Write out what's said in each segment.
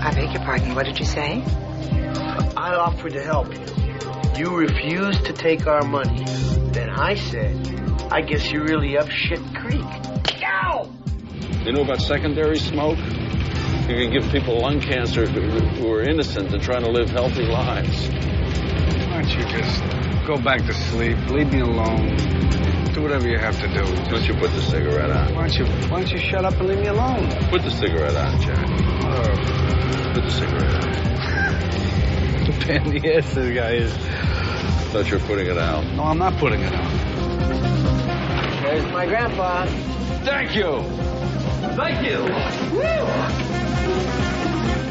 I beg your pardon, what did you say? I offered to help you. You refused to take our money. Then I said, I guess you're really up shit creek. Ow! You know about secondary smoke? You can give people lung cancer who are innocent and trying to live healthy lives. Why don't you just go back to sleep, leave me alone, do whatever you have to do. Why don't you put the cigarette on? Why don't you shut up and leave me alone? Put the cigarette on, Jack. Put the cigarette on. The pain in the ass this guy is. Thought you were putting it out. No, I'm not putting it out. There's my grandpa. Thank you. Thank you. Woo!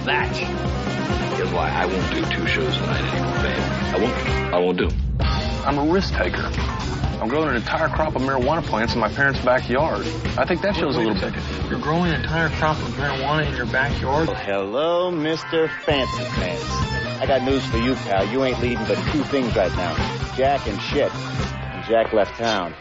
That is why I won't do 2 shows tonight anymore, babe. I won't do. I'm a risk taker. I'm growing an entire crop of marijuana plants in my parents' backyard. I think that shows a little bit. You're growing an entire crop of marijuana in your backyard? Hello, Mr. Fancy Pants. I got news for you, pal. You ain't leading but 2 things right now. Jack and shit. And Jack left town.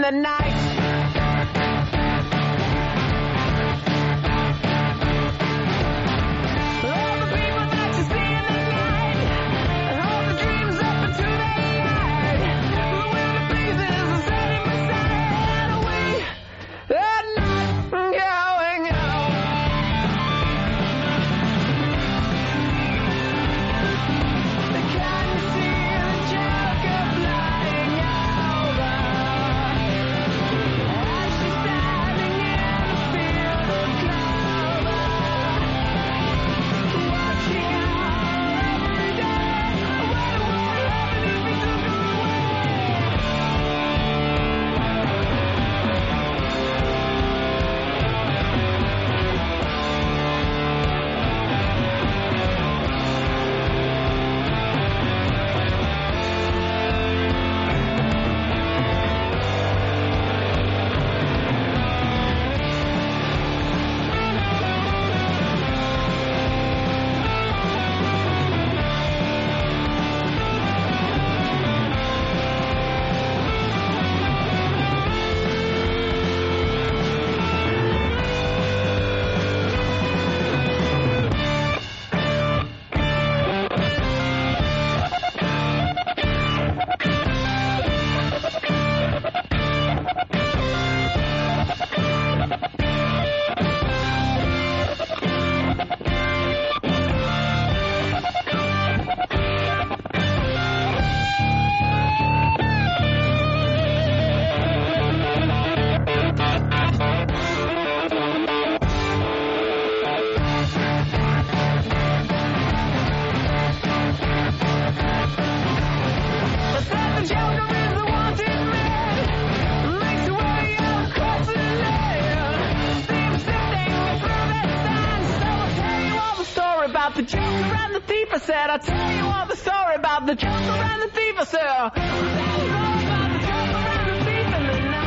the night. Joker is the wanted man. Makes your way across the land. Seems sifting through the sand. So I'll tell you all the story about the Joker and the thief. I said I'll tell you all the story about the Joker and the thief. I said I'll tell you all about the Joker and the thief in the night.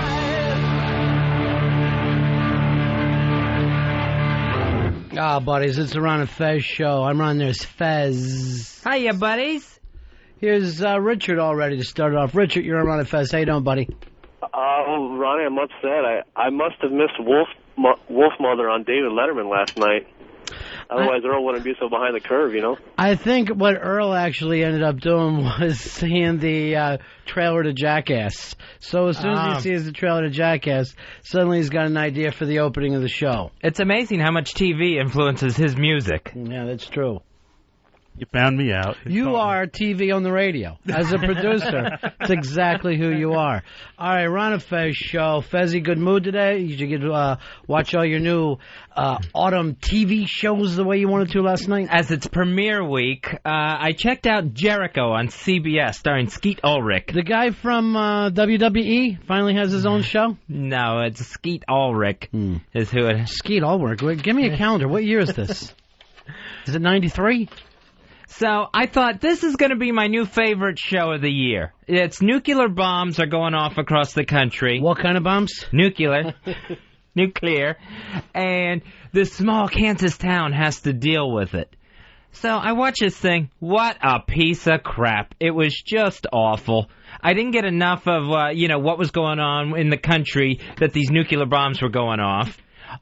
Ah, buddies, it's the Ron and Fez show. I'm Ron, there's Fez. Hiya, buddies. Here's Richard all ready to start off. Richard, you're on Ron and Fez. How you doing, buddy? Ronnie, I'm upset. I must have missed Wolfmother on David Letterman last night. Otherwise, Earl wouldn't be so behind the curve, you know? I think what Earl actually ended up doing was seeing the trailer to Jackass. So as soon as he sees the trailer to Jackass, suddenly he's got an idea for the opening of the show. It's amazing how much TV influences his music. Yeah, that's true. You found me out. You are TV on the radio. As a producer, it's exactly who you are. All right, Ron and Fez show. Fezzy, good mood today? You should get watch all your new autumn TV shows the way you wanted to last night? As it's premiere week, I checked out Jericho on CBS, starring Skeet Ulrich. The guy from WWE finally has his own show? No, it's Skeet Ulrich is who it is. Skeet Ulrich? Give me a calendar. What year is this? Is it 93? So I thought this is going to be my new favorite show of the year. It's nuclear bombs are going off across the country. What kind of bombs? Nuclear. Nuclear. And this small Kansas town has to deal with it. So I watched this thing. What a piece of crap. It was just awful. I didn't get enough of, what was going on in the country that these nuclear bombs were going off.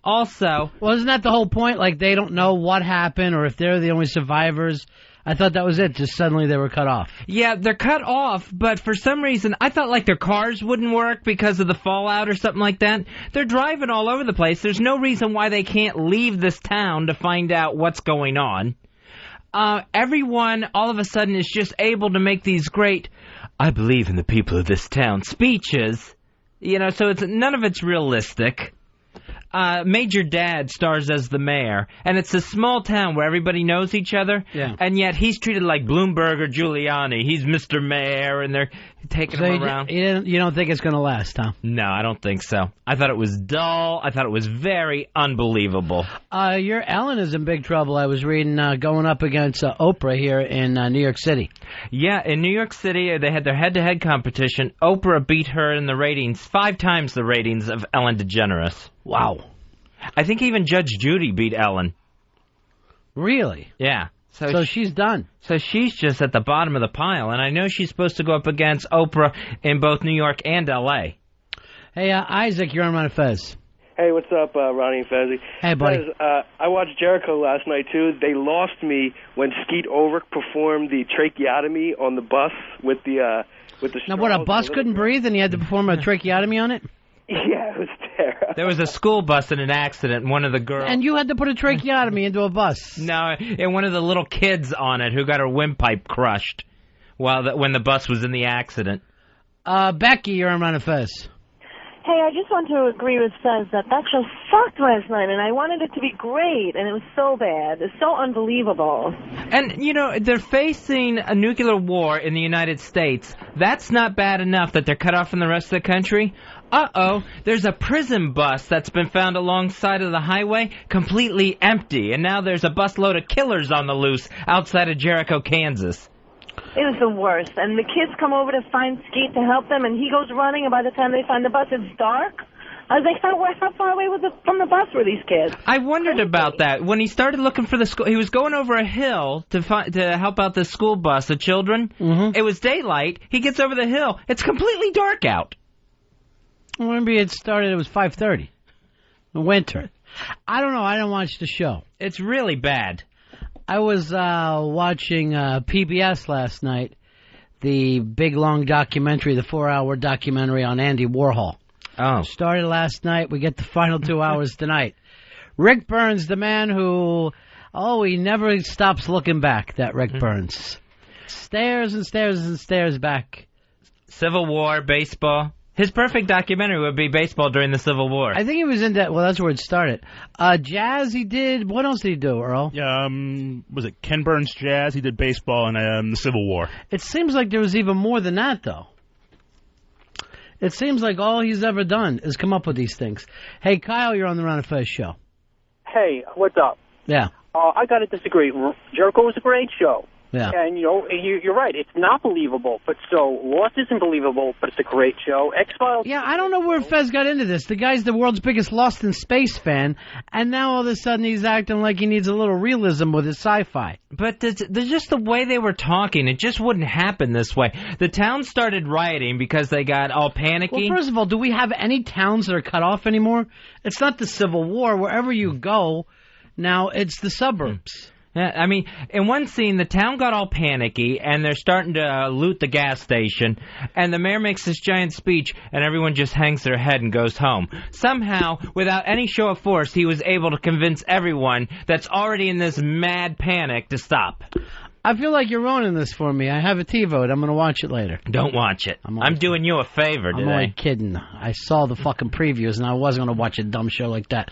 Also... Well, isn't that the whole point? Like, they don't know what happened or if they're the only survivors. I thought that was it. Just suddenly they were cut off. Yeah, they're cut off, but for some reason, I thought like their cars wouldn't work because of the fallout or something like that. They're driving all over the place. There's no reason why they can't leave this town to find out what's going on. Everyone, all of a sudden, is just able to make these great, I believe in the people of this town, speeches. So none of it's realistic. Major Dad stars as the mayor, and it's a small town where everybody knows each other, and yet he's treated like Bloomberg or Giuliani. He's Mr. Mayor, and they're taking him around. You don't think it's going to last, huh? No, I don't think so. I thought it was dull. I thought it was very unbelievable. Your Ellen is in big trouble. I was reading going up against Oprah here in New York City. Yeah, in New York City, they had their head-to-head competition. Oprah beat her in the ratings, 5 times the ratings of Ellen DeGeneres. Wow. I think even Judge Judy beat Ellen. Really? Yeah. So she's done. So she's just at the bottom of the pile, and I know she's supposed to go up against Oprah in both New York and L.A. Hey, Isaac, you're on Ron and Fez. Hey, what's up, Ronnie and Fezzy? Hey, buddy. I watched Jericho last night, too. They lost me when Skeet Ulrich performed the tracheotomy on the bus with the Now, what, a bus couldn't breathe and you had to perform a tracheotomy on it? Yeah, it was terrible. There was a school bus in an accident, and one of the girls... And you had to put a tracheotomy into a bus? No, and one of the little kids on it who got her windpipe crushed when the bus was in the accident. Becky, you're on Ron and Fez. Hey, I just want to agree with Fez that show sucked last night, and I wanted it to be great, and it was so bad. It's so unbelievable. And, they're facing a nuclear war in the United States. That's not bad enough that they're cut off from the rest of the country. Uh-oh, there's a prison bus that's been found alongside of the highway, completely empty, and now there's a busload of killers on the loose outside of Jericho, Kansas. It was the worst. And the kids come over to find Skeet to help them, and he goes running, and by the time they find the bus, it's dark. I was like, how far away from the bus were these kids? I wondered about that. When he started looking for the school, he was going over a hill to help out the school bus, the children. Mm-hmm. It was daylight. He gets over the hill. It's completely dark out. Well, maybe it was 5:30 in winter. I don't know. I didn't watch the show. It's really bad. I was watching PBS last night, the big, long documentary, the 4-hour documentary on Andy Warhol. Oh. Started last night. We get the final 2 hours tonight. Rick Burns, the man who, he never stops looking back, that Rick Burns. Stares and stares and stares back. Civil War, baseball. His perfect documentary would be baseball during the Civil War. I think he was into, that's where it started. Jazz he did. What else did he do, Earl? Was it Ken Burns Jazz? He did baseball and the Civil War. It seems like there was even more than that, though. It seems like all he's ever done is come up with these things. Hey, Kyle, you're on the Ron and Fez show. Hey, what's up? Yeah. I got to disagree. Jericho was a great show. Yeah. And, you're right. It's not believable. But so, Lost isn't believable, but it's a great show. X-Files... Yeah, I don't know where Fez got into this. The guy's the world's biggest Lost in Space fan, and now all of a sudden he's acting like he needs a little realism with his sci-fi. But there's just the way they were talking. It just wouldn't happen this way. The town started rioting because they got all panicky. Well, first of all, do we have any towns that are cut off anymore? It's not the Civil War. Wherever you go, now it's the suburbs. Yeah, I mean, in one scene, the town got all panicky, and they're starting to loot the gas station, and the mayor makes this giant speech, and everyone just hangs their head and goes home. Somehow, without any show of force, he was able to convince everyone that's already in this mad panic to stop. I feel like you're ruining this for me. I have a TiVo. I'm going to watch it later. Don't watch it. I'm doing you a favor today. I'm only kidding. I saw the fucking previews, and I wasn't going to watch a dumb show like that.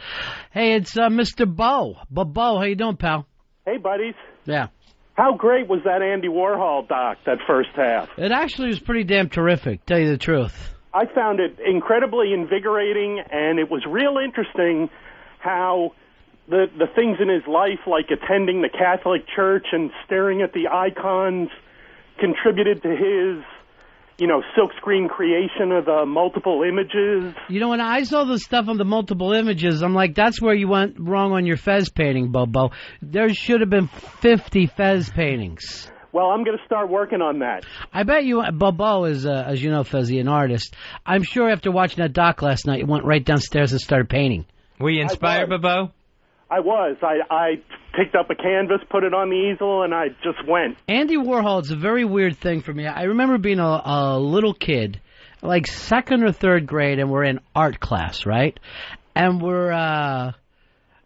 Hey, it's Mr. Bo. Bo, how you doing, pal? Hey, buddies. Yeah. How great was that Andy Warhol doc, that first half? It actually was pretty damn terrific, tell you the truth. I found it incredibly invigorating, and it was real interesting how the things in his life, like attending the Catholic Church and staring at the icons, contributed to his, silkscreen creation of the multiple images. When I saw the stuff on the multiple images, I'm like, that's where you went wrong on your Fez painting, Bobo. There should have been 50 Fez paintings. Well, I'm going to start working on that. I bet you, Bobo is, as you know, Fezzy, an artist. I'm sure after watching that doc last night, you went right downstairs and started painting. Were you inspired, Bobo? I was. I picked up a canvas, put it on the easel, and I just went. Andy Warhol is a very weird thing for me. I remember being a little kid, like second or third grade, and we're in art class, right? And we're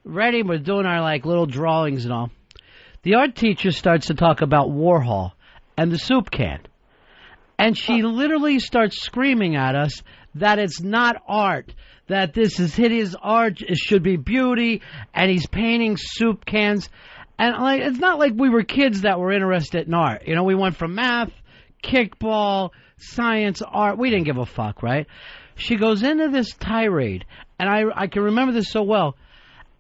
ready, we're doing our little drawings and all. The art teacher starts to talk about Warhol and the soup can. And she literally starts screaming at us that it's not art, that this is hideous art, it should be beauty, and he's painting soup cans. And it's not like we were kids that were interested in art. We went from math, kickball, science, art. We didn't give a fuck, right? She goes into this tirade, and I can remember this so well.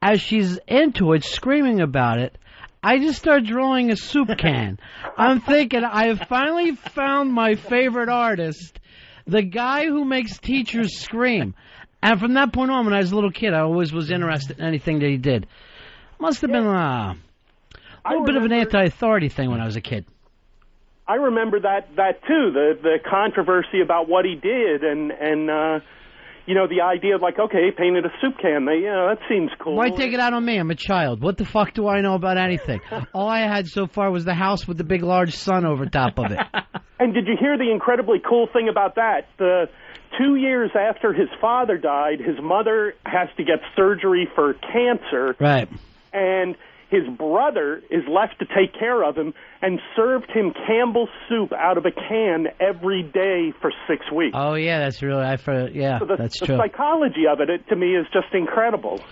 As she's into it, screaming about it, I just start drawing a soup can. I'm thinking, I have finally found my favorite artist, the guy who makes teachers scream. And from that point on, when I was a little kid, I always was interested in anything that he did. Must have been a little bit of an anti-authority thing when I was a kid. I remember that too, the controversy about what he did, and the idea of okay, he painted a soup can. That seems cool. Why take it out on me? I'm a child. What the fuck do I know about anything? All I had so far was the house with the big, large sun over top of it. And did you hear the incredibly cool thing about that? 2 years after his father died, his mother has to get surgery for cancer. Right. And his brother is left to take care of him and served him Campbell's soup out of a can every day for 6 weeks. Oh, yeah, that's really, that's true. The psychology of it, to me, is just incredible.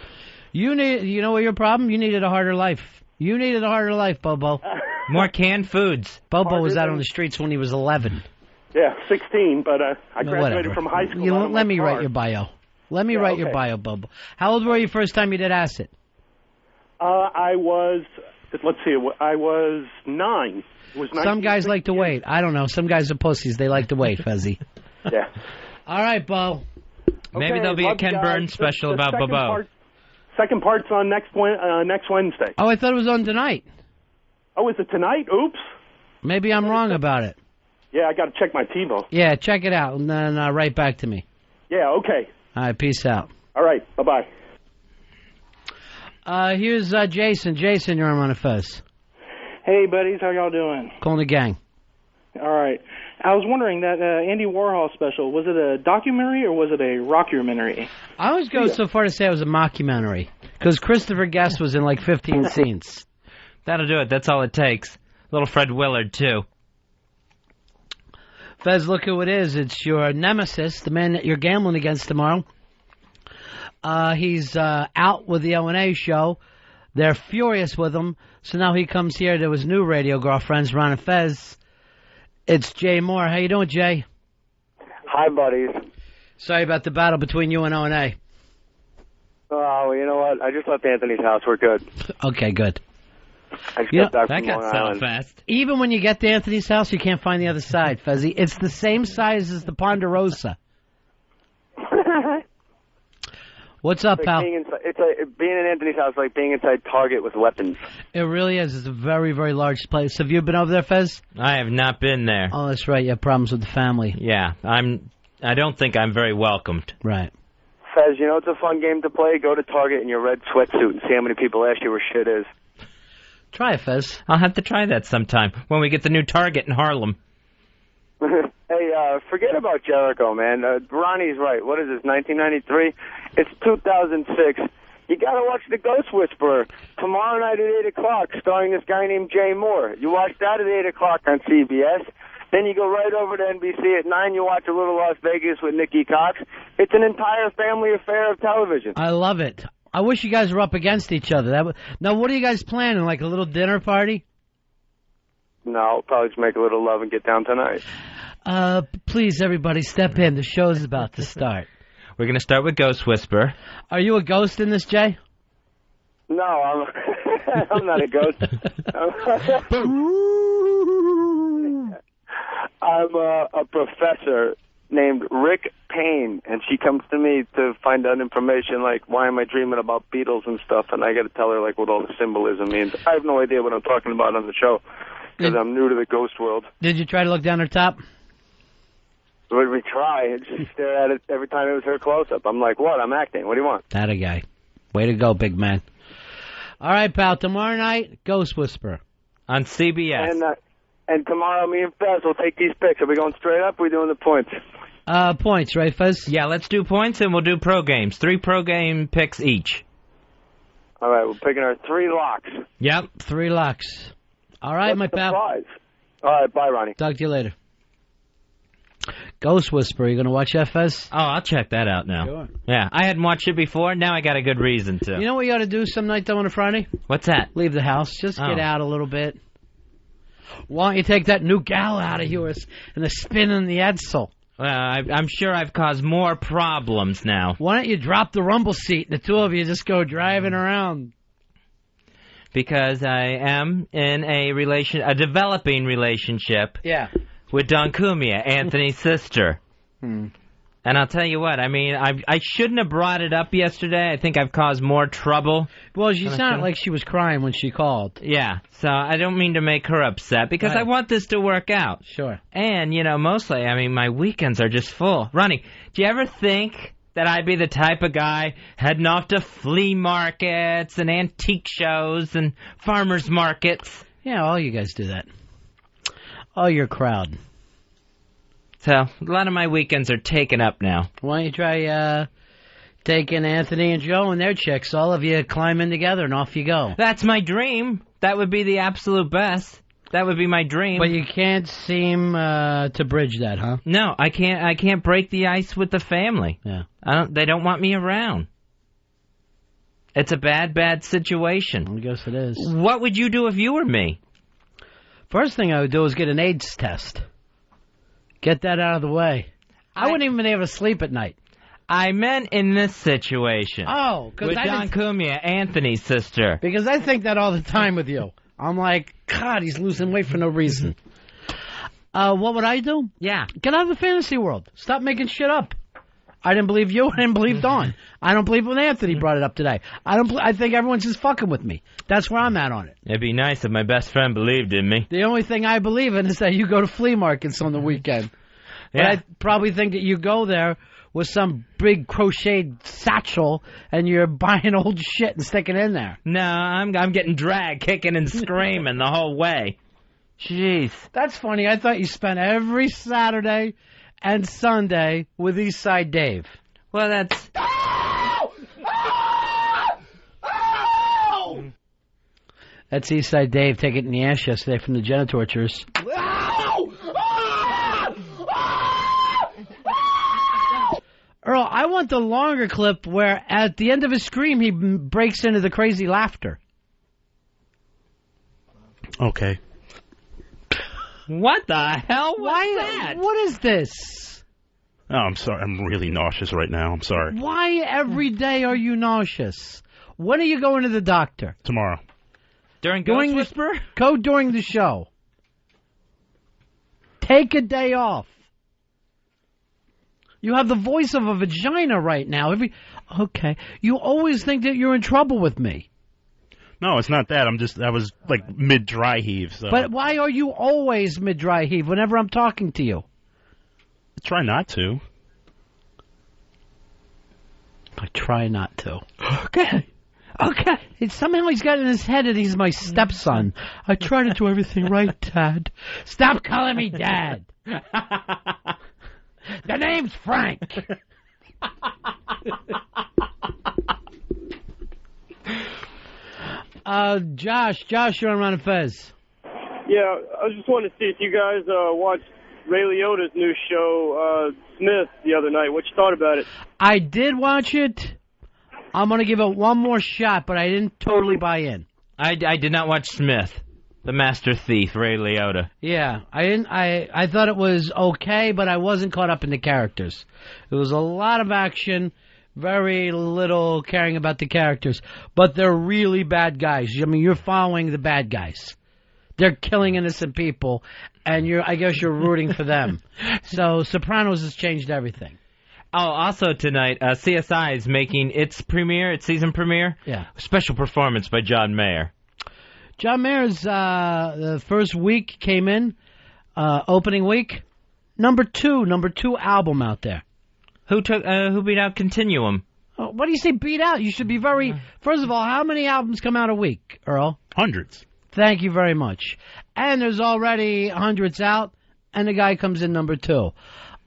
You know what your problem? You needed a harder life. You needed a harder life, Bobo. More canned foods. Bobo was out on the streets when he was 11. Yeah, 16, but I graduated from high school. Let me write your bio. Let me write your bio, Bobo. How old were you first time you did acid? I was 9. It was Some guys like to wait. I don't know. Some guys are pussies. They like to wait, Fezzy. Yeah. All right, Bo. Maybe there'll be a Ken Burns special about Bobo. Second part's on next Wednesday. Oh, I thought it was on tonight. Oh, is it tonight? Oops. Maybe I'm wrong about it. Yeah, I got to check my TiVo. Yeah, check it out, and then write back to me. Yeah, okay. All right, peace out. All right, bye-bye. Here's Jason. Jason, you're on Ron and Fez. Hey, buddies. How y'all doing? Calling the gang. All right. I was wondering, that Andy Warhol special, was it a documentary or was it a rockumentary? I always go so far to say it was a mockumentary, because Christopher Guest was in 15 scenes. That'll do it. That's all it takes. Little Fred Willard, too. Fez, look who it is. It's your nemesis, the man that you're gambling against tomorrow. He's out with the WNEW show. They're furious with him. So now he comes here to his new radio girlfriends, Ron and Fez. It's Jay Moore. How you doing, Jay? Hi, buddies. Sorry about the battle between you and O&A. Oh, well, you know what? I just left Anthony's house. We're good. Okay, good. I just got back that from got Long settled Island. fast. Even when you get to Anthony's house, you can't find the other side, Fezzy. It's the same size as the Ponderosa. What's up, It's pal? being in Anthony's house like being inside Target with weapons. It really is. It's a very, very large place. Have you been over there, Fez? I have not been there. Oh, that's right. You have problems with the family. Yeah, I don't think I'm very welcomed. Right. Fez, you know it's a fun game to play? Go to Target in your red sweatsuit and see how many people ask you where shit is. Try it, Fez. I'll have to try that sometime when we get the new Target in Harlem. Hey, forget about Jericho, man. Ronnie's right. What is this, 1993? It's 2006. You gotta watch The Ghost Whisperer tomorrow night at 8 o'clock, starring this guy named Jay Moore. You watch that at 8 o'clock on CBS. Then you go right over to NBC at 9. You watch A Little Las Vegas with Nikki Cox. It's an entire family affair of television. I love it. I wish you guys were up against each other. Now, what are you guys planning? Like a little dinner party? No, probably just make a little love and get down tonight. Please, everybody, step in. The show's about to start. We're going to start with Ghost Whisperer. Are you a ghost in this, Jay? No, I'm not a ghost. I'm a professor named Rick Payne, and she comes to me to find out information like why am I dreaming about Beatles and stuff, and I got to tell her like what all the symbolism means. I have no idea what I'm talking about on the show because I'm new to the ghost world. Did you try to look down her top? Would we try? And she stare at it every time it was her close-up. I'm like, what? I'm acting. What do you want? That a guy. Way to go, big man. All right, pal. Tomorrow night, Ghost Whisperer. On CBS. And tomorrow, me and Fez will take these picks. Are we going straight up or are we doing the points? Points, right, Fez? Yeah, let's do points and we'll do pro games. 3 pro game picks each. All right, we're picking our 3 locks. Yep, 3 locks. All right, my pal. Prize? All right, bye, Ronnie. Talk to you later. Ghost Whisperer, you going to watch that, Fez? Oh, I'll check that out now. Sure. Yeah, I hadn't watched it before. Now I got a good reason to. You know what you ought to do some night, though, on a Friday? What's that? Leave the house. Just get out a little bit. Why don't you take that new gal out of yours and the spin in the Edsel? I'm sure I've caused more problems now. Why don't you drop the rumble seat and the two of you just go driving around? Because I am in a developing relationship. Yeah. With Don Cumia, Anthony's sister. And I'll tell you what, I mean, I shouldn't have brought it up yesterday. I think I've caused more trouble. Well, she sounded like she was crying when she called. Yeah, so I don't mean to make her upset because I want this to work out. Sure. And, you know, mostly, I mean, my weekends are just full. Ronnie, do you ever think that I'd be the type of guy heading off to flea markets and antique shows and farmers markets? Yeah, all you guys do that. All your crowd. So, a lot of my weekends are taken up now. Why don't you try taking Anthony and Joe and their chicks, all of you climb in together and off you go. That's my dream. That would be the absolute best. That would be my dream. But you can't seem to bridge that, huh? No, I can't break the ice with the family. Yeah. They don't want me around. It's a bad situation. I guess it is. What would you do if you were me? First thing I would do is get an AIDS test. Get that out of the way. I wouldn't even be able to sleep at night. I meant in this situation. Oh, because with Don Cumia, Anthony's sister. Because I think that all the time with you. I'm like, God, he's losing weight for no reason. What would I do? Yeah. Get out of the fantasy world. Stop making shit up. I didn't believe you. I didn't believe Dawn. I don't believe when Anthony brought it up today. I think everyone's just fucking with me. That's where I'm at on it. It'd be nice if my best friend believed in me. The only thing I believe in is that you go to flea markets on the weekend. But I probably think that you go there with some big crocheted satchel and you're buying old shit and sticking it in there. No, I'm getting dragged, kicking and screaming the whole way. Jeez. That's funny. I thought you spent every Saturday and Sunday with Eastside Dave. Well, that's... That's Eastside Dave taking it in the ass yesterday from the Genitorturers. Earl, I want the longer clip where at the end of his scream he breaks into the crazy laughter. Okay. What the hell was that? What is this? Oh, I'm sorry. I'm really nauseous right now. I'm sorry. Why every day are you nauseous? When are you going to the doctor? Tomorrow. During Ghost Whisperer? Go during the show. Take a day off. You have the voice of a vagina right now. Okay. You always think that you're in trouble with me. No, it's not that. I was like mid-dry heave. So. But why are you always mid-dry heave whenever I'm talking to you? I try not to. I try not to. Okay. Somehow he's got in his head that he's my stepson. I try to do everything right, Dad. Stop calling me Dad. The name's Frank. Josh, you're on Ron and Fez. Yeah, I just wanted to see if you guys watched Ray Liotta's new show, Smith, the other night. What you thought about it? I did watch it. I'm going to give it one more shot, but I didn't totally buy in. I did not watch Smith, the master thief, Ray Liotta. Yeah, I didn't. I thought it was okay, but I wasn't caught up in the characters. It was a lot of action, very little caring about the characters. But they're really bad guys. I mean, you're following the bad guys. They're killing innocent people, and I guess you're rooting for them. So Sopranos has changed everything. Oh, also tonight, CSI is making its season premiere. Yeah. Special performance by John Mayer. John Mayer's the first week came in, opening week, number two album out there. Who beat out Continuum? Oh, what do you say beat out? You should be first of all, how many albums come out a week, Earl? Hundreds. Thank you very much. And there's already hundreds out, and the guy comes in number 2.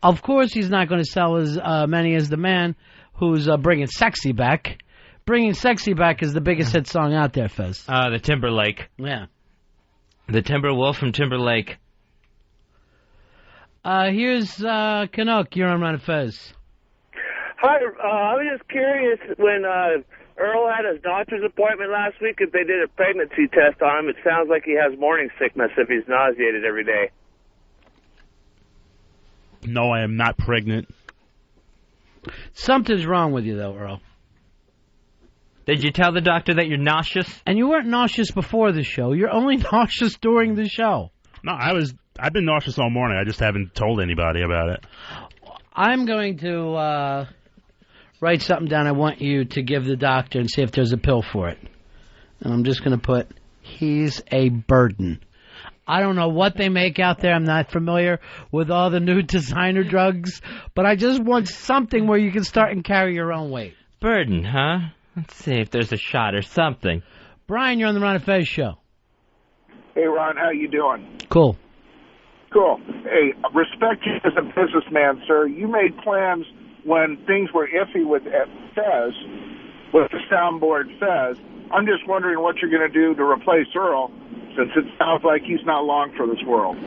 Of course, he's not going to sell as many as the man who's bringing Sexy back. Bringing Sexy Back is the biggest hit song out there, Fez. The Timberlake. Yeah. The Timberwolf from Timberlake. Here's Canuck. You're on Ron and Fez. Hi, I was just curious when Earl had his doctor's appointment last week if they did a pregnancy test on him. It sounds like he has morning sickness if he's nauseated every day. No, I am not pregnant. Something's wrong with you, though, Earl. Did you tell the doctor that you're nauseous? And you weren't nauseous before the show. You're only nauseous during the show. No, I've been nauseous all morning. I just haven't told anybody about it. I'm going to write something down I want you to give the doctor and see if there's a pill for it. And I'm just going to put, he's a burden. I don't know what they make out there. I'm not familiar with all the new designer drugs. But I just want something where you can start and carry your own weight. Burden, huh? Let's see if there's a shot or something. Brian, you're on the Ron and Fez show. Hey, Ron, how you doing? Cool. Cool. Hey, respect you as a businessman, sir. You made plans when things were iffy with Fez, with the soundboard Fez. I'm just wondering what you're going to do to replace Earl, since it sounds like he's not long for this world.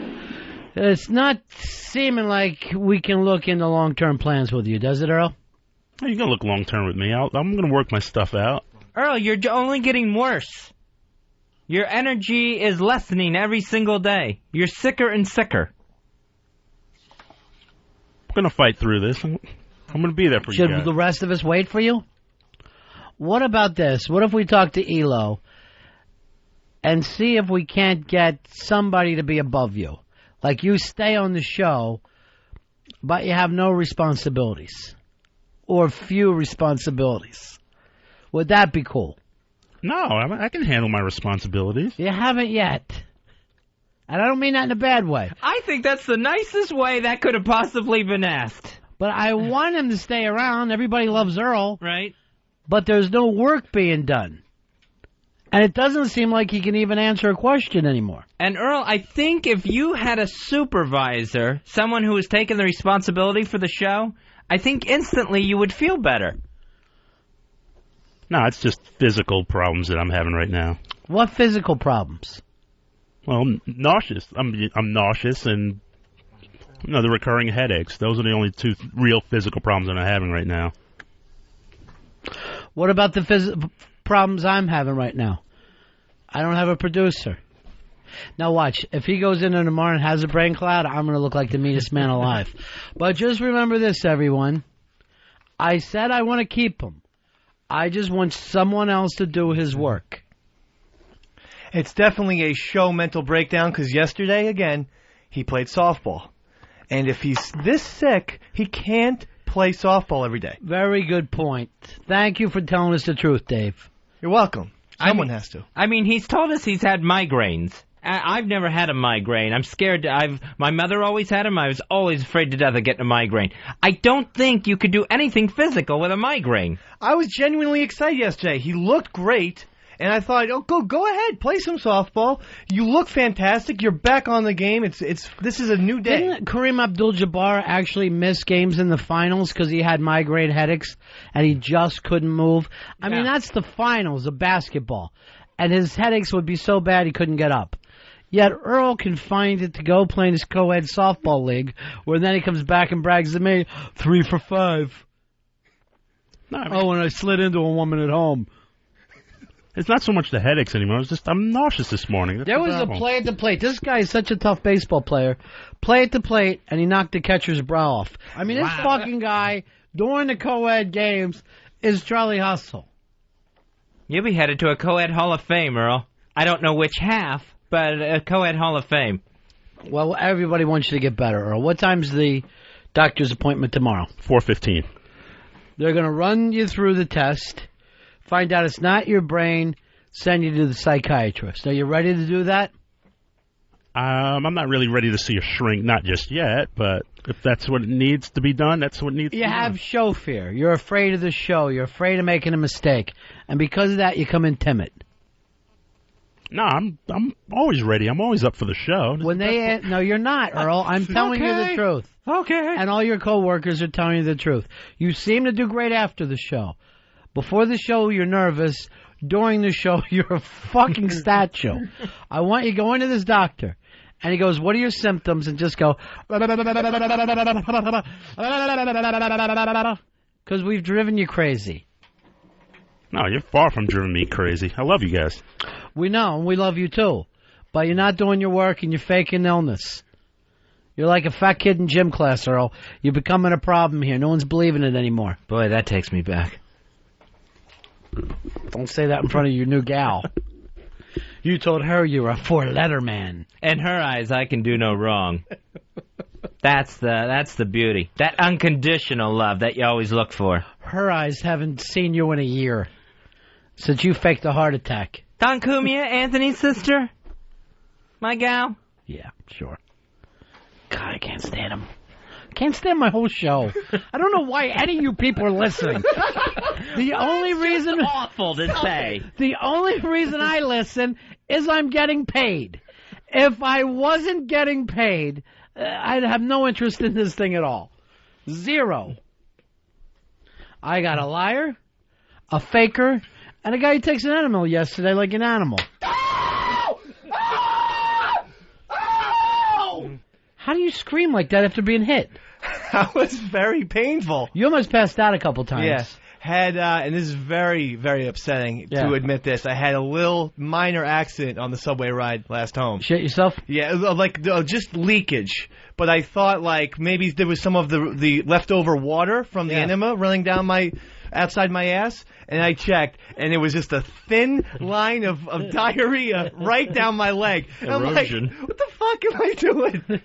It's not seeming like we can look into long-term plans with you, does it, Earl? You can look long-term with me. I'm going to work my stuff out. Earl, you're only getting worse. Your energy is lessening every single day. You're sicker and sicker. I'm going to fight through this. I'm going to be there for you guys. Should the rest of us wait for you? What about this? What if we talk to Elo and see if we can't get somebody to be above you? Like you stay on the show, but you have no responsibilities. Or few responsibilities. Would that be cool? No, I can handle my responsibilities. You haven't yet. And I don't mean that in a bad way. I think that's the nicest way that could have possibly been asked. But I want him to stay around. Everybody loves Earl. Right. But there's no work being done. And it doesn't seem like he can even answer a question anymore. And Earl, I think if you had a supervisor, someone who was taking the responsibility for the show, I think instantly you would feel better. No, it's just physical problems that I'm having right now. What physical problems? Well, nauseous. I'm nauseous and the recurring headaches. Those are the only two real physical problems that I'm having right now. What about the problems I'm having right now? I don't have a producer. Now watch. If he goes in there tomorrow and has a brain cloud, I'm going to look like the meanest man alive. But just remember this, everyone. I said I want to keep him. I just want someone else to do his work. It's definitely a show mental breakdown because yesterday, again, he played softball. And if he's this sick, he can't play softball every day. Very good point. Thank you for telling us the truth, Dave. You're welcome. Someone has to. I mean, he's told us he's had migraines. I've never had a migraine. I'm scared. My mother always had them. I was always afraid to death of getting a migraine. I don't think you could do anything physical with a migraine. I was genuinely excited yesterday. He looked great, and I thought, oh, go ahead, play some softball. You look fantastic. You're back on the game. This is a new day. Didn't Kareem Abdul-Jabbar actually miss games in the finals because he had migraine headaches and he just couldn't move? I mean, that's the finals of basketball, and his headaches would be so bad he couldn't get up. Yet Earl can find it to go play in his co-ed softball league, where then he comes back and brags to me, 3 for 5. No, I mean, oh, and I slid into a woman at home. It's not so much the headaches anymore. It's just I'm nauseous this morning. That's there was a play at the plate. This guy is such a tough baseball player. Play at the plate, and he knocked the catcher's brow off. I mean, this fucking guy, during the co-ed games, is Charlie Hustle. You'll be headed to a co-ed Hall of Fame, Earl. I don't know which half, but a co-ed Hall of Fame. Well, everybody wants you to get better, Earl. What time's the doctor's appointment tomorrow? 4:15. They're going to run you through the test, find out it's not your brain, send you to the psychiatrist. Are you ready to do that? I'm not really ready to see a shrink, not just yet, but if that's what it needs to be done, that's what needs to be done. You have show fear. You're afraid of the show. You're afraid of making a mistake. And because of that, you come in timid. No, I'm always ready. I'm always up for the show. No, you're not, Earl. I'm telling you the truth. Okay. And all your coworkers are telling you the truth. You seem to do great after the show. Before the show, you're nervous. During the show, you're a fucking statue. I want you to go into this doctor. And he goes, what are your symptoms? And just go, because we've driven you crazy. No, you're far from driving me crazy. I love you guys. We know, and we love you too. But you're not doing your work, and you're faking illness. You're like a fat kid in gym class, Earl. You're becoming a problem here. No one's believing it anymore. Boy, that takes me back. Don't say that in front of your new gal. You told her you were a 4-letter man. In her eyes, I can do no wrong. That's the beauty. That unconditional love that you always look for. Her eyes haven't seen you in a year. Since you faked a heart attack. Don Cumia, Anthony's sister? My gal? Yeah, sure. God, I can't stand him. Can't stand my whole show. I don't know why any of you people are listening. The only reason awful to say. The only reason I listen is I'm getting paid. If I wasn't getting paid, I'd have no interest in this thing at all. Zero. I got a liar, a faker, and a guy who takes an animal yesterday like an animal. How do you scream like that after being hit? That was very painful. You almost passed out a couple times. Yeah. And this is very, very upsetting to admit this. I had a little minor accident on the subway ride last home. Shit yourself? Yeah, just leakage. But I thought maybe there was some of the leftover water from the enema running down outside my ass, and I checked, and it was just a thin line of diarrhea right down my leg. I'm like, what the fuck am I doing?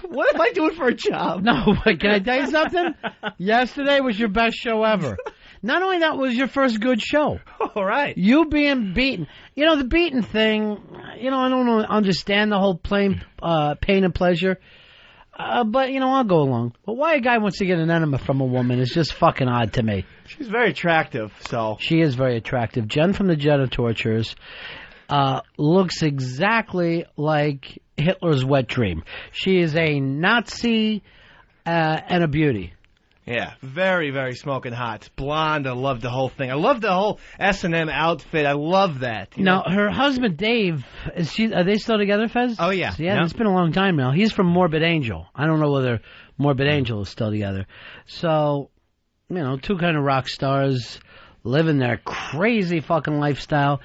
What am I doing for a job? No, but can I tell you something? Yesterday was your best show ever. Not only that was your first good show. All right. You being beaten. You know, the beaten thing, I don't understand the whole pain and pleasure. But, I'll go along. But why a guy wants to get an enema from a woman is just fucking odd to me. She's very attractive, so. She is very attractive. Jen from the Jenna Tortures looks exactly like Hitler's wet dream. She is a Nazi and a beauty. Yeah, very, very smoking hot. Blonde, I love the whole thing. I love the whole S&M outfit. I love that. Now, her husband, Dave, are they still together, Fez? Oh, yeah. Yeah, it's been a long time now. He's from Morbid Angel. I don't know whether Morbid Angel is still together. So, two kind of rock stars living their crazy fucking lifestyle.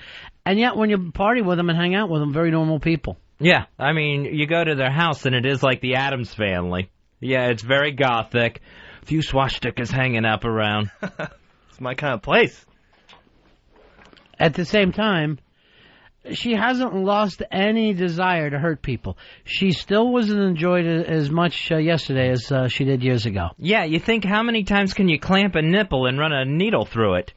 And yet, when you party with them and hang out with them, very normal people. Yeah, I mean, you go to their house and it is like the Addams Family. Yeah, it's very gothic. A few swastikas hanging up around. It's my kind of place. At the same time, she hasn't lost any desire to hurt people. She still wasn't enjoyed as much yesterday as she did years ago. Yeah, you think how many times can you clamp a nipple and run a needle through it?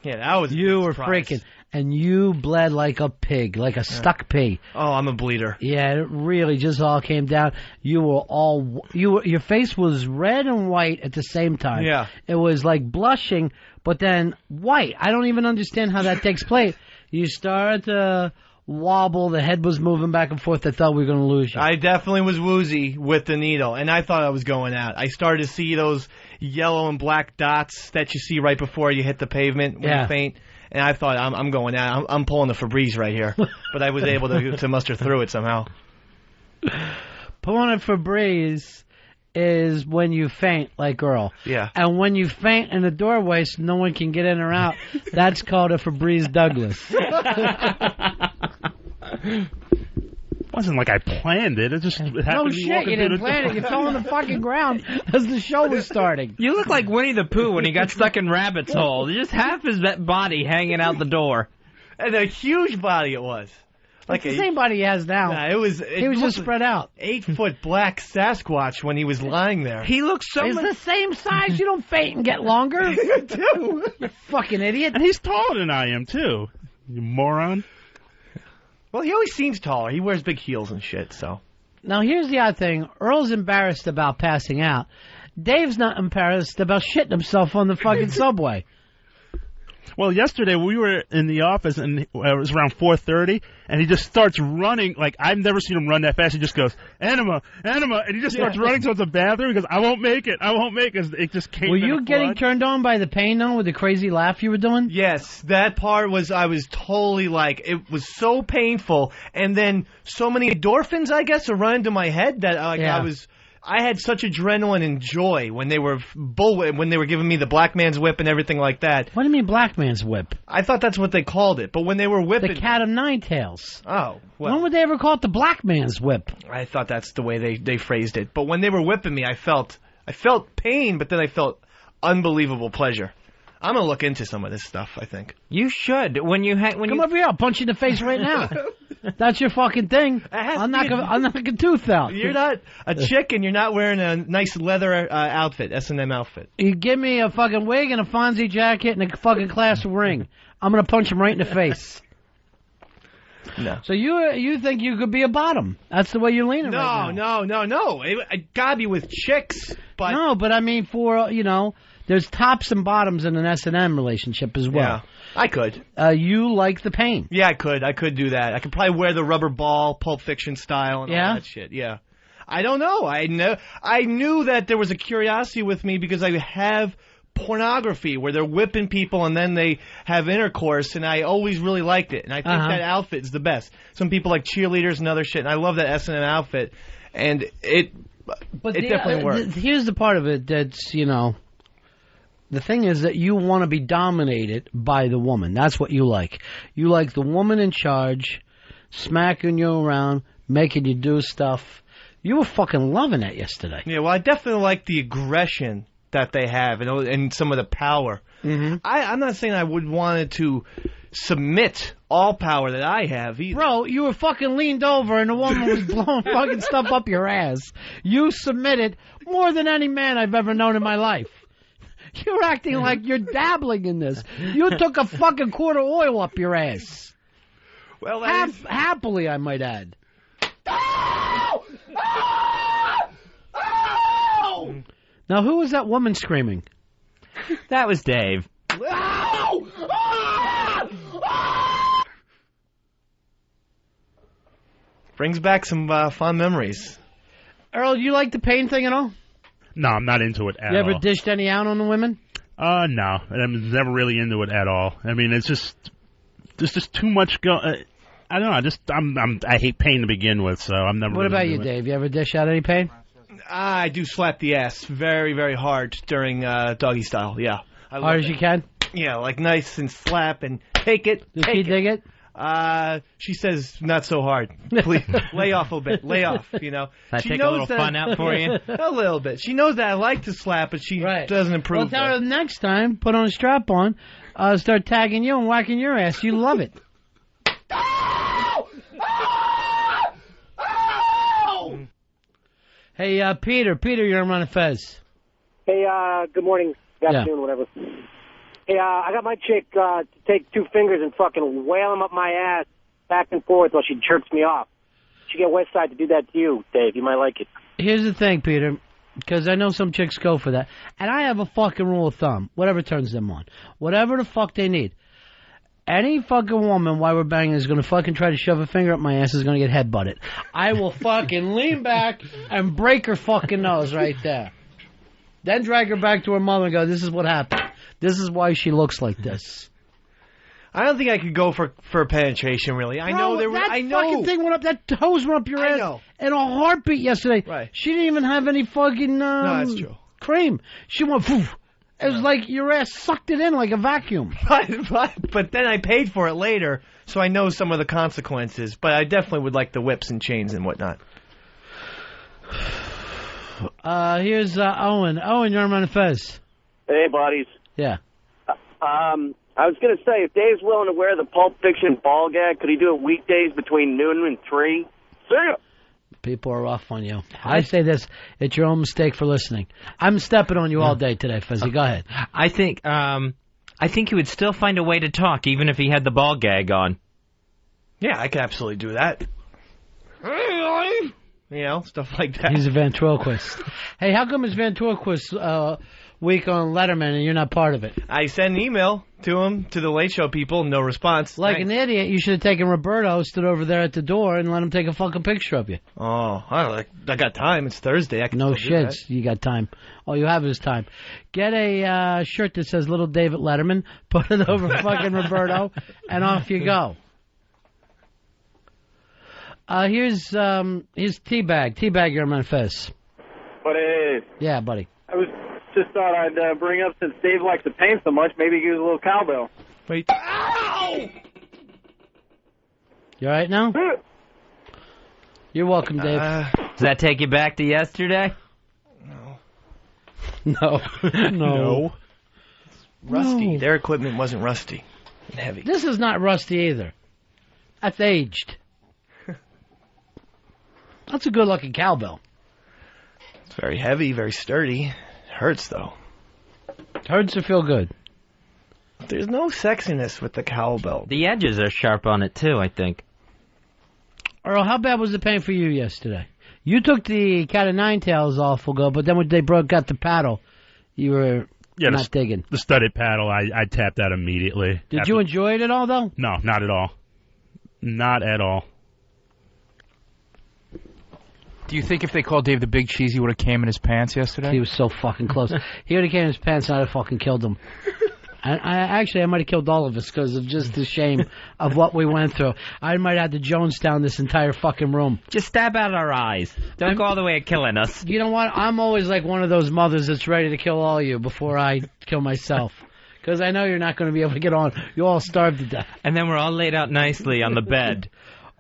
Yeah, that was you were freaking, and you bled like a pig, like a stuck pig. Oh, I'm a bleeder. Yeah, it really just all came down. You were all your face was red and white at the same time. Yeah, it was like blushing, but then white. I don't even understand how that takes place. You started to wobble, the head was moving back and forth. I thought we were going to lose you. I definitely was woozy with the needle, and I thought I was going out. I started to see those yellow and black dots that you see right before you hit the pavement when you faint, and I thought, I'm going out. I'm pulling the Febreze right here. But I was able to muster through it somehow. Pulling a Febreze is when you faint like Earl. Yeah. And when you faint in the doorway so no one can get in or out, that's called a Febreze Douglas. It wasn't like I planned it. It just happened. No shit, you didn't plan it. You fell on the fucking ground as the show was starting. You look like Winnie the Pooh when he got stuck in Rabbit's Hole. Just half his body hanging out the door. And a huge body it was. Like the same body he has now. Nah, it was just spread out. 8-foot black Sasquatch when he was lying there. He looks so He's the same size. You don't faint and get longer. You do. You fucking idiot. And he's taller than I am, too. You moron. Well, he always seems taller. He wears big heels and shit, so. Now, here's the odd thing. Earl's embarrassed about passing out. Dave's not embarrassed about shitting himself on the fucking subway. Well, yesterday we were in the office, and it was around 4:30, and he just starts running. Like, I've never seen him run that fast. He just goes, Enema, Enema, and he just starts running towards the bathroom. He goes, I won't make it. It just came. Were you getting turned on by the pain, though, with the crazy laugh you were doing? Yes, that part was, I was totally like, it was so painful, and then so many endorphins, I guess, are running to my head that I had such adrenaline and joy when they were giving me the black man's whip and everything like that. What do you mean black man's whip? I thought that's what they called it, but when they were whipping... The cat of nine tails. Oh, well... When would they ever call it the black man's whip? I thought that's the way they phrased it. But when they were whipping me, I felt pain, but then I felt unbelievable pleasure. I'm going to look into some of this stuff, I think. You should. Come over here, I'll punch you in the face right now. That's your fucking thing. I'll knock a tooth out. You're not a chick and you're not wearing a nice leather outfit, S&M outfit. You give me a fucking wig and a Fonzie jacket and a fucking class ring. I'm going to punch him right in the face. No. So you think you could be a bottom? That's the way you're leaning right now. No. It gotta be with chicks, but... No, but I mean for, there's tops and bottoms in an S&M relationship as well. Yeah, I could. You like the pain. Yeah, I could. I could do that. I could probably wear the rubber ball, Pulp Fiction style and all that shit. Yeah. I don't know. I knew that there was a curiosity with me because I have pornography where they're whipping people and then they have intercourse, and I always really liked it. And I think that outfit is the best. Some people like cheerleaders and other shit, and I love that S&M outfit. And it definitely worked. Here's the part of it that's, the thing is that you want to be dominated by the woman. That's what you like. You like the woman in charge, smacking you around, making you do stuff. You were fucking loving it yesterday. Yeah, well, I definitely like the aggression that they have and some of the power. Mm-hmm. I'm not saying I would want to submit all power that I have either. Bro, you were fucking leaned over and the woman was blowing fucking stuff up your ass. You submitted more than any man I've ever known in my life. You're acting like you're dabbling in this. You took a fucking quart of oil up your ass. Well, happily, I might add. Now, who was that woman screaming? That was Dave. Brings back some fond memories. Earl, you like the pain thing at all? No, I'm not into it at all. You ever dished any out on the women? No. I'm never really into it at all. I mean, there's just too much I don't know. I hate pain to begin with, so I'm never. What about you, Dave? You ever dish out any pain? I do slap the ass very, very hard during doggy style. Yeah, hard as you can. Yeah, like nice and slap and take it. Does she dig it? She says, not so hard. Please, lay off a bit. Lay off, you know. That She take a knows little that- fun out for you? A little bit. She knows that I like to slap, but she doesn't improve. Well, tell her next time, put on a strap on, start tagging you and whacking your ass. You love it. Hey, Peter, you're on Ron and Fez. Hey, good morning, good afternoon, whatever. Hey, I got my chick to take two fingers and fucking wail them up my ass back and forth while she jerks me off. She get Westside to do that to you, Dave. You might like it. Here's the thing, Peter, because I know some chicks go for that, and I have a fucking rule of thumb, whatever turns them on. Whatever the fuck they need. Any fucking woman, while we're banging, is going to fucking try to shove a finger up my ass is going to get headbutted. I will fucking lean back and break her fucking nose right there. Then drag her back to her mother and go, this is what happened. This is why she looks like this. I don't think I could go for penetration, really. I know there. That I know fucking thing went up, that hose went up your ass in a heartbeat yesterday. Right. She didn't even have any fucking no, that's true. cream. She went, poof. It was like your ass sucked it in like a vacuum. But then I paid for it later, so I know some of the consequences. But I definitely would like the whips and chains and whatnot. Here's Owen. Owen, you're on Ron and Fez. Hey, buddies. Yeah. I was going to say, if Dave's willing to wear the Pulp Fiction ball gag, could he do it weekdays between noon and 3? See ya. People are off on you. I say this, it's your own mistake for listening. I'm stepping on you all day today, Fezzy. Go ahead. I think he would still find a way to talk, even if he had the ball gag on. Yeah, I could absolutely do that. You know, stuff like that. He's a ventriloquist. Hey, how come it's ventriloquist week on Letterman and you're not part of it? I sent an email to him, to the Late Show people, no response. Like an idiot, you should have taken Roberto, stood over there at the door, and let him take a fucking picture of you. Oh, I got time. It's Thursday. I can No still do shits. You got time. All you have is time. Get a shirt that says Little David Letterman, put it over fucking Roberto, and off you go. Here's Teabag. Teabag, you're on Ron and Fez. Buddy. Yeah, buddy. I just thought I'd bring up, since Dave likes to paint so much, maybe give us a little cowbell. Wait. Ow! You all right now? You're welcome, Dave. Does that take you back to yesterday? No. No. Rusty. Their equipment wasn't rusty and heavy. This is not rusty either. That's aged. That's a good-looking cowbell. It's very heavy, very sturdy. It hurts, though. Hurts to feel good. There's no sexiness with the cowbell. The edges are sharp on it, too, I think. Earl, how bad was the pain for you yesterday? You took the cat of nine tails off, but then when they got the paddle, you were not digging. The studded paddle, I tapped out immediately. Did you enjoy it at all, though? No, not at all. Not at all. Do you think if they called Dave the Big Cheese, he would have came in his pants yesterday? He was so fucking close. He would have came in his pants and I'd have fucking killed him. I might have killed all of us because of just the shame of what we went through. I might have to Jonestown this entire fucking room. Just stab out our eyes. Don't go all the way at killing us. You know what? I'm always like one of those mothers that's ready to kill all of you before I kill myself. Because I know you're not going to be able to get on. You all starve to death. And then we're all laid out nicely on the bed.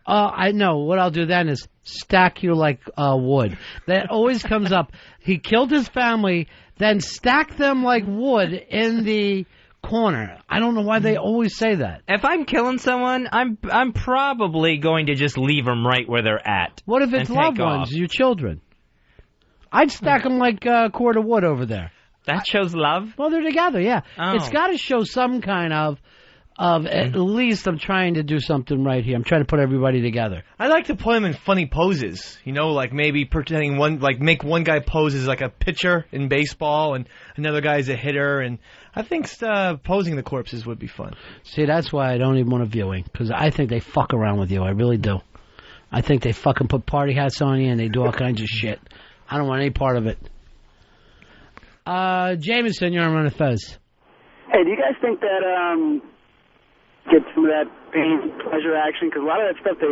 I know. What I'll do then is stack you like wood. That always comes up. He killed his family, then stack them like wood in the corner. I don't know why they always say that. If I'm killing someone, I'm probably going to just leave them right where they're at. What if it's loved ones, your children? I'd stack them like a cord of wood over there. That shows love? Well, they're together, yeah. Oh. It's got to show some kind of at least I'm trying to do something right here. I'm trying to put everybody together. I like to put them in funny poses. You know, like maybe pretending make one guy pose as like a pitcher in baseball and another guy's a hitter. And I think posing the corpses would be fun. See, that's why I don't even want a viewing, because I think they fuck around with you. I really do. I think they fucking put party hats on you and they do all kinds of shit. I don't want any part of it. Jameson, you're on Ron and Fez. Hey, do you guys think that get some of that pain pleasure action? Because a lot of that stuff they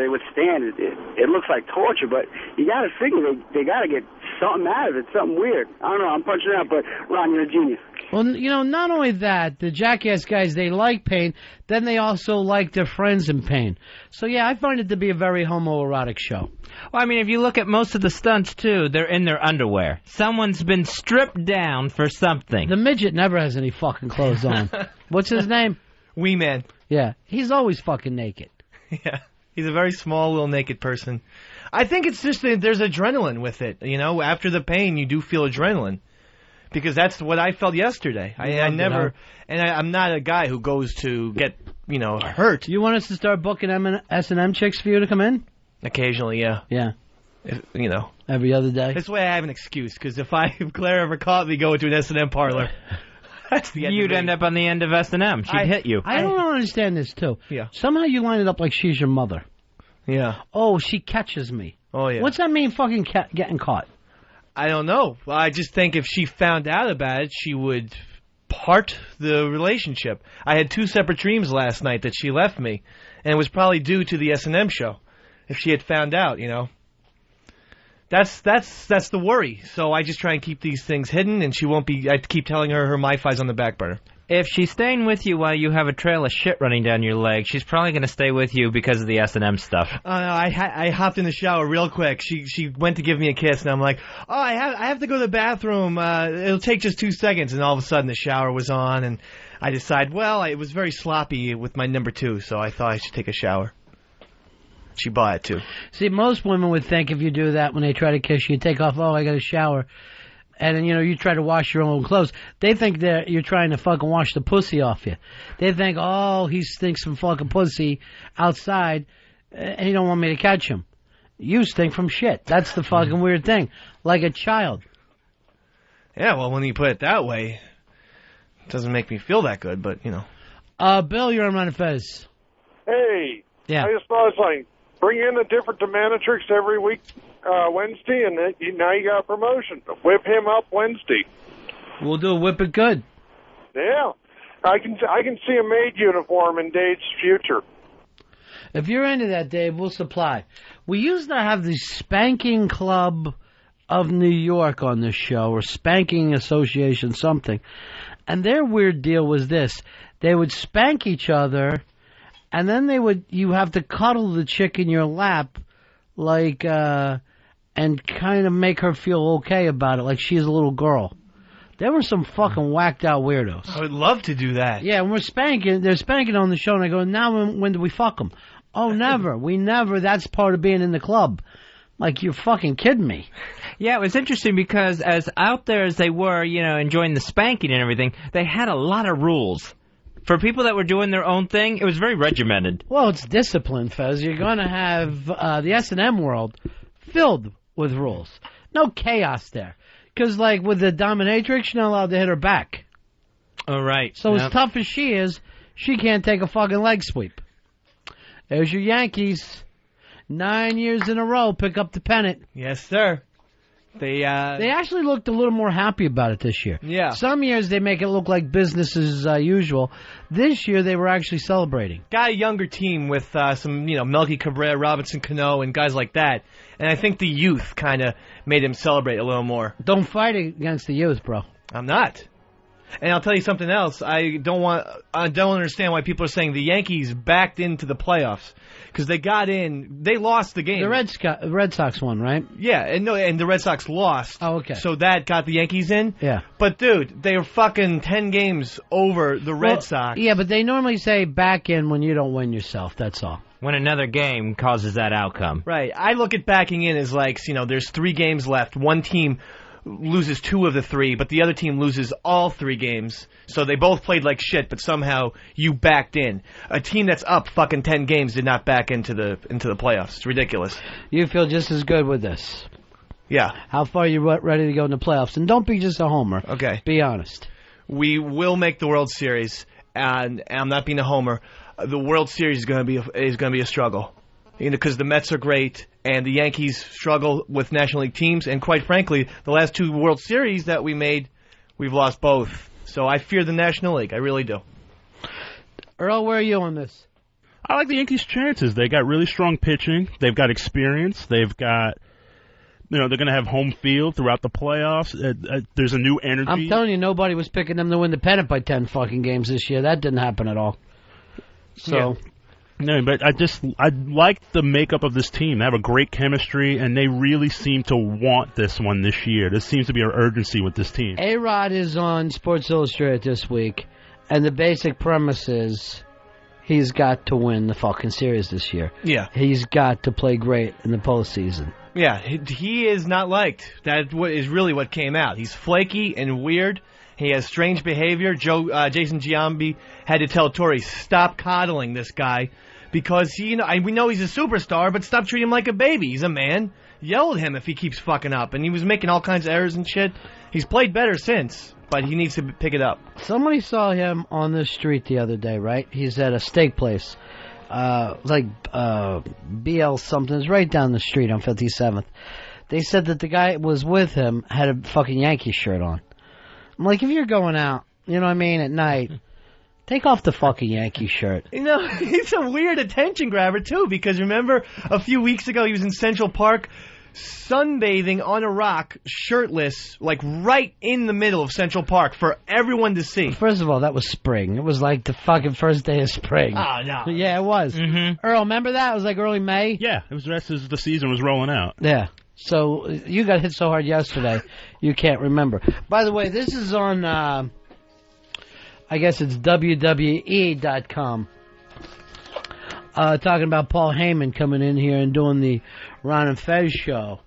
withstand. It looks like torture, but you got to figure they got to get something out of it, something weird. I don't know. I'm punching out, but Ron, you're a genius. Well, not only that, the Jackass guys, they like pain, then they also like their friends in pain. So, yeah, I find it to be a very homoerotic show. Well, I mean, if you look at most of the stunts, too, they're in their underwear. Someone's been stripped down for something. The midget never has any fucking clothes on. What's his name? Wee Man. Yeah, he's always fucking naked. Yeah, he's a very small, little naked person. I think it's just that there's adrenaline with it. After the pain, you do feel adrenaline. Because that's what I felt yesterday. I never, and I'm not a guy who goes to get, hurt. You want us to start booking S&M chicks for you to come in? Occasionally, yeah. Yeah. Every other day. That's why I have an excuse, because if Claire ever caught me going to an S&M parlor, that's the end You'd end up on the end of S&M. She'd hit you. I don't understand this, too. Yeah. Somehow you line it up like she's your mother. Yeah. Oh, she catches me. Oh, yeah. What's that mean, fucking getting caught? I don't know. I just think if she found out about it, she would part the relationship. I had 2 separate dreams last night that she left me, and it was probably due to the S&M show. If she had found out, That's the worry. So I just try and keep these things hidden, and she won't be. I keep telling her MiFi's on the back burner. If she's staying with you while you have a trail of shit running down your leg, she's probably going to stay with you because of the S&M stuff. Oh, no, I hopped in the shower real quick. She went to give me a kiss, and I'm like, I have to go to the bathroom. It'll take just 2 seconds, and all of a sudden the shower was on, and I decided, it was very sloppy with my number 2, so I thought I should take a shower. She bought it, too. See, most women would think if you do that when they try to kiss you, take off, I got a shower. And then, you try to wash your own clothes. They think that you're trying to fucking wash the pussy off you. They think, he stinks from fucking pussy outside, and he don't want me to catch him. You stink from shit. That's the fucking weird thing. Like a child. Yeah, well, when you put it that way, it doesn't make me feel that good, but, Bill, you're on Ron and Fez. Hey. Yeah. I just thought it's like, bring in a different dominatrix every week, Wednesday, and now you got a promotion. Whip him up Wednesday. We'll do a whip it good. Yeah. I can see a maid uniform in Dave's future. If you're into that, Dave, we'll supply. We used to have the Spanking Club of New York on this show, or Spanking Association something. And their weird deal was this. They would spank each other, and then you have to cuddle the chick in your lap, and kind of make her feel okay about it, like she's a little girl. There were some fucking whacked out weirdos. I would love to do that. Yeah, when they're spanking on the show, and I go, now when do we fuck them? Oh, never. We never. That's part of being in the club. Like, you're fucking kidding me. Yeah, it was interesting because as out there as they were, enjoying the spanking and everything, they had a lot of rules. For people that were doing their own thing, it was very regimented. Well, it's discipline, Fez. You're going to have the S&M world filled with rules. No chaos there. Because, with the dominatrix, you're not allowed to hit her back. Oh, right. So as tough as she is, she can't take a fucking leg sweep. There's your Yankees. 9 years in a row, pick up the pennant. Yes, sir. They actually looked a little more happy about it this year. Yeah. Some years they make it look like business as usual. This year they were actually celebrating. Got a younger team with some, Melky Cabrera, Robinson Cano, and guys like that. And I think the youth kind of made him celebrate a little more. Don't fight against the youth, bro. I'm not. And I'll tell you something else. I don't understand why people are saying the Yankees backed into the playoffs. Because they got in, they lost the game. The Red Sox won, right? Yeah, and the Red Sox lost. Oh, okay. So that got the Yankees in. Yeah. But dude, they were fucking 10 games over the Red Sox. Yeah, but they normally say back in when you don't win yourself. That's all. When another game causes that outcome. Right. I look at backing in as like, there's 3 games left. One team loses 2 of the 3, but the other team loses all 3 games. So they both played like shit, but somehow you backed in. A team that's up fucking 10 games did not back into the playoffs. It's ridiculous. You feel just as good with this. Yeah. How far are you ready to go in the playoffs? And don't be just a homer. Okay. Be honest. We will make the World Series, and I'm not being a homer. The World Series is going to be a struggle. Because the Mets are great, and the Yankees struggle with National League teams, and quite frankly, the last 2 World Series that we made, we've lost both. So I fear the National League. I really do. Earl, where are you on this? I like the Yankees' chances. They got really strong pitching. They've got experience. They've got they're going to have home field throughout the playoffs. There's a new energy. I'm telling you, nobody was picking them to win the pennant by 10 fucking games this year. That didn't happen at all. So, no, but I like the makeup of this team. They have a great chemistry, and they really seem to want this one this year. There seems to be an urgency with this team. A-Rod is on Sports Illustrated this week, and the basic premise is he's got to win the fucking series this year. Yeah. He's got to play great in the postseason. Yeah, he is not liked. That is really what came out. He's flaky and weird. He has strange behavior. Jason Giambi had to tell Torrey, stop coddling this guy, because we know he's a superstar, but stop treating him like a baby. He's a man. Yell at him if he keeps fucking up. And he was making all kinds of errors and shit. He's played better since, but he needs to pick it up. Somebody saw him on the street the other day, right? He's at a steak place. BL something. It's right down the street on 57th. They said that the guy was with him had a fucking Yankee shirt on. I'm like, if you're going out, you know what I mean, at night, take off the fucking Yankee shirt. He's a weird attention grabber, too, because remember a few weeks ago he was in Central Park sunbathing on a rock, shirtless, like right in the middle of Central Park for everyone to see. First of all, that was spring. It was like the fucking first day of spring. Oh, no. Yeah, it was. Mm-hmm. Earl, remember that? It was like early May? Yeah, it was just as the season was rolling out. Yeah. So you got hit so hard yesterday, you can't remember. By the way, this is on, I guess it's WWE.com. Talking about Paul Heyman coming in here and doing the Ron and Fez show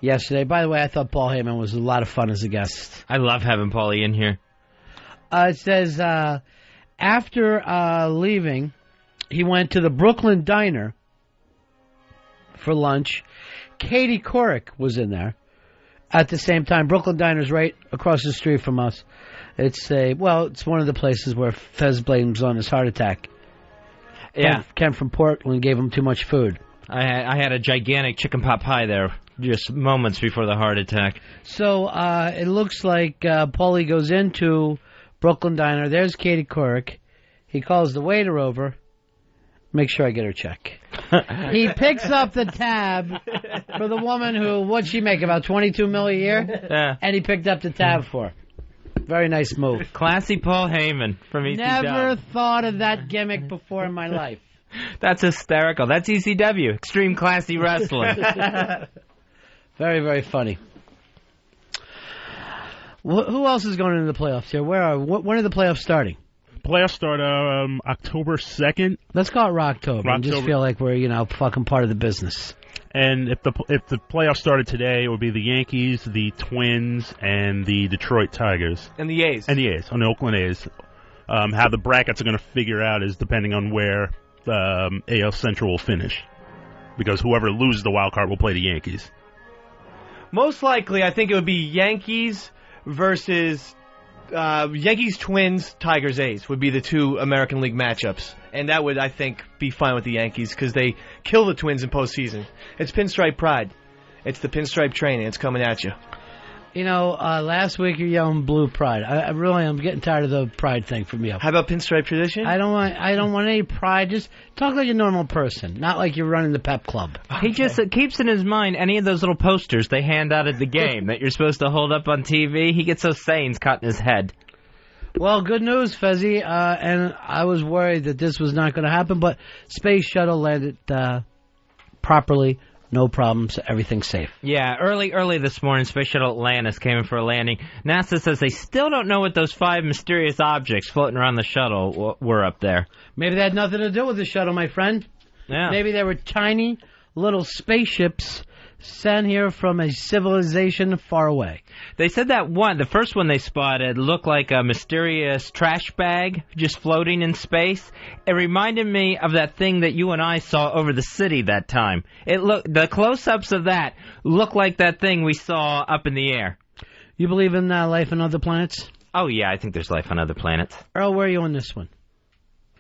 yesterday. By the way, I thought Paul Heyman was a lot of fun as a guest. I love having Paulie in here. It says, after leaving, he went to the Brooklyn Diner for lunch. Katie Couric was in there at the same time. Brooklyn Diner's right across the street from us. It's one of the places where Fez blames on his heart attack. Yeah. Ken from Portland gave him too much food. I had a gigantic chicken pot pie there just moments before the heart attack. So it looks like Paulie goes into Brooklyn Diner. There's Katie Couric. He calls the waiter over. Make sure I get her check. He picks up the tab for the woman who, what'd she make, about $22 million a year? Yeah. And he picked up the tab for her. Very nice move. Classy Paul Heyman from ECW. Never thought of that gimmick before in my life. That's hysterical. That's ECW. Extreme Classy Wrestling. Very, very funny. Who else is going into the playoffs here? When are the playoffs starting? Playoffs start October 2nd. Let's call it Rocktober. And just feel like we're, fucking part of the business. And if the playoffs started today, it would be the Yankees, the Twins, and the Detroit Tigers. And the A's. And the A's, on the Oakland A's. How the brackets are going to figure out is depending on where AL Central will finish. Because whoever loses the wild card will play the Yankees. Most likely, I think it would be Yankees versus Yankees, Twins, Tigers, A's would be the two American League matchups. And that would, I think, be fine with the Yankees because they kill the Twins in postseason. It's pinstripe pride. It's the pinstripe train, and it's coming at you. Last week you're yelling blue pride. I'm getting tired of the pride thing from you. How about pinstripe tradition? I don't want any pride. Just talk like a normal person, not like you're running the pep club. He just keeps in his mind any of those little posters they hand out at the game that you're supposed to hold up on TV. He gets those sayings caught in his head. Well, good news, Fezzy. And I was worried that this was not going to happen, but Space Shuttle landed properly. No problems. Everything's safe. Yeah, early this morning, Space Shuttle Atlantis came in for a landing. NASA says they still don't know what those 5 mysterious objects floating around the shuttle were up there. Maybe they had nothing to do with the shuttle, my friend. Yeah. Maybe they were tiny little spaceships sent here from a civilization far away. They said that the first one they spotted looked like a mysterious trash bag just floating in space. It reminded me of that thing that you and I saw over the city that time. The close-ups of that look like that thing we saw up in the air. You believe in life on other planets? Oh, yeah, I think there's life on other planets. Earl, where are you on this one?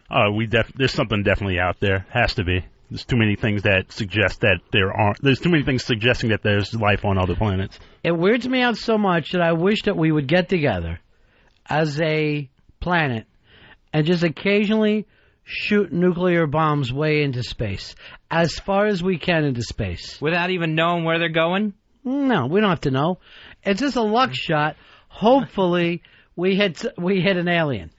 There's something definitely out there. Has to be. There's too many things that suggest that there aren't. There's too many things suggesting that there's life on other planets. It weirds me out so much that I wish that we would get together as a planet and just occasionally shoot nuclear bombs way into space, as far as we can into space. Without even knowing where they're going? No, we don't have to know. It's just a luck shot. Hopefully, we hit an alien.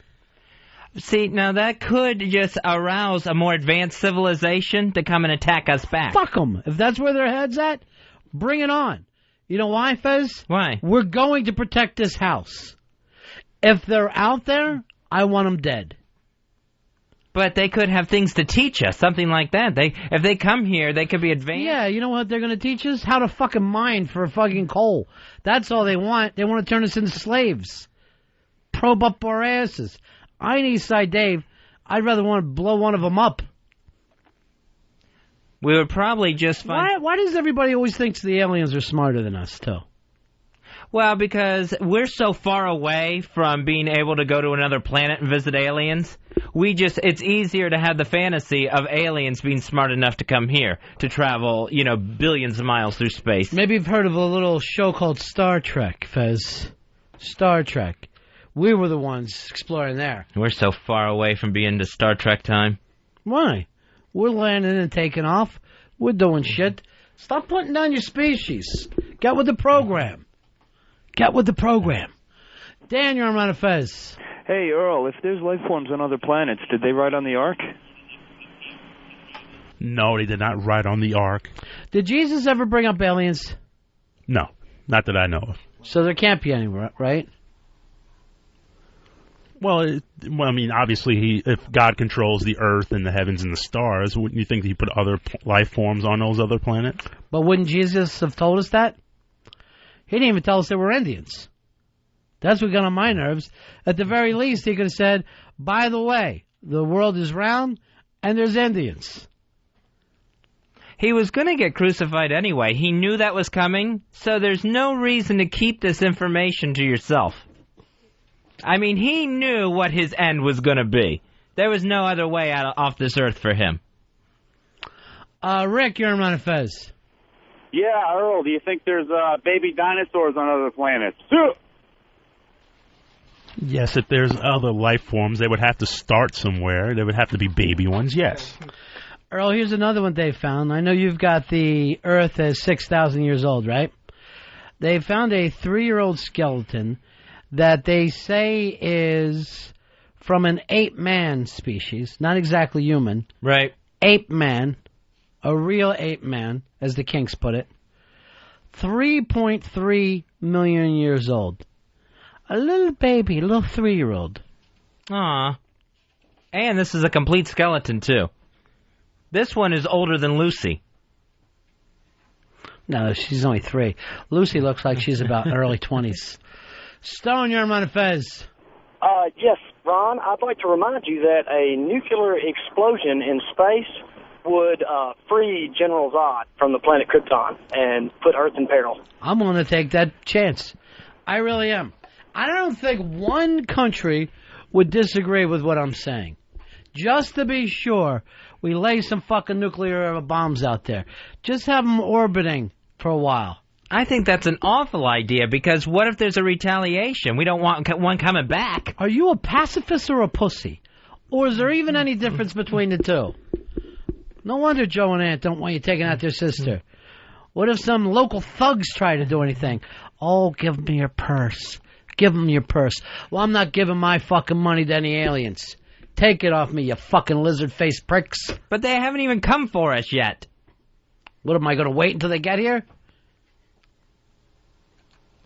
See, now that could just arouse a more advanced civilization to come and attack us back. Fuck them. If that's where their head's at, bring it on. You know why, Fez? Why? We're going to protect this house. If they're out there, I want them dead. But they could have things to teach us, something like that. If they come here, they could be advanced. Yeah, you know what they're going to teach us? How to fucking mine for fucking coal. That's all they want. They want to turn us into slaves. Probe up our asses. I ain't Eastside Dave. I'd rather want to blow one of them up. We would probably just find... Why does everybody always think the aliens are smarter than us, too? Well, because we're so far away from being able to go to another planet and visit aliens, it's easier to have the fantasy of aliens being smart enough to come here, to travel, billions of miles through space. Maybe you've heard of a little show called Star Trek, Fez. Star Trek. We were the ones exploring there. We're so far away from being to Star Trek time. Why? We're landing and taking off. We're doing shit. Stop putting down your species. Get with the program. Get with the program. Dan, you're on Ron and Fez. Hey, Earl, if there's life forms on other planets, did they ride on the Ark? No, they did not ride on the Ark. Did Jesus ever bring up aliens? No, not that I know of. So there can't be any, right? Well, I mean, obviously, if God controls the earth and the heavens and the stars, wouldn't you think that he put other life forms on those other planets? But wouldn't Jesus have told us that? He didn't even tell us they were Indians. That's what got on my nerves. At the very least, he could have said, by the way, the world is round and there's Indians. He was going to get crucified anyway. He knew that was coming, so there's no reason to keep this information to yourself. I mean, he knew what his end was going to be. There was no other way out off this earth for him. Rick, you're on Ron and Fez. Yeah, Earl, do you think there's baby dinosaurs on other planets? Yes, if there's other life forms, they would have to start somewhere. They would have to be baby ones, yes. Earl, here's another one they found. I know you've got the Earth as 6,000 years old, right? They found a 3-year-old skeleton that they say is from an ape-man species, not exactly human. Right. Ape-man, a real ape-man, as the Kinks put it. 3.3 million years old. A little baby, a little 3-year-old. Aw. And this is a complete skeleton, too. This one is older than Lucy. No, she's only 3. Lucy looks like she's about early 20s. Stone, you're on Ron and Fez. Yes, Ron, I'd like to remind you that a nuclear explosion in space would free General Zod from the planet Krypton and put Earth in peril. I'm going to take that chance. I really am. I don't think one country would disagree with what I'm saying. Just to be sure, we lay some fucking nuclear bombs out there. Just have them orbiting for a while. I think that's an awful idea, because what if there's a retaliation? We don't want one coming back. Are you a pacifist or a pussy? Or is there even any difference between the two? No wonder Joe and Aunt don't want you taking out their sister. What if some local thugs try to do anything? Oh, give me your purse. Give them your purse. Well, I'm not giving my fucking money to any aliens. Take it off me, you fucking lizard-faced pricks. But they haven't even come for us yet. What, am I going to wait until they get here?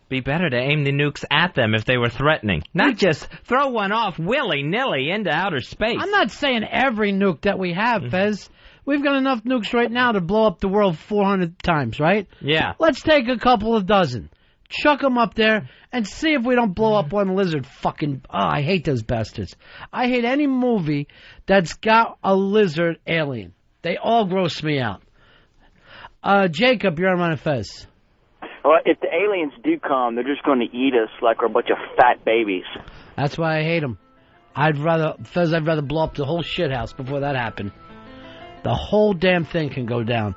Be better to aim the nukes at them if they were threatening. Not just throw one off willy-nilly into outer space. I'm not saying every nuke that we have, Fez. We've got enough nukes right now to blow up the world 400 times, right? Yeah. Let's take a couple of dozen. Chuck them up there and see if we don't blow up one lizard fucking... Oh, I hate those bastards. I hate any movie that's got a lizard alien. They all gross me out. Jacob, you're on Ron and Fez. Well, if the aliens do come, they're just going to eat us like we're a bunch of fat babies. That's why I hate them. I'd rather blow up the whole shithouse before that happened. The whole damn thing can go down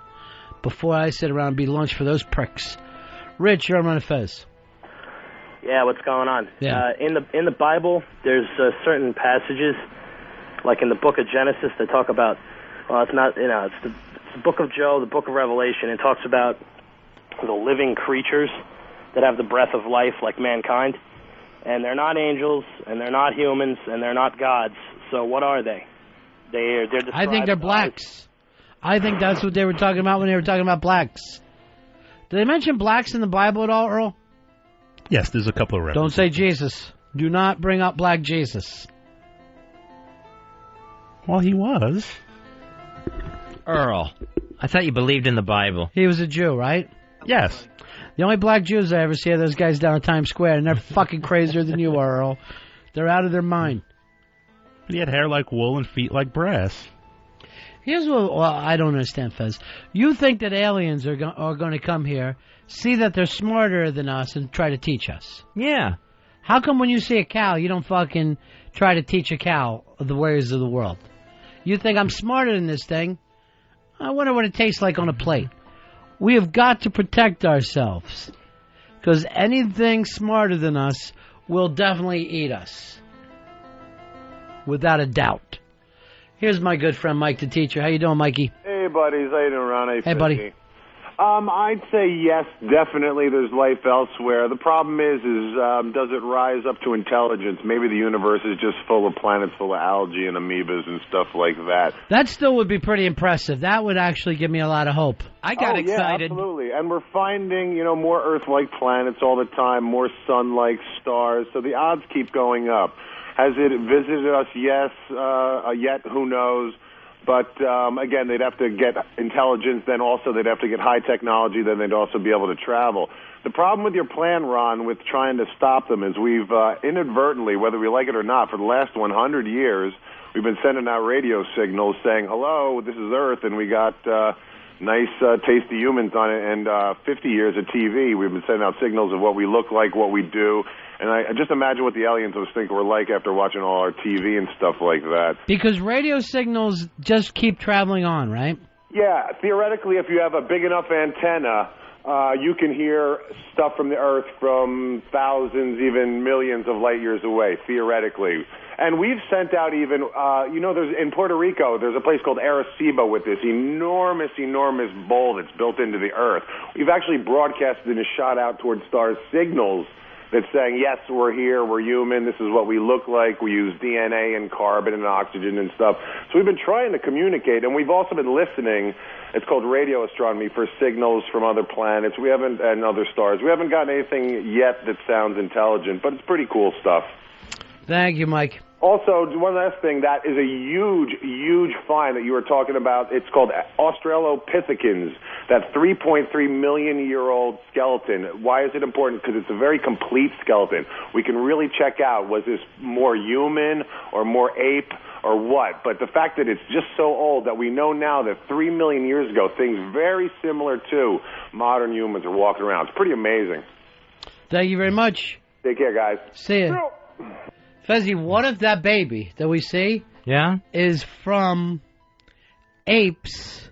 before I sit around and be lunch for those pricks. Rich, you're on Ron and Fez. Yeah, what's going on? Yeah. In the Bible, there's certain passages, like in the book of Genesis, that talk about, well, it's not, it's the book of Job, the book of Revelation. It talks about the living creatures that have the breath of life like mankind. And they're not angels, and they're not humans, and they're not gods. So what are they? They're described I think they're blacks. I think that's what they were talking about when they were talking about blacks. Did they mention blacks in the Bible at all, Earl? Yes, there's a couple of references. Don't say Jesus. Do not bring up black Jesus. Well, he was. Earl, I thought you believed in the Bible. He was a Jew, right? Yes. The only black Jews I ever see are those guys down at Times Square, and they're fucking crazier than you are, Earl. They're out of their mind. He had hair like wool and feet like brass. Here's what I don't understand, Fez. You think that aliens are going to come here, see that they're smarter than us, and try to teach us? Yeah. How come when you see a cow, you don't fucking try to teach a cow the ways of the world? You think I'm smarter than this thing? I wonder what it tastes like on a plate. We have got to protect ourselves, because anything smarter than us will definitely eat us, without a doubt. Here's my good friend Mike, the teacher. How you doing, Mikey? Hey, buddies. How you doing, Ron? Hey, buddy. I'd say yes, definitely there's life elsewhere. The problem is does it rise up to intelligence? Maybe the universe is just full of planets full of algae and amoebas and stuff like that. That still would be pretty impressive. That would actually give me a lot of hope. I got excited. Yeah, absolutely. And we're finding, more Earth-like planets all the time, more sun-like stars, so the odds keep going up. Has it visited us? Yes. Yet, who knows? But, again, they'd have to get intelligence, then also they'd have to get high technology, then they'd also be able to travel. The problem with your plan, Ron, with trying to stop them is we've inadvertently, whether we like it or not, for the last 100 years, we've been sending out radio signals saying, hello, this is Earth, and we got nice, tasty humans on it. And 50 years of TV, we've been sending out signals of what we look like, what we do. And I just imagine what the aliens would think we're like after watching all our TV and stuff like that. Because radio signals just keep traveling on, right? Yeah, theoretically, if you have a big enough antenna, you can hear stuff from the Earth from thousands, even millions of light years away, theoretically. And we've sent out even, there's in Puerto Rico, there's a place called Arecibo with this enormous, enormous bowl that's built into the Earth. We've actually broadcasted and shot out towards stars signals that's saying, yes, we're here, we're human, this is what we look like, we use DNA and carbon and oxygen and stuff. So we've been trying to communicate, and we've also been listening, it's called radio astronomy, for signals from other planets and other stars. We haven't gotten anything yet that sounds intelligent, but it's pretty cool stuff. Thank you, Mike. Also, one last thing, that is a huge, huge find that you were talking about. It's called Australopithecines, that 3.3-million-year-old skeleton. Why is it important? Because it's a very complete skeleton. We can really check out, was this more human or more ape or what? But the fact that it's just so old that we know now that 3 million years ago, things very similar to modern humans are walking around. It's pretty amazing. Thank you very much. Take care, guys. See ya. Fezzy, what if that baby that we see is from apes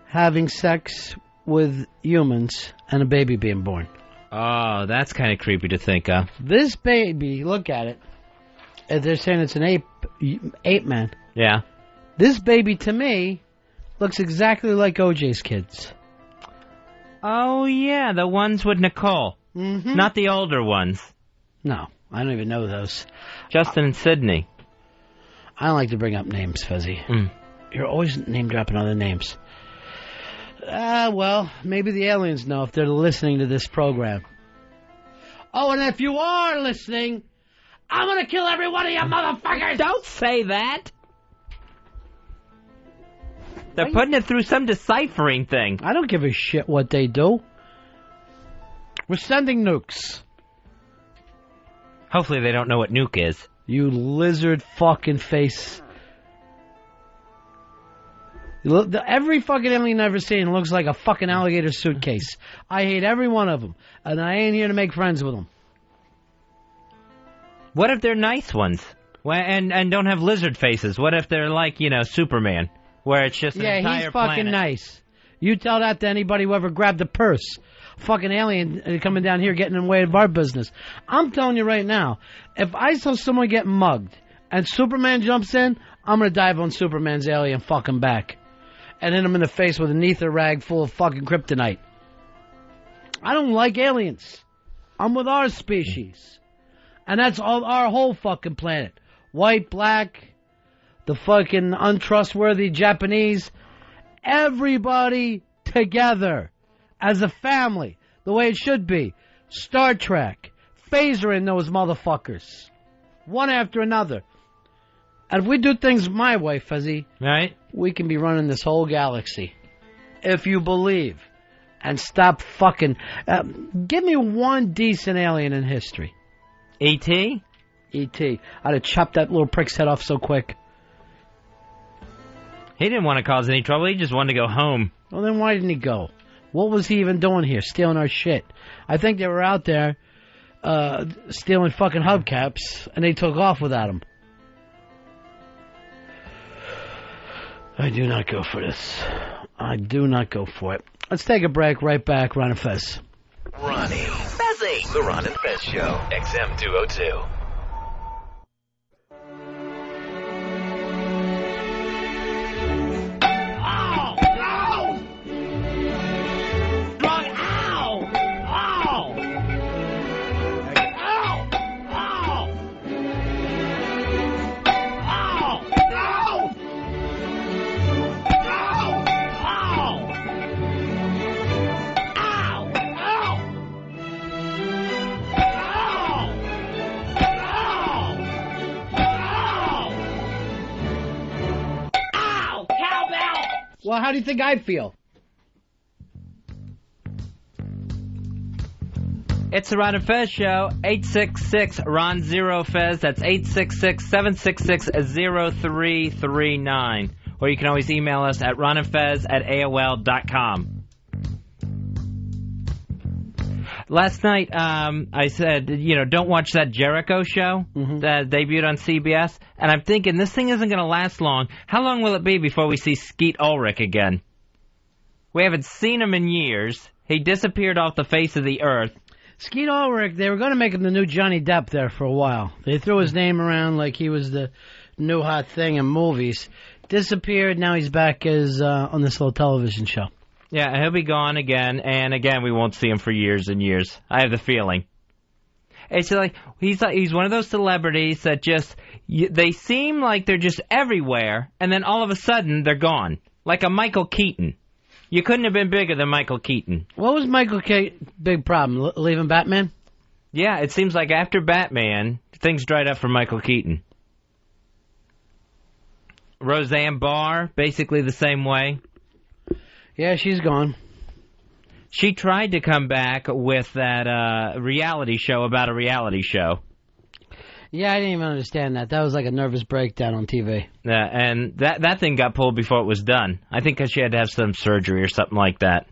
having sex with humans and a baby being born? Oh, that's kind of creepy to think of. This baby, look at it. They're saying it's an ape man. Yeah. This baby, to me, looks exactly like OJ's kids. Oh, yeah, the ones with Nicole. Mm-hmm. Not the older ones. No. I don't even know those. Justin and Sydney. I don't like to bring up names, Fezzy. You're always name-dropping other names. Well, maybe the aliens know if they're listening to this program. Oh, and if you are listening, I'm going to kill every one of you motherfuckers! Don't say that! They're putting it through some deciphering thing. I don't give a shit what they do. We're sending nukes. Hopefully they don't know what nuke is. You lizard fucking face. Every fucking alien I've ever seen looks like a fucking alligator suitcase. I hate every one of them. And I ain't here to make friends with them. What if they're nice ones? And don't have lizard faces? What if they're like, Superman? Where it's just an entire planet? Yeah, he's fucking nice. You tell that to anybody who ever grabbed a purse. Fucking alien coming down here getting in the way of our business. I'm telling you right now, if I saw someone get mugged and Superman jumps in, I'm going to dive on Superman's alien fucking back and hit him in the face with an ether rag full of fucking kryptonite. I don't like aliens. I'm with our species. And that's all our whole fucking planet. White, black, the fucking untrustworthy Japanese. Everybody together as a family, the way it should be. Star Trek. Phaser in those motherfuckers. One after another. And if we do things my way, Fezzy, right, we can be running this whole galaxy. If you believe. And stop fucking... give me one decent alien in history. E.T.? E.T. I'd have chopped that little prick's head off so quick. He didn't want to cause any trouble. He just wanted to go home. Well, then why didn't he go? What was he even doing here? Stealing our shit. I think they were out there stealing fucking hubcaps, and they took off without him. I do not go for this. I do not go for it. Let's take a break. Right back. Ron and Fez. Ronnie. Fezzy. The Ron and Fez Show. XM 202. Well, how do you think I feel? It's the Ron and Fez Show, 866-RON-0-FEZ. That's 866-766-0339. Or you can always email us at ronandfez@AOL.com. Last night, I said, don't watch that Jericho show that debuted on CBS. And I'm thinking, this thing isn't going to last long. How long will it be before we see Skeet Ulrich again? We haven't seen him in years. He disappeared off the face of the earth. Skeet Ulrich, they were going to make him the new Johnny Depp there for a while. They threw his name around like he was the new hot thing in movies. Disappeared, now he's back as on this little television show. Yeah, he'll be gone again, and again, we won't see him for years and years. I have the feeling. It's like he's one of those celebrities that they seem like they're just everywhere, and then all of a sudden, they're gone. Like a Michael Keaton. You couldn't have been bigger than Michael Keaton. What was Michael Keaton's big problem? Leaving Batman? Yeah, it seems like after Batman, things dried up for Michael Keaton. Roseanne Barr, basically the same way. Yeah, she's gone. She tried to come back with that reality show about a reality show. Yeah, I didn't even understand that. That was like a nervous breakdown on TV. Yeah, and that thing got pulled before it was done. I think because she had to have some surgery or something like that.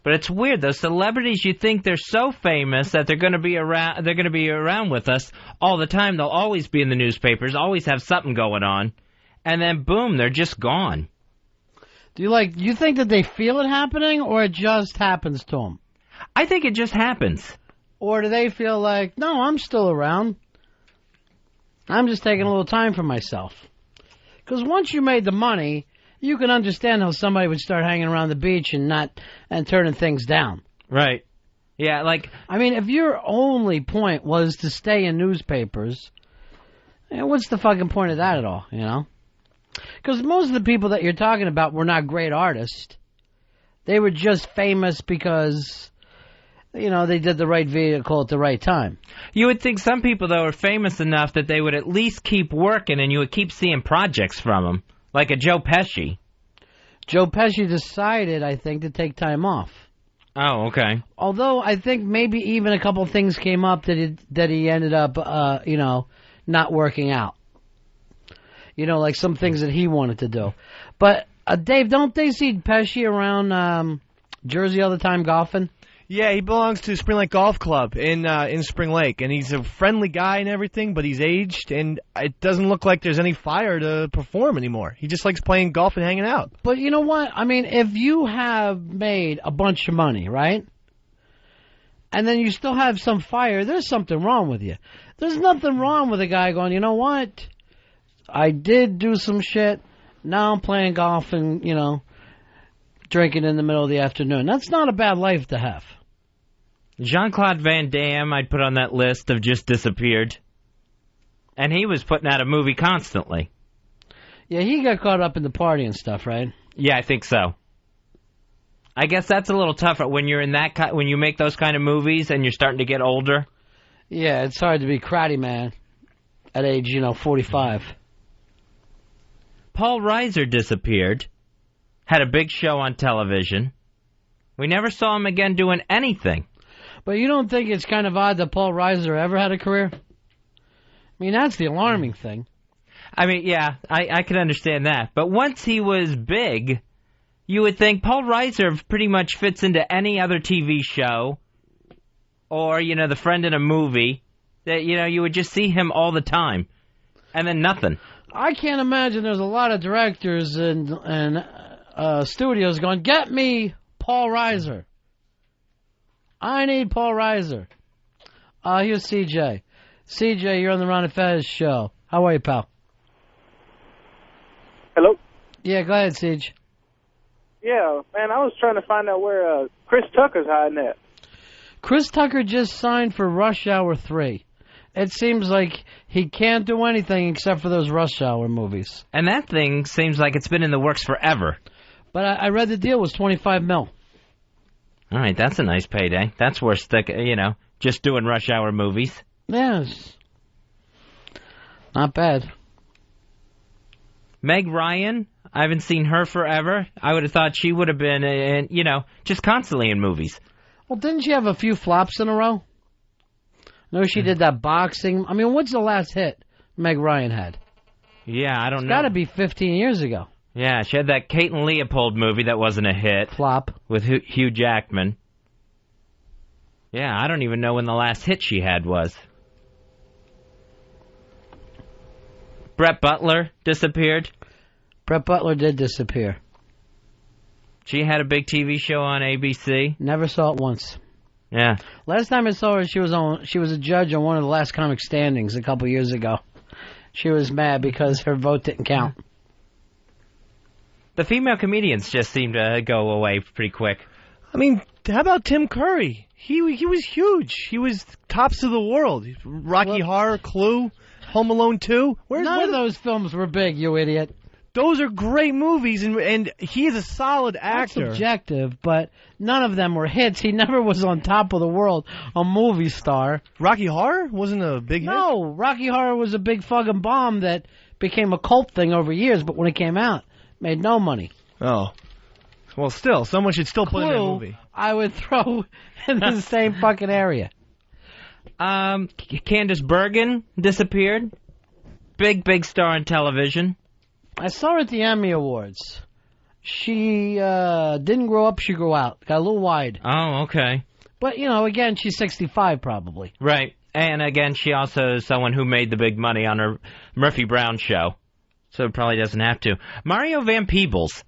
But it's weird. Those celebrities, you think they're so famous that they're going to be around. They're going to be around with us all the time. They'll always be in the newspapers, always have something going on, and then boom, they're just gone. Do you think that they feel it happening, or it just happens to them? I think it just happens. Or do they feel like, no, I'm still around. I'm just taking a little time for myself. Because once you made the money, you can understand how somebody would start hanging around the beach and turning things down. Right. Yeah, I mean, if your only point was to stay in newspapers, what's the fucking point of that at all, Because most of the people that you're talking about were not great artists. They were just famous because, they did the right vehicle at the right time. You would think some people, though, are famous enough that they would at least keep working and you would keep seeing projects from them, like a Joe Pesci. Joe Pesci decided, I think, to take time off. Oh, okay. Although I think maybe even a couple things came up that he ended up, not working out. Like some things that he wanted to do. But, Dave, don't they see Pesci around Jersey all the time golfing? Yeah, he belongs to Spring Lake Golf Club in Spring Lake, and he's a friendly guy and everything, but he's aged, and it doesn't look like there's any fire to perform anymore. He just likes playing golf and hanging out. But you know what? I mean, if you have made a bunch of money, right? And then you still have some fire, there's something wrong with you. There's nothing wrong with a guy going, you know what? I did do some shit. Now I'm playing golf and, drinking in the middle of the afternoon. That's not a bad life to have. Jean-Claude Van Damme, I'd put on that list of just disappeared. And he was putting out a movie constantly. Yeah, he got caught up in the party and stuff, right? Yeah, I think so. I guess that's a little tougher when you're in that when you make those kind of movies and you're starting to get older. Yeah, it's hard to be crowdy, man, at age, 45. Paul Reiser disappeared. Had a big show on television. We never saw him again doing anything. But you don't think it's kind of odd that Paul Reiser ever had a career? I mean, that's the alarming thing. I mean, yeah, I can understand that. But once he was big, you would think Paul Reiser pretty much fits into any other TV show or, the friend in a movie that, you would just see him all the time. And then nothing. I can't imagine there's a lot of directors and studios going, get me Paul Reiser. I need Paul Reiser. Here's CJ. CJ, you're on the Ron and Fez show. How are you, pal? Hello? Yeah, go ahead, Siege. Yeah, man, I was trying to find out where Chris Tucker's hiding at. Chris Tucker just signed for Rush Hour 3. It seems like he can't do anything except for those Rush Hour movies. And that thing seems like it's been in the works forever. But I read the deal was $25 million. All right, that's a nice payday. That's worth just doing Rush Hour movies. Yes. Not bad. Meg Ryan, I haven't seen her forever. I would have thought she would have been, just constantly in movies. Well, didn't she have a few flops in a row? No, she did that boxing. I mean, what's the last hit Meg Ryan had? Yeah, I don't know. It's got to be 15 years ago. Yeah, she had that Kate and Leopold movie that wasn't a hit. Flop. With Hugh Jackman. Yeah, I don't even know when the last hit she had was. Brett Butler disappeared. Brett Butler did disappear. She had a big TV show on ABC. Never saw it once. Yeah. Last time I saw her, she was a judge on one of the last comic standings a couple years ago. She was mad because her vote didn't count. The female comedians just seem to go away pretty quick. I mean, how about Tim Curry? He was huge. He was tops of the world. Rocky Horror, Clue, Home Alone 2. None of those films were big, you idiot. Those are great movies, and he is a solid actor. That's subjective, but none of them were hits. He never was on top of the world, a movie star. Rocky Horror wasn't a big hit? No, Rocky Horror was a big fucking bomb that became a cult thing over years, but when it came out, made no money. Oh. Well, still, someone should still put in that movie. I would throw in the same fucking area. Candace Bergen disappeared. Big star on television. I saw her at the Emmy Awards. She didn't grow up, she grew out. Got a little wide. Oh, okay. But, again, she's 65 probably. Right. And again, she also is someone who made the big money on her Murphy Brown show. So probably doesn't have to. Mario Van Peebles.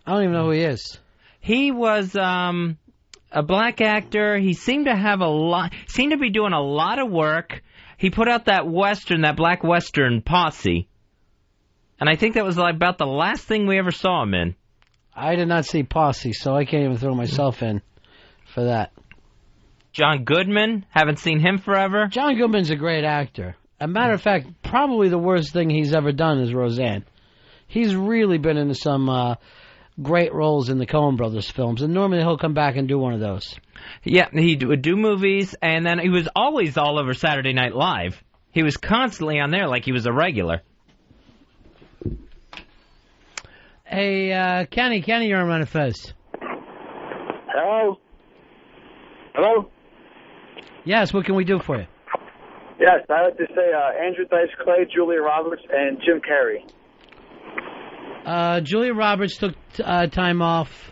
I don't even know who he is. He was a black actor. He seemed to be doing a lot of work. He put out that black Western, Posse. And I think that was about the last thing we ever saw him in. I did not see Posse, so I can't even throw myself in for that. John Goodman, haven't seen him forever. John Goodman's a great actor. As a matter of fact, probably the worst thing he's ever done is Roseanne. He's really been into some great roles in the Coen Brothers films, and normally he'll come back and do one of those. Yeah, he would do movies, and then he was always all over Saturday Night Live. He was constantly on there like he was a regular. Hey, Kenny, you're on Ron and Fez. Hello? Hello? Yes, what can we do for you? Yes, I'd like to say Andrew Dice Clay, Julia Roberts, and Jim Carrey. Julia Roberts took time off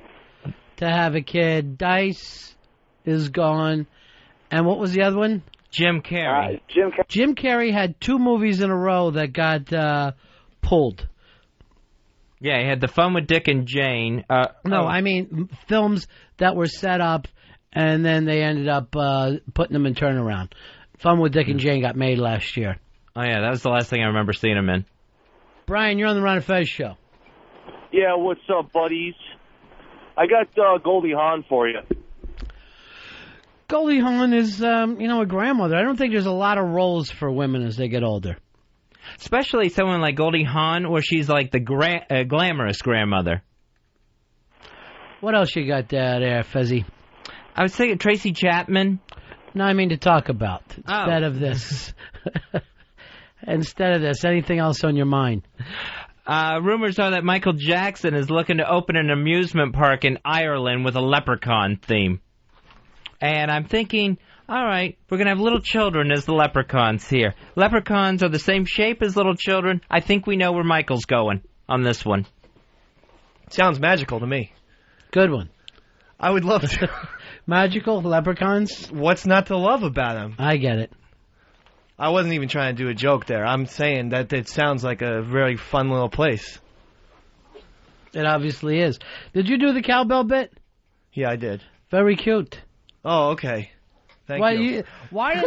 to have a kid. Dice is gone. And what was the other one? Jim Carrey. Jim Carrey had 2 movies in a row that got pulled. Yeah, he had The Fun with Dick and Jane. I mean films that were set up, and then they ended up putting them in turnaround. Fun with Dick and Jane got made last year. Oh, yeah, that was the last thing I remember seeing him in. Brian, you're on the Ron and Fez show. Yeah, what's up, buddies? I got Goldie Hawn for you. Goldie Hawn is, a grandmother. I don't think there's a lot of roles for women as they get older. Especially someone like Goldie Hawn, where she's like the glamorous grandmother. What else you got there, Fezzy? I was thinking Tracy Chapman. No, I mean to talk about instead of this. Instead of this, anything else on your mind? Rumors are that Michael Jackson is looking to open an amusement park in Ireland with a leprechaun theme. And I'm thinking, all right, we're going to have little children as the leprechauns here. Leprechauns are the same shape as little children. I think we know where Michael's going on this one. Sounds magical to me. Good one. I would love to. Magical leprechauns? What's not to love about them? I get it. I wasn't even trying to do a joke there. I'm saying that it sounds like a very fun little place. It obviously is. Did you do the cowbell bit? Yeah, I did. Very cute. Oh, okay. Thank you. Why do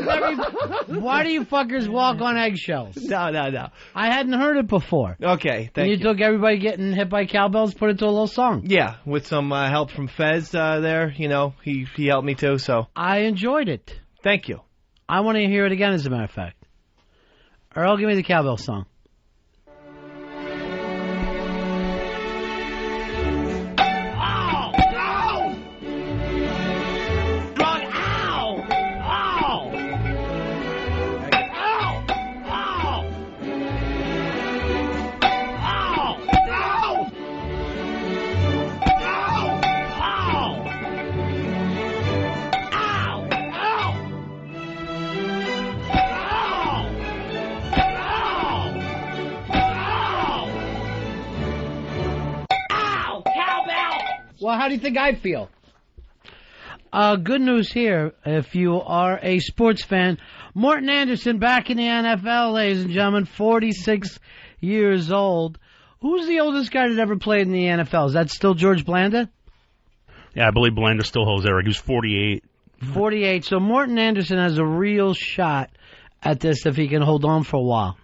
you fuckers walk on eggshells? No. I hadn't heard it before. Okay, thank you. Took everybody getting hit by cowbells, put it to a little song. Yeah, with some help from Fez there. He helped me too, so. I enjoyed it. Thank you. I want to hear it again, as a matter of fact. Earl, give me the cowbell song. Well, how do you think I feel? Good news here. If you are a sports fan, Morton Anderson back in the NFL, ladies and gentlemen, 46 years old. Who's the oldest guy that ever played in the NFL? Is that still George Blanda? Yeah, I believe Blanda still holds Eric. He was 48. 48. So Morton Anderson has a real shot at this if he can hold on for a while.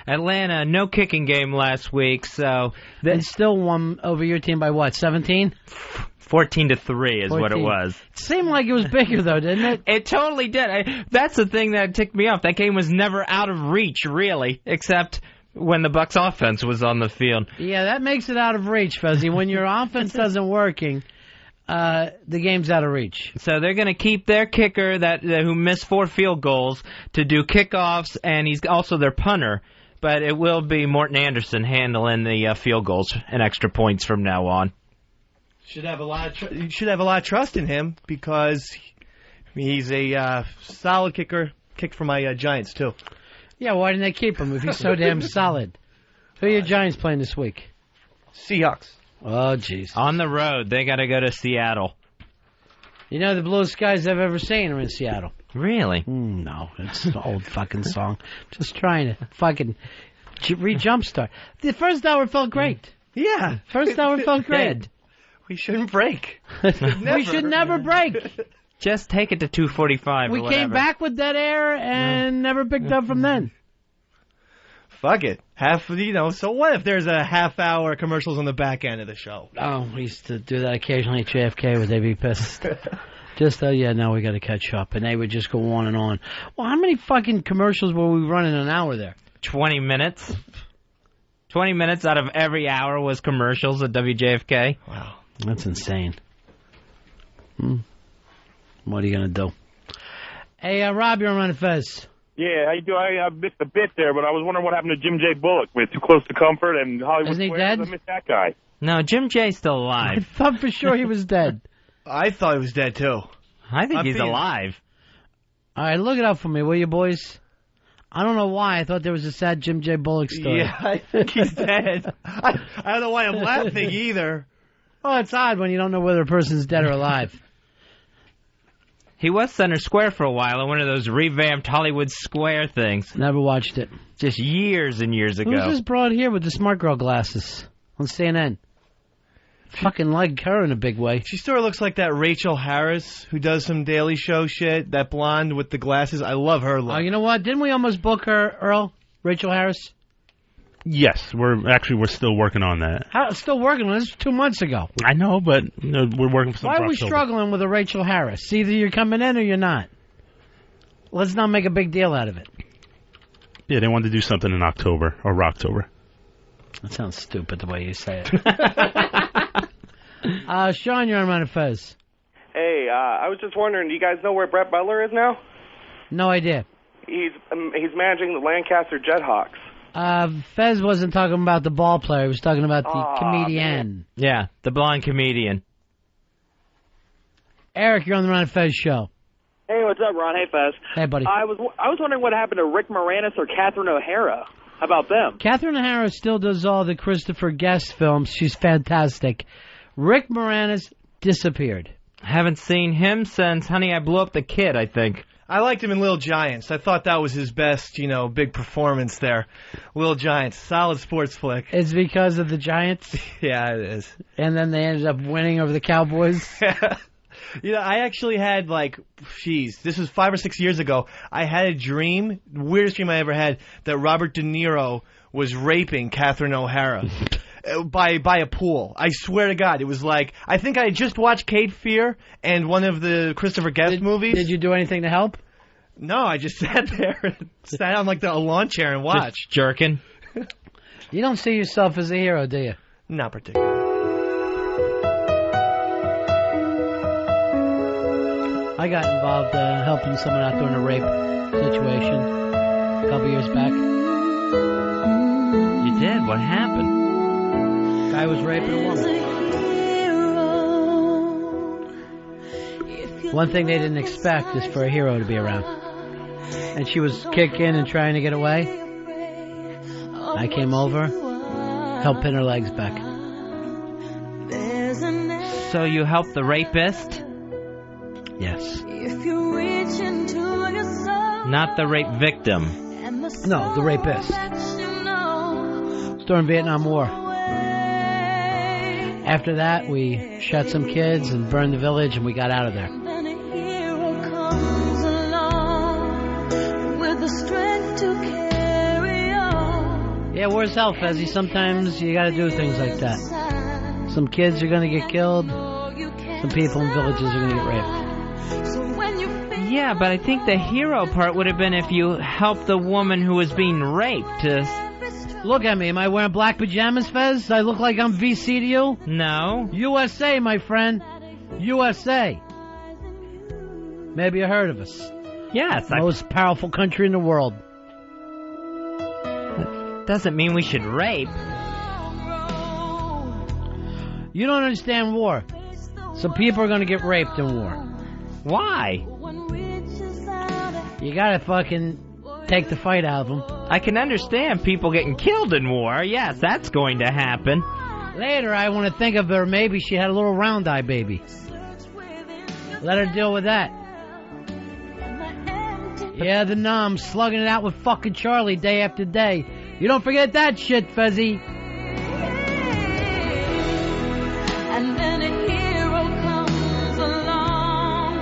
Atlanta, no kicking game last week, so... And still won over your team by what, 17? 14-3 is 14. what it was. It seemed like it was bigger, though, didn't it? It totally did. That's the thing that ticked me off. That game was never out of reach, really, except when the Bucs offense was on the field. Yeah, that makes it out of reach, Fuzzy. When your offense doesn't working, the game's out of reach. So they're going to keep their kicker who missed 4 field goals to do kickoffs, and he's also their punter. But it will be Morton Anderson handling the field goals and extra points from now on. You should have a lot of trust in him because he's a solid kicker. Kicked for my Giants too. Yeah, why didn't they keep him if he's so damn solid? Who are your Giants playing this week? Seahawks. Oh, jeez. On the road, they got to go to Seattle. You know, the bluest skies I've ever seen are in Seattle. Really? No, it's an old fucking song. Just trying to fucking re-jumpstart. The first hour felt great. Yeah. First hour felt great. We shouldn't break. We should never break. Just take it to 2:45 We came back with dead air and never picked up from then. Fuck it. So what if there's a half-hour commercials on the back end of the show? Oh, we used to do that occasionally at JFK where they'd be pissed. Just, now we got to catch up. And they would just go on and on. Well, how many fucking commercials were we running an hour there? 20 minutes. 20 minutes out of every hour was commercials at WJFK. Wow. That's insane. What are you going to do? Hey, Rob, you're on Ron and Fez. Yeah, how you doing? I missed a bit there, but I was wondering what happened to Jim J. Bullock. We're too close to comfort and Hollywood Isn't he Squares. dead? I missed that guy. No, Jim J's still alive. I thought for sure he was dead. I thought he was dead, too. I think he's alive. All right, look it up for me, will you, boys? I don't know why. I thought there was a sad Jim J. Bullock story. Yeah, I think he's dead. I don't know why I'm laughing either. Oh, it's odd when you don't know whether a person's dead or alive. He was center square for a while in one of those revamped Hollywood Square things. Never watched it. Just years and years ago. Who's this broad here with the smart girl glasses on CNN? Fucking like her in a big way. She sort of looks like that Rachel Harris who does some Daily Show shit. That blonde with the glasses. I love her look. Oh, you know what? Didn't we almost book her, Earl? Rachel Harris? Yes, we're still working on that. Still working on this 2 months ago. I know, but we're working for some. Why are we struggling with a Rachel Harris? Either you're coming in or you're not. Let's not make a big deal out of it. Yeah, they wanted to do something in October or Rocktober. That sounds stupid the way you say it. Sean, you're on Ron and Fez. Hey, I was just wondering, do you guys know where Brett Butler is now? No idea. He's managing the Lancaster Jethawks. Fez wasn't talking about the ball player. He was talking about the comedian. Man. Yeah, the blonde comedian. Eric, you're on the Ron and Fez show. Hey, what's up, Ron? Hey, Fez. Hey, buddy. I was wondering what happened to Rick Moranis or Catherine O'Hara. How about them? Catherine O'Hara still does all the Christopher Guest films. She's fantastic. Rick Moranis disappeared. Haven't seen him since Honey, I Blew Up the Kid, I think. I liked him in Little Giants. I thought that was his best, big performance there. Little Giants, solid sports flick. It's because of the Giants? Yeah, it is. And then they ended up winning over the Cowboys? I actually had, this was 5 or 6 years ago. I had a dream, weirdest dream I ever had, that Robert De Niro was raping Catherine O'Hara. By a pool. I swear to God. It was I think I had just watched Cape Fear and one of the Christopher Guest movies. Did you do anything to help? No, I just sat there, sat on a lawn chair and watched. Just jerking. You don't see yourself as a hero, do you? Not particularly. I got involved helping someone out during a rape situation a couple years back. You did? What happened? Guy was raping a woman. One thing they didn't expect is for a hero to be around. And she was kicking and trying to get away. I came over, helped pin her legs back. So you helped the rapist? Yes. Not the rape victim? No, the rapist. During Vietnam War. After that, we shot some kids and burned the village, and we got out of there. Yeah, where's hell, Fezzy? Sometimes you gotta do things like that. Some kids are gonna get killed. Some people in villages are gonna get raped. Yeah, but I think the hero part would have been if you helped the woman who was being raped to... Look at me. Am I wearing black pajamas, Fez? I look like I'm VC to you? No. USA, my friend. USA. Maybe you heard of us. Yes. Most powerful country in the world. That doesn't mean we should rape. You don't understand war. Some people are going to get raped in war. Why? You got to fucking take the fight out of them. I can understand people getting killed in war. Yes, that's going to happen. Later, I want to think of her. Maybe she had a little round-eye baby. Let her deal with that. Yeah, the Nom slugging it out with fucking Charlie day after day. You don't forget that shit, Fezzy. And then a hero comes along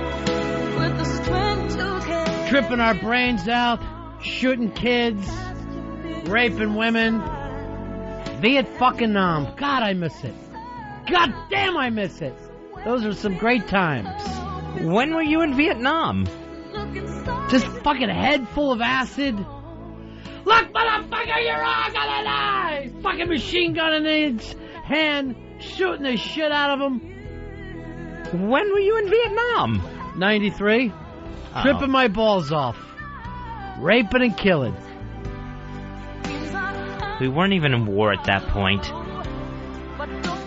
with the strength to carry. Tripping our brains out, shooting kids, raping women. Vietnam. God, I miss it. God damn, I miss it. Those are some great times. When were you in Vietnam? Just fucking head full of acid. Look, motherfucker, you're all gonna die! Fucking machine gun in his hand, shooting the shit out of him. When were you in Vietnam? 93. Tripping my balls off. Raping and killing. We weren't even in war at that point.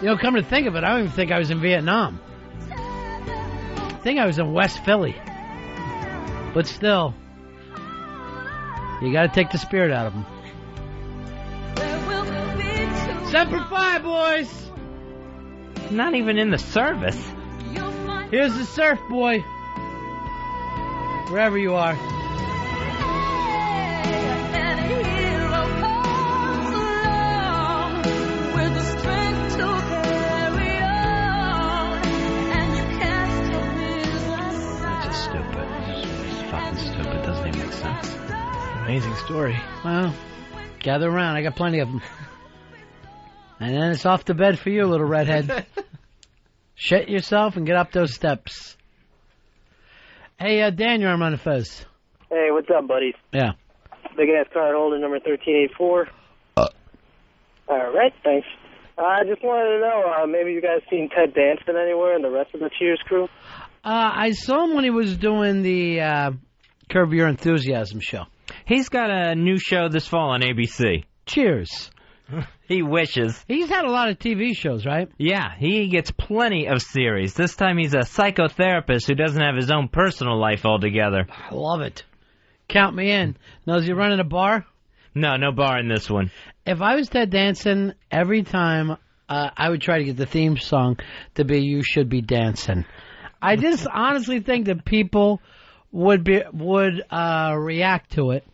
You know, come to think of it, I don't even think I was in Vietnam. I think I was in West Philly. But still, you gotta take the spirit out of them. Semper Fi, boys! Not even in the service. Here's the surf boy. Wherever you are. Amazing story. Well, Gather around. I got plenty of them. And then it's off to bed for you, little redhead. Shit yourself and get up those steps. Hey, Dan, you're on Ron and Fez. Hey, what's up, buddies? Yeah. Big ass card holder number 1384. All right, thanks. I just wanted to know, maybe you guys seen Ted Danson anywhere and the rest of the Cheers crew? I saw him when he was doing the Curb Your Enthusiasm show. He's got a new show this fall on ABC. Cheers. He wishes. He's had a lot of TV shows, right? Yeah, he gets plenty of series. This time he's a psychotherapist who doesn't have his own personal life altogether. I love it. Count me in. Now, is he running a bar? No bar in this one. If I was Ted Danson, every time I would try to get the theme song to be "You Should Be Dancing." I just honestly think that people would react to it.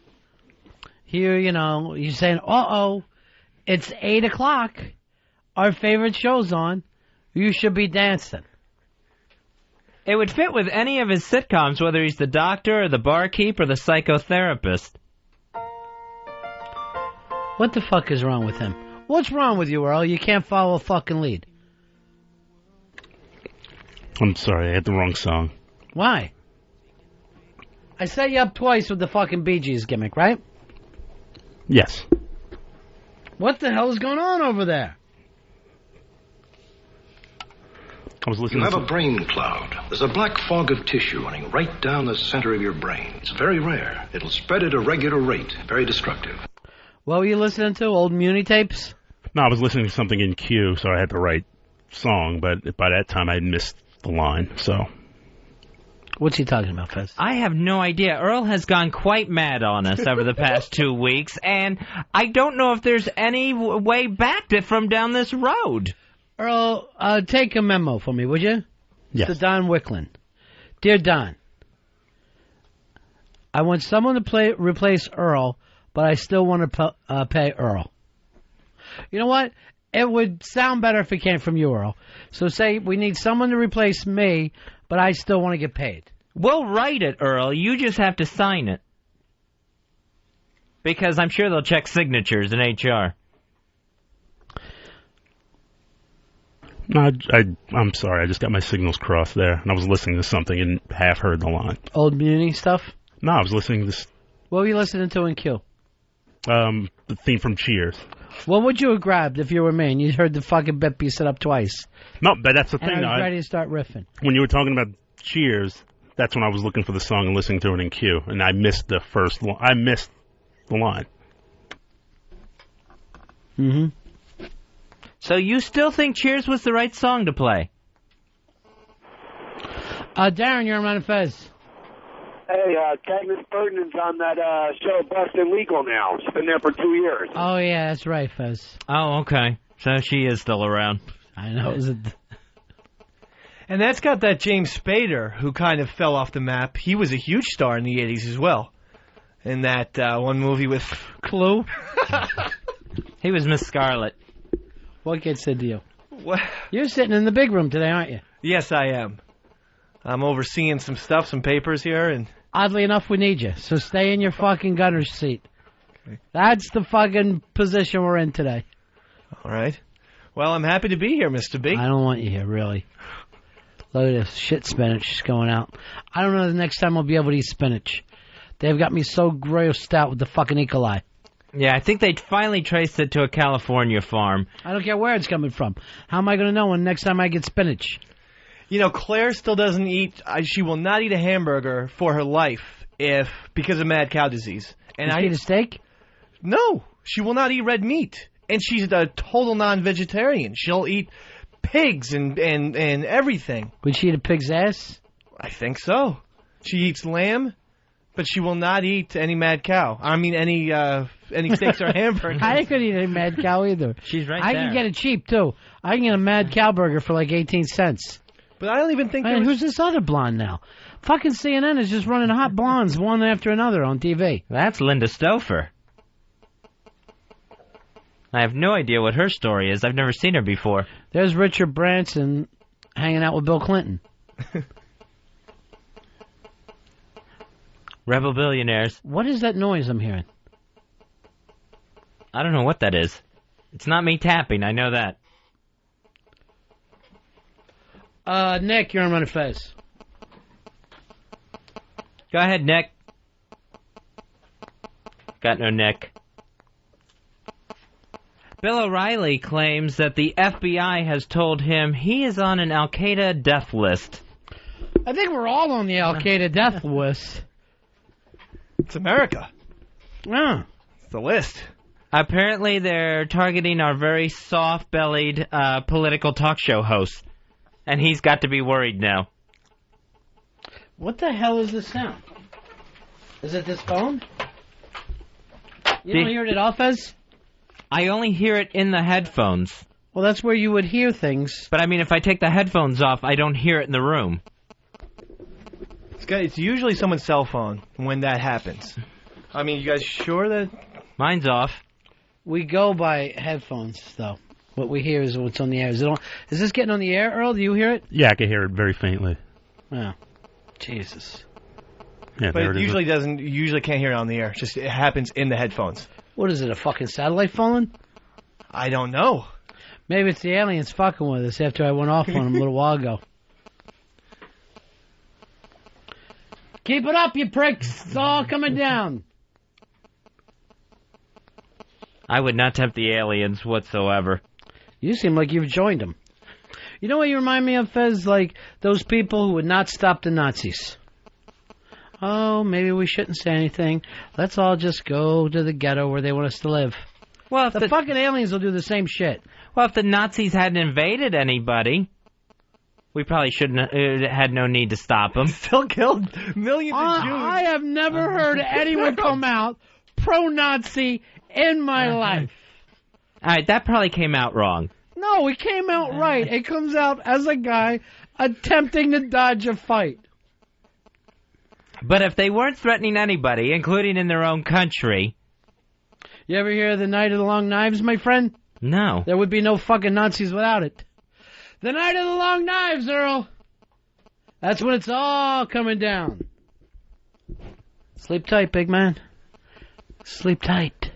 Here, you're saying, "Uh-oh, it's 8 o'clock. Our favorite show's on. You should be dancing." It would fit with any of his sitcoms, whether he's the doctor or the barkeep or the psychotherapist. What the fuck is wrong with him? What's wrong with you, Earl? You can't follow a fucking lead. I'm sorry, I had the wrong song. Why? I set you up twice with the fucking Bee Gees gimmick, right? Yes. What the hell is going on over there? I was listening You have to a brain cloud. There's a black fog of tissue running right down the center of your brain. It's very rare. It'll spread at a regular rate. Very destructive. What were you listening to? Old Muni tapes? No, I was listening to something in Q, so I had the right song, but by that time I had missed the line, so... What's he talking about, Fez? I have no idea. Earl has gone quite mad on us over the past 2 weeks, and I don't know if there's any way back from down this road. Earl, take a memo for me, would you? Yes. To Don Wicklund. Dear Don, I want someone to replace Earl, but I still want to pay Earl. You know what? It would sound better if it came from you, Earl. So say we need someone to replace me, but I still want to get paid. We'll write it, Earl. You just have to sign it. Because I'm sure they'll check signatures in HR. No, I'm sorry. I just got my signals crossed there, and I was listening to something and half heard the line. Old Muni stuff? No, I was listening to this. What were you listening to in Q? The theme from Cheers. What would you have grabbed if you were me and you heard the fucking bit be set up twice? No, but that's the and thing. I was ready to start riffing. When you were talking about Cheers, that's when I was looking for the song and listening to it in Q, and I missed the first line. I missed the line. Mm-hmm. So you still think Cheers was the right song to play? Darren, you're on Ron and Fez. Hey, Candace Burton's on that show Bustin' Legal now. She's been there for 2 years. Oh, yeah, that's right, Fez. Oh, okay. So she is still around. I know. And that's got that James Spader, who kind of fell off the map. He was a huge star in the 80s as well. In that one movie with Clue. He was Miss Scarlet. What gets into you? What? You're sitting in the big room today, aren't you? Yes, I am. I'm overseeing some stuff, some papers here, and... Oddly enough, we need you, so stay in your fucking gunner's seat. Okay. That's the fucking position we're in today. All right. Well, I'm happy to be here, Mr. B. I don't want you here, really. Look at this shit spinach just going out. I don't know the next time I'll be able to eat spinach. They've got me so grossed out with the fucking E. coli. Yeah, I think they finally traced it to a California farm. I don't care where it's coming from. How am I going to know when next time I get spinach? You know, Claire still doesn't eat. She will not eat a hamburger for her life because of mad cow disease. And Did she eat a steak? No, she will not eat red meat, and she's a total non-vegetarian. She'll eat pigs and everything. Would she eat a pig's ass? I think so. She eats lamb, but she will not eat any mad cow. I mean, any steaks or hamburgers. I couldn't eat any mad cow either. She's right I there. can get it cheap too. I can get a mad cow burger for like 18 cents. But I don't even think. Man, who's this other blonde now? Fucking CNN is just running hot blondes one after another on TV. That's Linda Stouffer. I have no idea what her story is. I've never seen her before. There's Richard Branson hanging out with Bill Clinton. Rebel billionaires. What is that noise I'm hearing? I don't know what that is. It's not me tapping, I know that. Nick, you're on Ron and Fez. Go ahead, Nick. Got no Nick. Bill O'Reilly claims that the FBI has told him he is on an Al-Qaeda death list. I think we're all on the Al-Qaeda death list. It's America. Yeah. It's the list. Apparently they're targeting our very soft-bellied political talk show host. And he's got to be worried now. What the hell is this sound? Is it this phone? You don't hear it at all, Fez? I only hear it in the headphones. Well, that's where you would hear things. But I mean, if I take the headphones off, I don't hear it in the room. It's usually someone's cell phone when that happens. I mean, you guys sure that... Mine's off. We go by headphones, though. What we hear is what's on the air. Is this getting on the air, Earl? Do you hear it? Yeah, I can hear it very faintly. Oh, Jesus. Yeah, but it usually doesn't. You usually can't hear it on the air. Just it happens in the headphones. What is it? A fucking satellite phone? I don't know. Maybe it's the aliens fucking with us after I went off on them a little while ago. Keep it up, you pricks! It's all coming down. I would not tempt the aliens whatsoever. You seem like you've joined them. You know what you remind me of, Fez? Like those people who would not stop the Nazis. Oh, maybe we shouldn't say anything. Let's all just go to the ghetto where they want us to live. Well, the fucking aliens will do the same shit. Well, if the Nazis hadn't invaded anybody, we probably shouldn't had no need to stop them. Still killed millions of Jews. I have never heard anyone come out pro-Nazi in my life. All right, that probably came out wrong. No, it came out right. It comes out as a guy attempting to dodge a fight. But if they weren't threatening anybody, including in their own country... You ever hear of the Night of the Long Knives, my friend? No. There would be no fucking Nazis without it. The Night of the Long Knives, Earl. That's when it's all coming down. Sleep tight, big man. Sleep tight.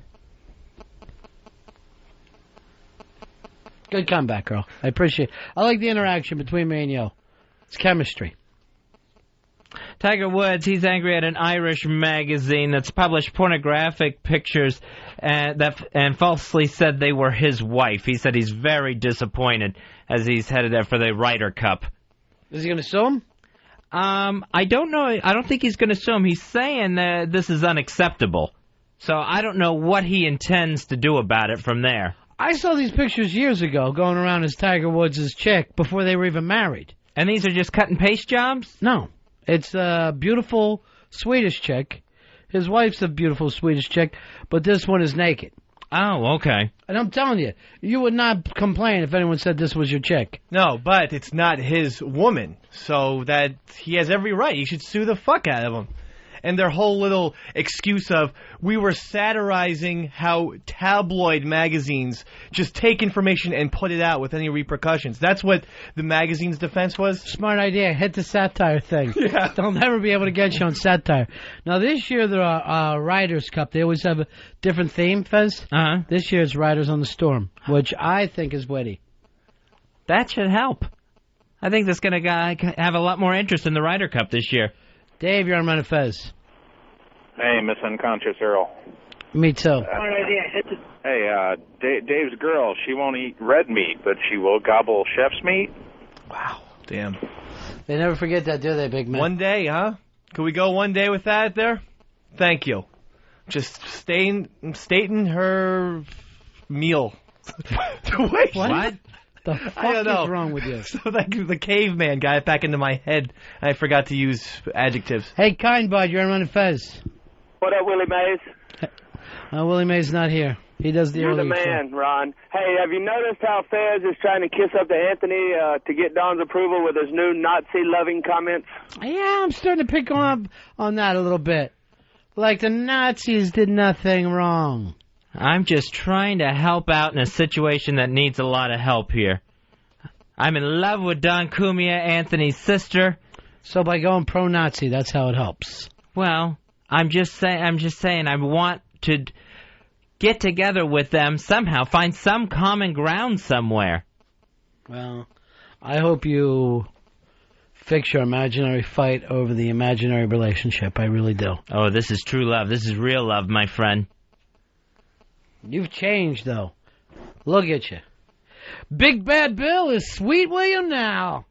Good comeback, Earl. I appreciate it. I like the interaction between me and you. It's chemistry. Tiger Woods, he's angry at an Irish magazine that's published pornographic pictures and falsely said they were his wife. He said he's very disappointed as he's headed there for the Ryder Cup. Is he going to sue him? I don't know. I don't think he's going to sue him. He's saying that this is unacceptable. So I don't know what he intends to do about it from there. I saw these pictures years ago going around as Tiger Woods' chick before they were even married. And these are just cut and paste jobs? No. It's a beautiful Swedish chick. His wife's a beautiful Swedish chick, but this one is naked. Oh, okay. And I'm telling you, you would not complain if anyone said this was your chick. No, but it's not his woman, so that he has every right. You should sue the fuck out of him. And their whole little excuse of, we were satirizing how tabloid magazines just take information and put it out with any repercussions. That's what the magazine's defense was. Smart idea. Hit the satire thing. Yeah. They'll never be able to get you on satire. Now, this year, the Riders Cup, they always have a different theme, Fez. Uh-huh. This year, it's Riders on the Storm, which I think is witty. That should help. I think that's going to have a lot more interest in the Ryder Cup this year. Dave, you're on Ron and Fez. Hey, Miss Unconscious Earl. Me too. Hey, Dave's girl, she won't eat red meat, but she will gobble chef's meat. Wow. Damn. They never forget that, do they, big man? One day, huh? Could we go one day with that there? Thank you. Just stating her meal. Wait, what? The fuck I don't know. is wrong with you? So the caveman got it back into my head. I forgot to use adjectives. Hey, Kind Bud, you're on Ron and Fez. What up, Willie Mays? Willie Mays not here. He does the You're early the man, Ron. Hey, have you noticed how Fez is trying to kiss up to Anthony to get Don's approval with his new Nazi-loving comments? Yeah, I'm starting to pick up on that a little bit. Like the Nazis did nothing wrong. I'm just trying to help out in a situation that needs a lot of help here. I'm in love with Don Cumia, Anthony's sister. So by going pro-Nazi, that's how it helps. Well, I'm just saying I want to get together with them somehow, find some common ground somewhere. Well, I hope you fix your imaginary fight over the imaginary relationship. I really do. Oh, this is true love. This is real love, my friend. You've changed, though. Look at you. Big Bad Bill is sweet William now.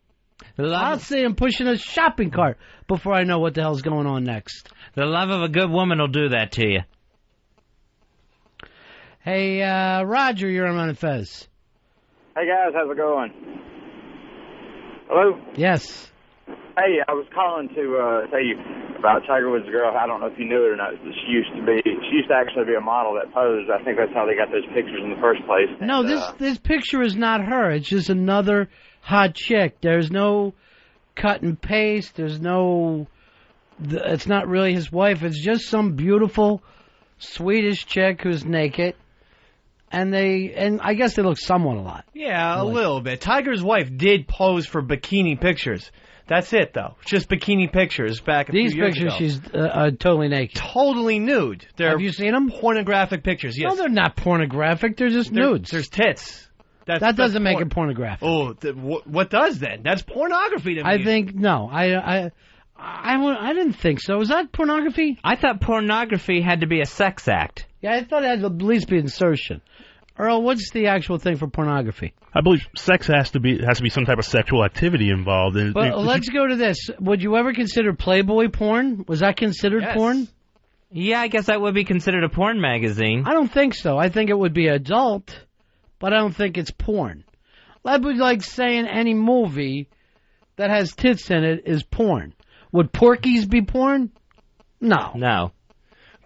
I'll see him pushing a shopping cart before I know what the hell's going on next. The love of a good woman will do that to you. Hey, Roger, you're on Ron and Fez. Hey guys, how's it going? Hello? Yes. Hey, I was calling to tell you about Tiger Woods' girl. I don't know if you knew it or not. She used to actually be a model that posed. I think that's how they got those pictures in the first place. No, this picture is not her. It's just another hot chick. There's no cut and paste. There's no... It's not really his wife. It's just some beautiful Swedish chick who's naked. And I guess they look somewhat alike. Yeah, a little bit. Tiger's wife did pose for bikini pictures. That's it, though. Just bikini pictures back a few years ago. These pictures, she's totally naked. Totally nude. Have you seen them? Pornographic pictures, yes. No, they're not pornographic. They're just nudes. There's tits. That doesn't make it pornographic. Oh, what does then? That's pornography to me. I think, no. I didn't think so. Is that pornography? I thought pornography had to be a sex act. Yeah, I thought it had to at least be insertion. Earl, what's the actual thing for pornography? I believe sex has to be some type of sexual activity involved. But let's go to this. Would you ever consider Playboy porn? Was that considered porn? Yeah, I guess that would be considered a porn magazine. I don't think so. I think it would be adult, but I don't think it's porn. That would be like saying any movie that has tits in it is porn. Would Porky's be porn? No. No.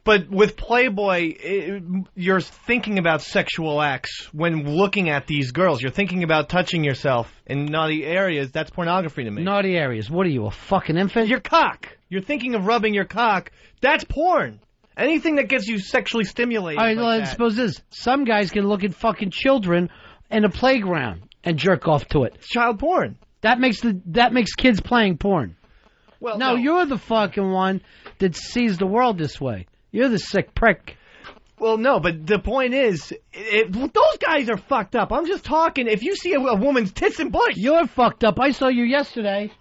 But with Playboy, you're thinking about sexual acts when looking at these girls. You're thinking about touching yourself in naughty areas. That's pornography to me. Naughty areas. What are you, a fucking infant? Your cock. You're thinking of rubbing your cock. That's porn. Anything that gets you sexually stimulated. All right, let's suppose this. Some guys can look at fucking children in a playground and jerk off to it. It's child porn. That makes kids playing porn. Well, no, you're the fucking one that sees the world this way. You're the sick prick. Well, no, but the point is, those guys are fucked up. I'm just talking, if you see a woman's tits and butt. You're fucked up. I saw you yesterday.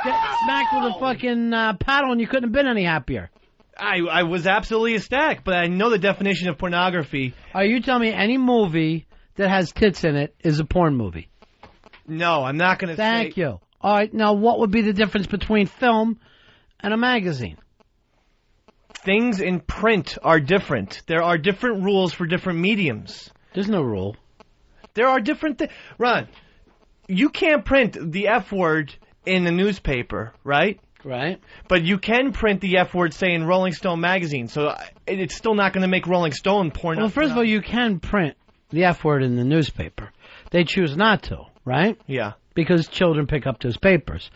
Get smacked with a fucking paddle and you couldn't have been any happier. I was absolutely ecstatic, but I know the definition of pornography. Are you telling me any movie that has tits in it is a porn movie? No, I'm not going to say... Thank you. All right, now what would be the difference between film and a magazine? Things in print are different. There are different rules for different mediums. There's no rule. There are different things. Ron, you can't print the F word in the newspaper, right? Right. But you can print the F word, say, in Rolling Stone magazine, so it's still not going to make Rolling Stone porn. Well, first of all, you can print the F word in the newspaper. They choose not to, right? Yeah. Because children pick up those papers,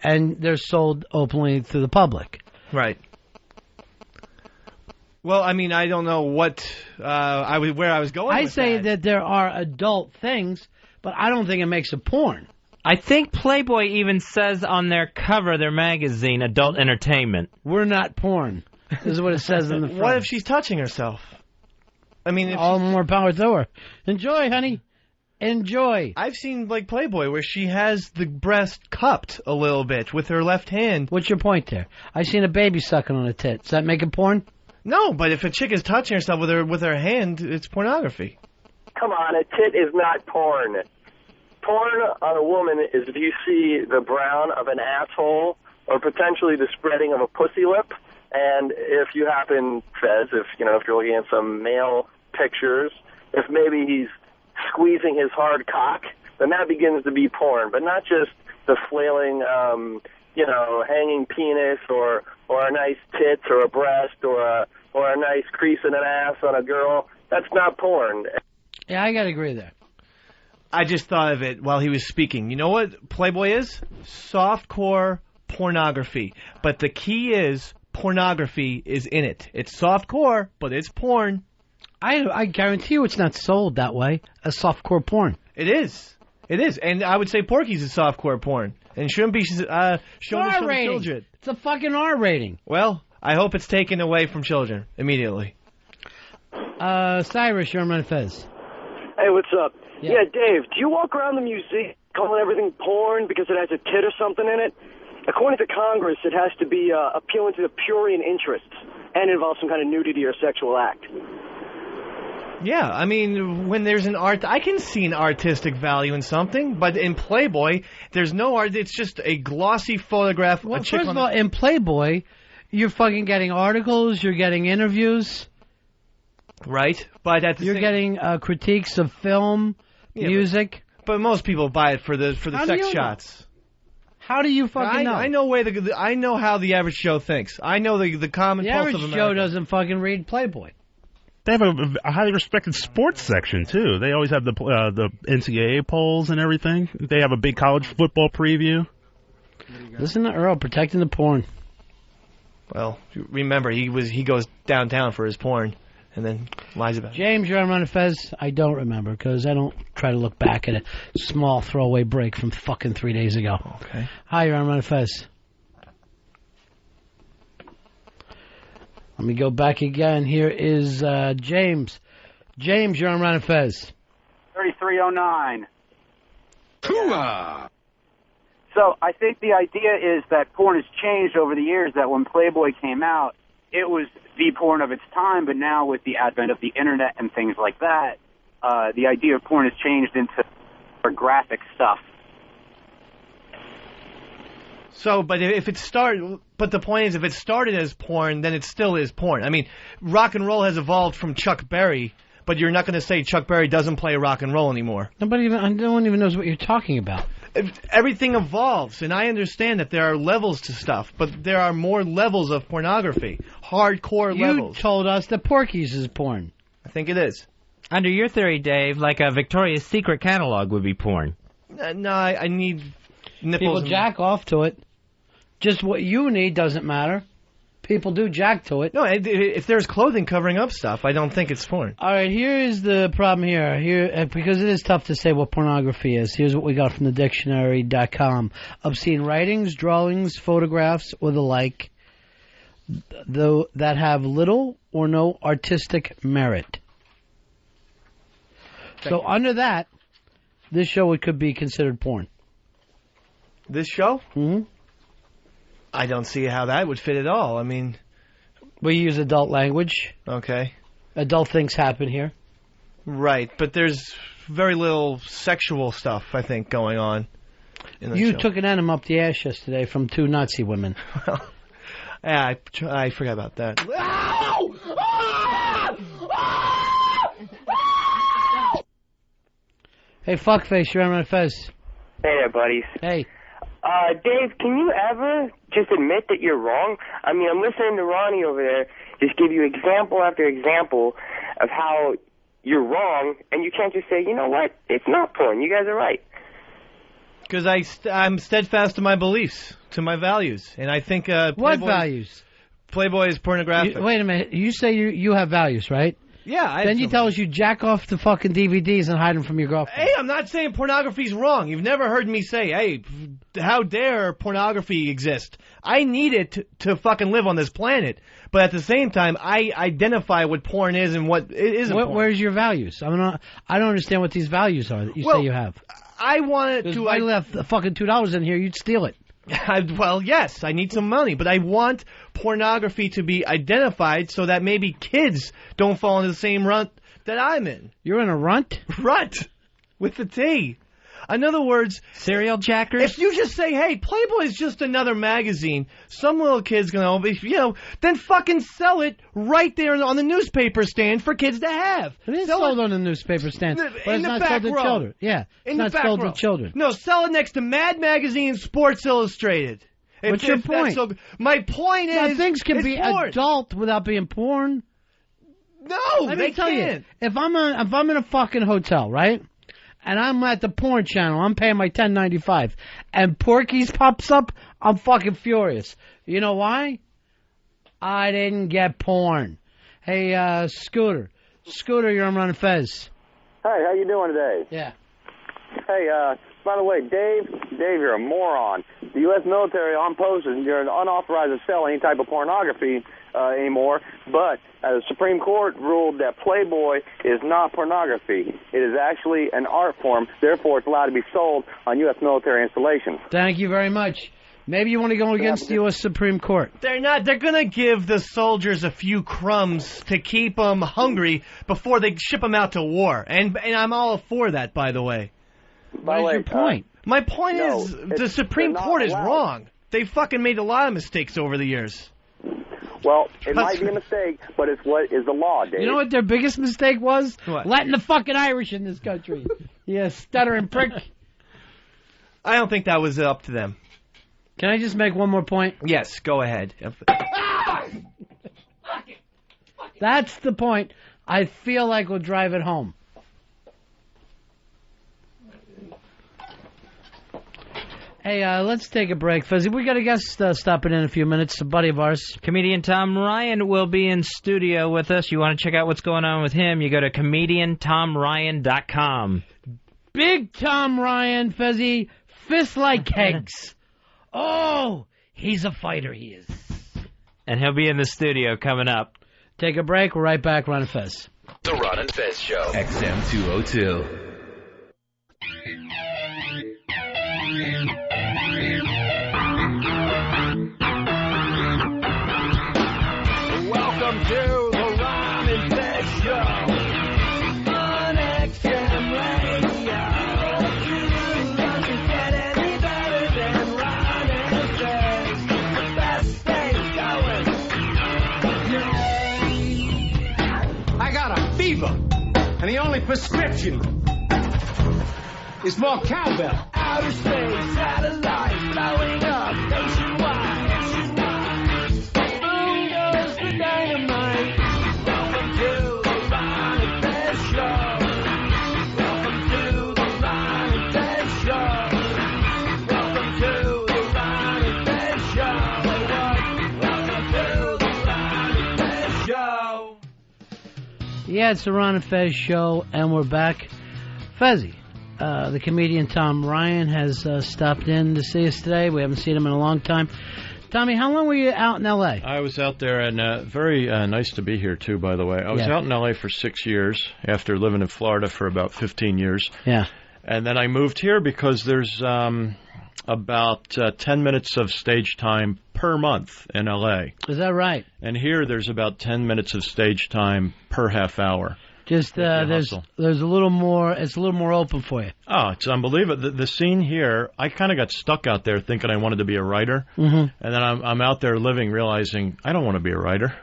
and they're sold openly to the public. Right. Well, I mean, I don't know what where I was going. I with say that there are adult things, but I don't think it makes it porn. I think Playboy even says on their cover of their magazine, adult entertainment. We're not porn. This is what it says in the front. What if she's touching herself? I mean, all more power to her. Enjoy, honey. Enjoy. I've seen like Playboy where she has the breast cupped a little bit with her left hand. What's your point there? I've seen a baby sucking on a tit. Does that make it porn? No, but if a chick is touching herself with her hand, it's pornography. Come on, a tit is not porn. Porn on a woman is if you see the brown of an asshole or potentially the spreading of a pussy lip. And if you happen, Fez, if you're looking at some male pictures, if maybe he's squeezing his hard cock, then that begins to be porn, but not just the flailing, hanging penis or a nice tits or a breast or a nice crease in an ass on a girl. That's not porn. Yeah, I gotta agree there. I just thought of it while he was speaking. You know what Playboy is? Softcore pornography. But the key is pornography is in it. It's softcore, but it's porn. I guarantee you it's not sold that way as softcore porn. It is. It is. And I would say Porky's is softcore porn. And shouldn't be shown to some children. It's a fucking R rating. Well, I hope it's taken away from children immediately. Cyrus, you're on Ron and Fez. Hey, what's up? Yeah. Yeah, Dave, do you walk around the museum calling everything porn because it has a tit or something in it? According to Congress, it has to be appealing to the prurient interests and involve some kind of nudity or sexual act. Yeah, I mean, when there's an art, I can see an artistic value in something, but in Playboy, there's no art. It's just a glossy photograph. Well, a chick first on of all, in Playboy, you're fucking getting articles, you're getting interviews. Right, but at the you're getting critiques of film, music. But most people buy it for the How do sex you know? shots. How do you fucking know? I know I know how the average Joe thinks. I know the common The pulse average of America. Joe doesn't fucking read Playboy. They have a highly respected sports section too. They always have the NCAA polls and everything. They have a big college football preview. Listen to Earl protecting the porn. Well, remember he goes downtown for his porn, and then lies about it. James, you're on Ron and Fez. I don't remember because I don't try to look back at a small throwaway break from fucking 3 days ago. Okay. Hi, you're on Ron and Fez. Let me go back again. Here is James. James, you're on Ron and Fez. 3309. So I think the idea is that porn has changed over the years, that when Playboy came out, it was the porn of its time, but now with the advent of the internet and things like that, the idea of porn has changed into more graphic stuff. So, but if it started, but the point is, if it started as porn, then it still is porn. I mean, rock and roll has evolved from Chuck Berry, but you're not going to say Chuck Berry doesn't play rock and roll anymore. No one even knows what you're talking about. Everything evolves, and I understand that there are levels to stuff, but there are more levels of pornography, hardcore levels. You told us that Porky's is porn. I think it is. Under your theory, Dave, like a Victoria's Secret catalog would be porn. No, I need nipples. People jack off to it. Just what you need doesn't matter. People do jack to it. No, if there's clothing covering up stuff, I don't think it's porn. All right, here is the problem here. Because it is tough to say what pornography is. Here's what we got from the dictionary.com. Obscene writings, drawings, photographs, or the like, though that have little or no artistic merit. So under that, this show could be considered porn. This show? Mm-hmm. I don't see how that would fit at all. I mean, we use adult language. Okay. Adult things happen here. Right, but there's very little sexual stuff, I think, going on in the show. You took an enema up the ass yesterday from two Nazi women. Yeah, I forgot about that. Hey, fuckface, you're on Ron and Fez. Hey there, buddies. Hey. Dave, can you ever just admit that you're wrong? I mean, I'm listening to Ronnie over there just give you example after example of how you're wrong, and you can't just say, you know what, it's not porn. You guys are right. Because I'm steadfast to my beliefs, to my values, and I think what values? Playboy is pornographic. Wait a minute. You say you have values, right? Yeah. Then you tell us you jack off the fucking DVDs and hide them from your girlfriend. Hey, I'm not saying pornography's wrong. You've never heard me say, hey, how dare pornography exist? I need it to fucking live on this planet. But at the same time, I identify what porn is and what it isn't porn. Where's your values? I don't understand what these values are that you say you have. I wanted to... If I left the fucking $2 in here, you'd steal it. Well, yes, I need some money, but I want pornography to be identified so that maybe kids don't fall into the same runt that I'm in. You're in a runt? Runt. With the T. In other words... Serial jackers? If you just say, hey, Playboy is just another magazine, some little kid's going to, then fucking sell it right there on the newspaper stand for kids to have. It is sold on the newspaper stand, but it's not sold to children. Yeah, it's not sold to children. No, sell it next to Mad Magazine, Sports Illustrated. What's your point? My point is, things can be porn. adult without being porn. No, Let they me tell can't. you, if I'm in a fucking hotel, right? And I'm at the porn channel, I'm paying my $10.95, and Porky's pops up, I'm fucking furious. You know why? I didn't get porn. Hey, Scooter, you're on Ron and Fez. Hey, how you doing today? Yeah. Hey, By the way, Dave, you're a moron. The U.S. military on post is you're unauthorized to sell any type of pornography anymore, but the Supreme Court ruled that Playboy is not pornography. It is actually an art form, therefore it's allowed to be sold on U.S. military installations. Thank you very much. Maybe you want to go against the U.S. Supreme Court. They're not. They're going to give the soldiers a few crumbs to keep them hungry before they ship them out to war. And I'm all for that, by the way. What is your point? My point is the Supreme Court is wrong. They fucking made a lot of mistakes over the years. Well, it might be a mistake, but it's what is the law, Dave. You know what their biggest mistake was? What? Letting the fucking Irish in this country. You stuttering prick. I don't think that was up to them. Can I just make one more point? Yes, go ahead. That's the point. I feel like we'll drive it home. Hey, let's take a break, Fuzzy. We got a guest stopping in a few minutes, a buddy of ours. Comedian Tom Ryan will be in studio with us. You want to check out what's going on with him, you go to comediantomryan.com. Big Tom Ryan, Fuzzy, fist like kegs. Oh, he's a fighter, he is. And he'll be in the studio coming up. Take a break. We're right back. Ron and Fez. The Ron and Fez Show. XM 202. Welcome to the Ron and Fez Show on XM Radio. You doesn't get any better than Ron and Fez. The best thing going. I got a fever, and the only prescription is more cowbell. Outer space satellites blowing up nationwide. Boom goes the dynamite. Welcome to the Ron and Fez Show. Welcome to the Ron and Fez Show. Welcome to the Ron and Fez Show. Welcome to the Ron and Fez Show. Yeah, it's the Ron and Fez Show, and we're back. Fezzy. The comedian Tom Ryan has stopped in to see us today. We haven't seen him in a long time. Tommy, how long were you out in L.A.? I was out there, and very nice to be here, too, by the way. I was out in L.A. for 6 years after living in Florida for about 15 years. Yeah. And then I moved here because there's about 10 minutes of stage time per month in L.A. Is that right? And here there's about 10 minutes of stage time per half hour. Just there's a little more. It's a little more open for you. Oh, it's unbelievable. The scene here, I kind of got stuck out there thinking I wanted to be a writer, and then I'm out there living, realizing I don't want to be a writer.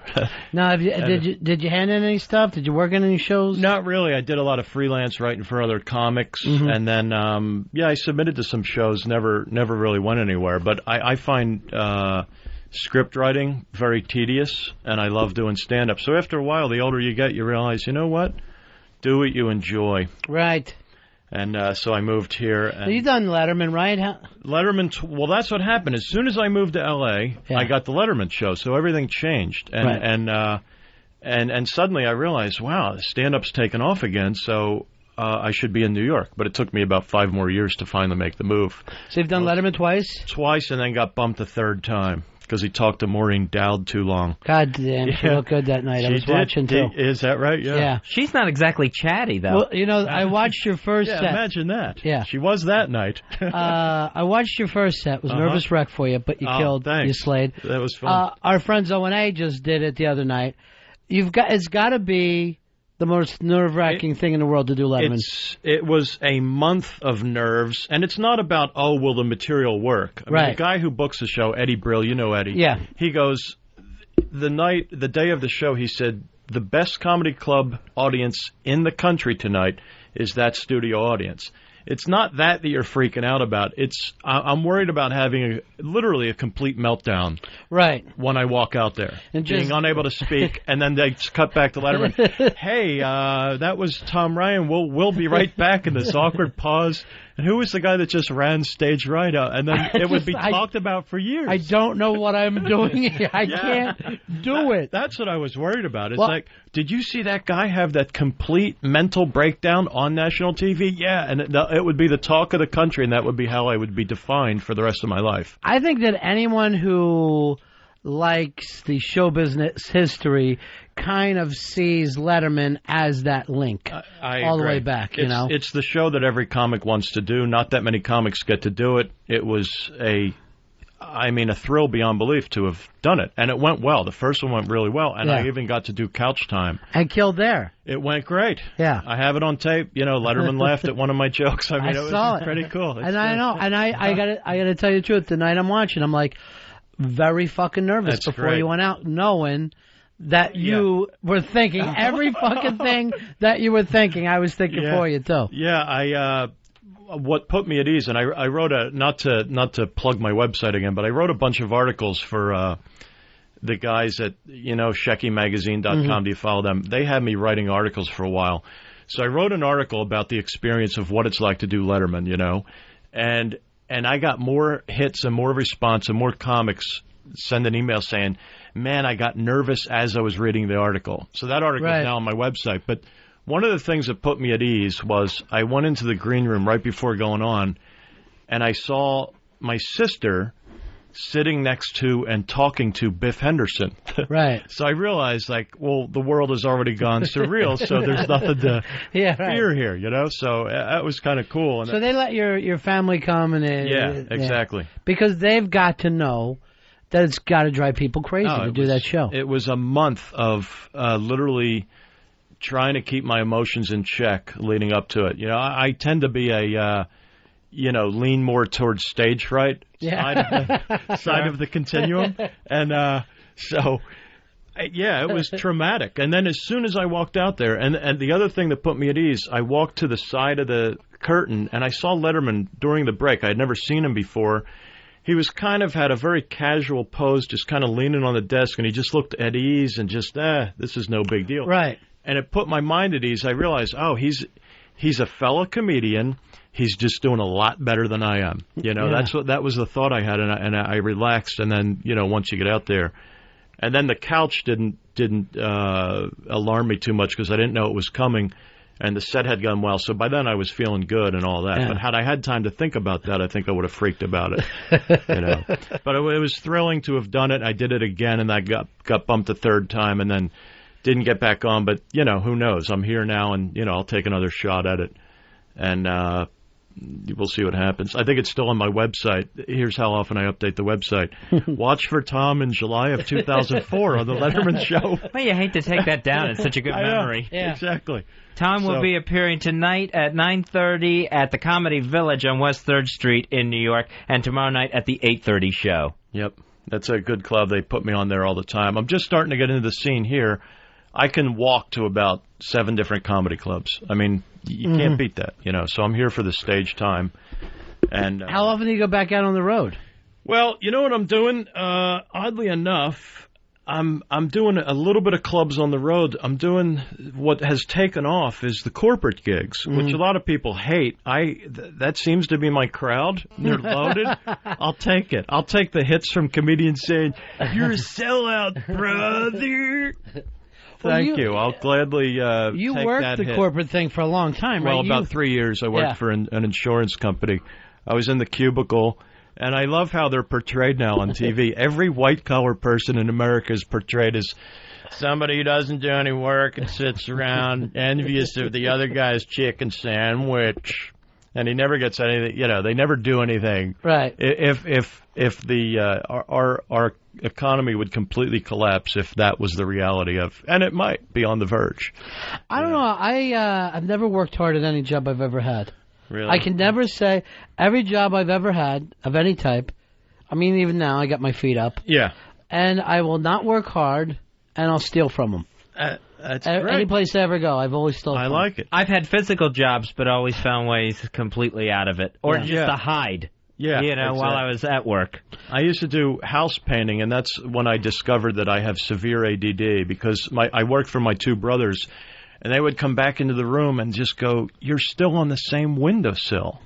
Now, did you hand in any stuff? Did you work in any shows? Not really. I did a lot of freelance writing for other comics, and then I submitted to some shows. Never really went anywhere. But I find script writing very tedious, and I love doing stand-up. So after a while, the older you get, you realize, you know what? Do what you enjoy. Right. And so I moved here. And so you done Letterman, right? Letterman, well, that's what happened. As soon as I moved to L.A., I got the Letterman show, so everything changed. And and suddenly I realized, wow, stand-up's taken off again, so I should be in New York. But it took me about 5 more years to finally make the move. So you've done Letterman twice? Twice, and then got bumped a third time. Because he talked to Maureen Dowd too long. God damn, she looked good that night. I was watching, too. Is that right? Yeah. She's not exactly chatty, though. Well, you know, I watched your first set. Imagine that. Yeah. She was that night. I watched your first set. It was nervous wreck for you, but you killed. Thanks. You slayed. That was fun. Our friends O&A just did it the other night. It's got to be the most nerve-wracking thing in the world to do Letterman. It was a month of nerves, and it's not about, will the material work? I mean, the guy who books the show, Eddie Brill, you know Eddie. Yeah. He goes, the day of the show, he said, the best comedy club audience in the country tonight is that studio audience. It's not that you're freaking out about. I'm worried about having literally a complete meltdown. Right. When I walk out there. And being unable to speak, and then they cut back to Letterman. Hey, that was Tom Ryan. We'll be right back in this awkward pause. And who was the guy that just ran stage right out? And then it would be talked about for years. I don't know what I'm doing here. I can't do it. That's what I was worried about. It's like, did you see that guy have that complete mental breakdown on national TV? Yeah, and it would be the talk of the country, and that would be how I would be defined for the rest of my life. I think that anyone who likes the show business history kind of sees Letterman as that link I all the agree. way back, you know? It's the show that every comic wants to do. Not that many comics get to do it. It was a thrill beyond belief to have done it. And it went well. The first one went really well. And Yeah. I even got to do Couch Time. And Killed There. It went great. Yeah. I have it on tape. You know, Letterman laughed at one of my jokes. I mean, it was saw it. pretty cool. And I know. And I gotta tell you the truth. The night I'm watching, I'm like very fucking nervous That's before great. you went out, knowing that you were thinking every fucking thing that you were thinking. I was thinking for you too. Yeah, what put me at ease, and I wrote not to plug my website again, but I wrote a bunch of articles for the guys at SheckyMagazine.com. Do you follow them? They had me writing articles for a while, so I wrote an article about the experience of what it's like to do Letterman, and I got more hits and more response and more comics send an email saying, "Man, I got nervous as I was reading the article." So that article is now on my website, but. One of the things that put me at ease was I went into the green room right before going on, and I saw my sister sitting next to and talking to Biff Henderson. Right. So I realized, the world has already gone surreal, so there's nothing to fear here, So that was kind of cool. And So they let your family come and exactly. Because they've got to know that it's got to drive people crazy to do that show. It was a month of literally trying to keep my emotions in check leading up to it. I tend to be lean more towards stage fright side of the continuum. And it was traumatic. And then as soon as I walked out there, and the other thing that put me at ease, I walked to the side of the curtain, and I saw Letterman during the break. I had never seen him before. He was had a very casual pose, just kind of leaning on the desk, and he just looked at ease and just, this is no big deal. Right. And it put my mind at ease. I realized, he's a fellow comedian. He's just doing a lot better than I am. That was the thought I had, and I relaxed. And then, once you get out there, and then the couch didn't alarm me too much because I didn't know it was coming, and the set had gone well. So by then I was feeling good and all that. Yeah. But had I had time to think about that, I think I would have freaked about it. But it was thrilling to have done it. I did it again, and I got bumped a third time, and then didn't get back on, but, who knows? I'm here now, and, I'll take another shot at it, and we'll see what happens. I think it's still on my website. Here's how often I update the website. Watch for Tom in July of 2004 on The Letterman Show. Well, you hate to take that down. It's such a good memory. Yeah. Exactly. Tom will be appearing tonight at 9:30 at the Comedy Village on West 3rd Street in New York, and tomorrow night at the 8:30 show. Yep. That's a good club. They put me on there all the time. I'm just starting to get into the scene here. I can walk to about 7 different comedy clubs. I mean, you can't beat that, So I'm here for the stage time. And how often do you go back out on the road? Well, you know what I'm doing? Oddly enough, I'm doing a little bit of clubs on the road. I'm doing what has taken off is the corporate gigs, which a lot of people hate. That seems to be my crowd. They're loaded. I'll take it. I'll take the hits from comedians saying, "You're a sellout, brother." Thank you. I'll gladly you take worked that the hit. corporate thing for a long time, right? Well, about 3 years. I worked for an insurance company. I was in the cubicle, and I love how they're portrayed now on TV. Every white-collar person in America is portrayed as somebody who doesn't do any work and sits around envious of the other guy's chicken sandwich. And he never gets anything. They never do anything. Right. If our economy would completely collapse if that was the reality of, and it might be on the verge. I don't know. I've never worked hard at any job I've ever had. Really? I can never say every job I've ever had of any type. I mean, even now I got my feet up. Yeah. And I will not work hard, and I'll steal from them. That's great. Any place I ever go, I've always stolen. I like it. I've had physical jobs, but always found ways completely out of it, or just to hide. Yeah, while I was at work. I used to do house painting, and that's when I discovered that I have severe ADD because I worked for my 2 brothers, and they would come back into the room and just go, "You're still on the same windowsill.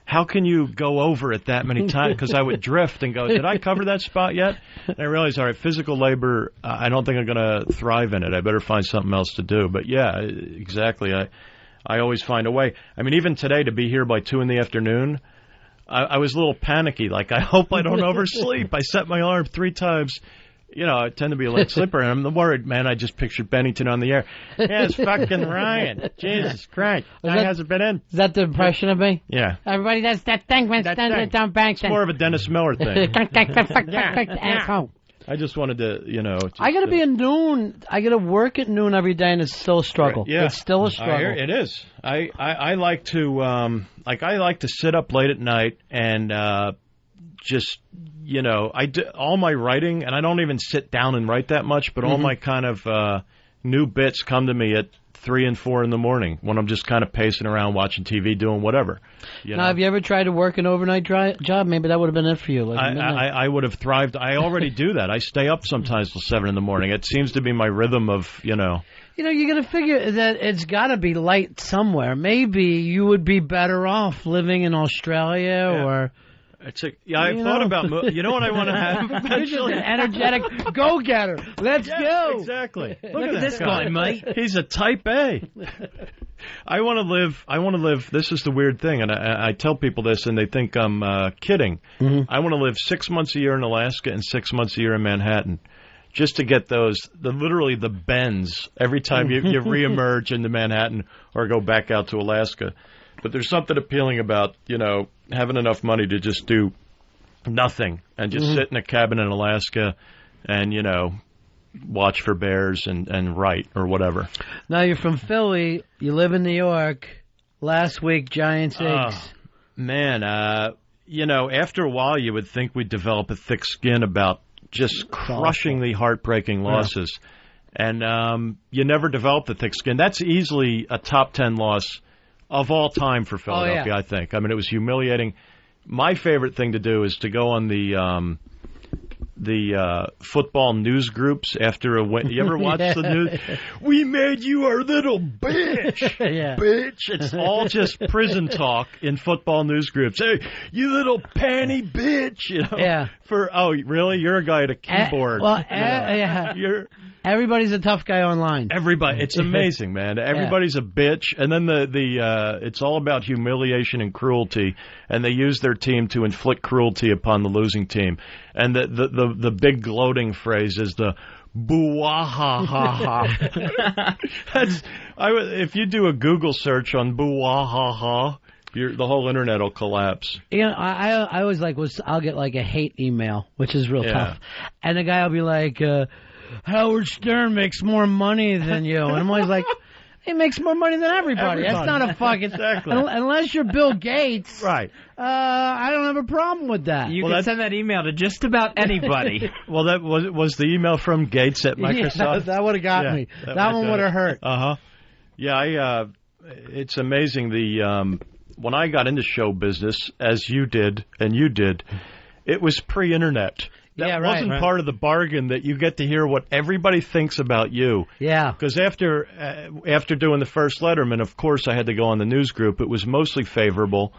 How can you go over it that many times?" Because I would drift and go, "Did I cover that spot yet?" And I realized, all right, physical labor, I don't think I'm going to thrive in it. I better find something else to do. But yeah, exactly. I always find a way. I mean, even today to be here by 2 in the afternoon, I was a little panicky. Like, I hope I don't oversleep. I set my alarm 3 times. You know, I tend to be a late sleeper, and I'm worried, man. I just pictured Bennington on the air. Yeah, it's fucking Ryan. Jesus Christ. Guy hasn't been in. Is that the impression of me? Yeah. Everybody does that thing when standing down bank. It's more of a Dennis Miller thing. Asshole. I just wanted to, you know. I got to be at noon. I got to work at noon every day, and it's still a struggle. Yeah. It's still a struggle. It is. I like to I like to sit up late at night and just, you know, I do all my writing, and I don't even sit down and write that much, but all my kind of new bits come to me at 3 and 4 in the morning when I'm just kind of pacing around, watching TV, doing whatever. Now, have you ever tried to work an overnight job? Maybe that would have been it for you. Like I would have thrived. I already do that. I stay up sometimes till 7 in the morning. It seems to be my rhythm of, you know. You know, you got to figure that it's got to be light somewhere. Maybe you would be better off living in Australia or... I thought about. You know what I want to have? Eventually, an energetic go-getter. Let's go. Exactly. Look at this guy, mate. He's a type A. I want to live. This is the weird thing, and I tell people this, and they think I'm kidding. I want to live 6 months a year in Alaska and 6 months a year in Manhattan, just to get literally the bends every time you reemerge into Manhattan or go back out to Alaska. But there's something appealing about, you know, having enough money to just do nothing and just sit in a cabin in Alaska and, you know, watch for bears and write or whatever. Now, you're from Philly. You live in New York. Last week, Giants-Eggs. Man, you know, after a while you would think we'd develop a thick skin about just crushing the heartbreaking losses. And you never develop the thick skin. That's easily a top 10 loss of all time for Philadelphia, I think. I mean, it was humiliating. My favorite thing to do is to go on the football news groups after a win. You ever watch the news? We made you our little bitch. Bitch. It's all just prison talk in football news groups. Hey, you little panty bitch. You know? Oh, really? You're a guy at a keyboard. Everybody's a tough guy online. Everybody. It's amazing, man. Everybody's a bitch. And then it's all about humiliation and cruelty. And they use their team to inflict cruelty upon the losing team. And the big gloating phrase is the boo-wah-ha-ha-ha. If you do a Google search on boo-wah-ha-ha, the whole internet will collapse. You know, I always I'll get like a hate email, which is real tough. And the guy will be like, Howard Stern makes more money than you. And I'm always like, he makes more money than everybody. That's not a fucking... Unless you're Bill Gates. Right. I don't have a problem with that. You can send that email to just about anybody. Well, that was the email from Gates at Microsoft. That would have got me. That one would have hurt. Yeah, it's amazing. When I got into show business, as you did, and you did, it was pre-internet. That wasn't part of the bargain that you get to hear what everybody thinks about you. Yeah. Because after doing the first Letterman, of course, I had to go on the news group. It was mostly favorable.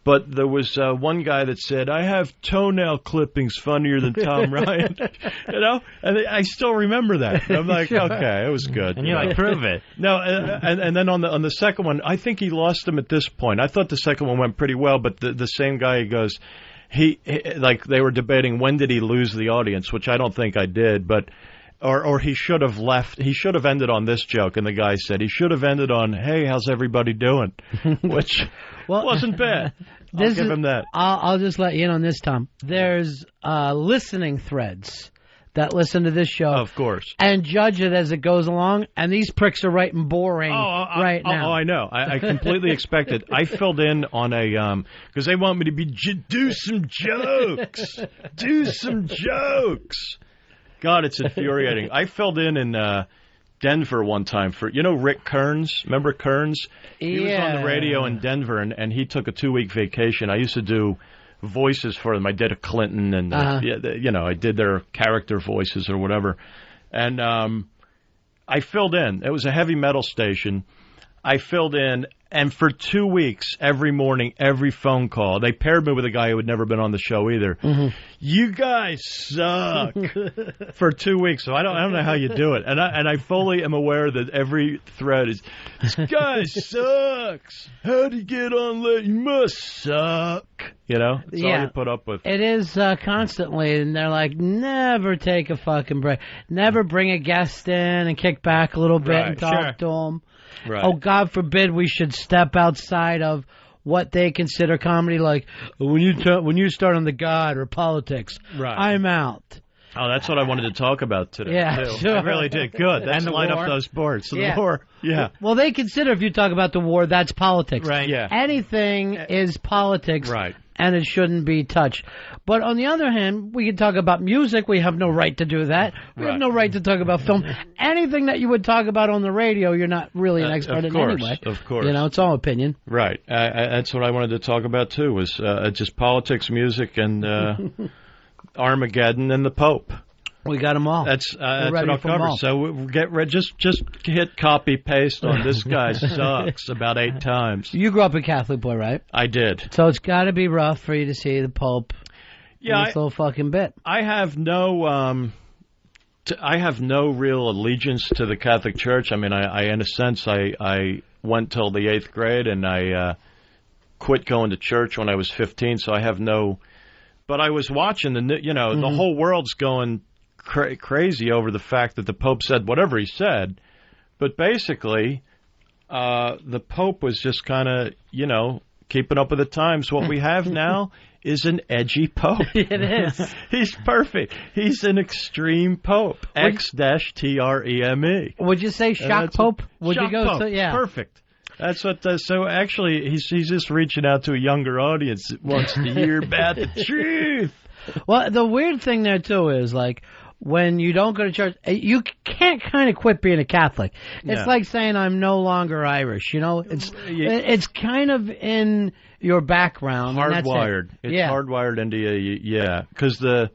But there was one guy that said, I have toenail clippings funnier than Tom Ryan. You know? And I still remember that. And I'm like, okay, it was good. And you're like, prove it. No, and then on the second one, I think he lost him at this point. I thought the second one went pretty well, but the same guy, he goes... He like they were debating when did he lose the audience, which I don't think I did, but or he should have left. He should have ended on this joke, and the guy said he should have ended on, "Hey, how's everybody doing?" Which wasn't bad. I'll give him that. I'll just let you in on this, Tom. There's listening threads that listen to this show, of course, and judge it as it goes along. And these pricks are writing boring right now. Oh, I know. I completely expected. I filled in on a because they want me to do some jokes, do some jokes. God, it's infuriating. I filled in Denver one time for Rick Kearns. Remember Kearns? He was on the radio in Denver, and he took a 2-week vacation. I used to do voices for them. I did a Clinton, and I did their character voices or whatever. And I filled in. It was a heavy metal station. I filled in, and for 2 weeks, every morning, every phone call, they paired me with a guy who had never been on the show either. You guys suck for 2 weeks. So I don't know how you do it, and I fully am aware that every thread is, this guy sucks. How'd he get on late? You must suck. You know, that's all you put up with. It is constantly, and they're like, never take a fucking break. Never bring a guest in and kick back a little bit and talk to them. Right. Oh, God forbid we should step outside of what they consider comedy. Like, when you start on the God or politics, I'm out. Oh, that's what I wanted to talk about today, too. Sure. I really did. Good. Let's line up those boards. So the war. Yeah. Well, they consider if you talk about the war, that's politics. Right. Yeah. Anything is politics. Right. And it shouldn't be touched. But on the other hand, we can talk about music. We have no right to do that. We have no right to talk about film. Anything that you would talk about on the radio, you're not really an expert in anyway. Of course. You know, it's all opinion. Right. That's what I wanted to talk about, too, was just politics, music, and Armageddon and the Pope. We got them all. That's what I'll cover. So we'll get ready. Just hit copy paste on this guy sucks about 8 times. You grew up a Catholic boy, right? I did. So it's got to be rough for you to see the Pope. Yeah, this little fucking bit. I have no real allegiance to the Catholic Church. I mean, I in a sense, I went till the 8th grade, and I quit going to church when I was 15. So I have no. But I was watching the whole world's going crazy over the fact that the Pope said whatever he said, but basically the Pope was just kind of keeping up with the times. What we have now is an edgy Pope. It is. He's perfect. He's an extreme Pope. X-TREME. Would you say shock Pope? Would shock you go? Pope. Yeah, perfect. That's what. So actually, he's just reaching out to a younger audience that wants to hear about the truth. Well, the weird thing there too is like, when you don't go to church, you can't kind of quit being a Catholic. It's like saying I'm no longer Irish. You know, it's kind of in your background. Hardwired. It's hardwired into you. Yeah, because the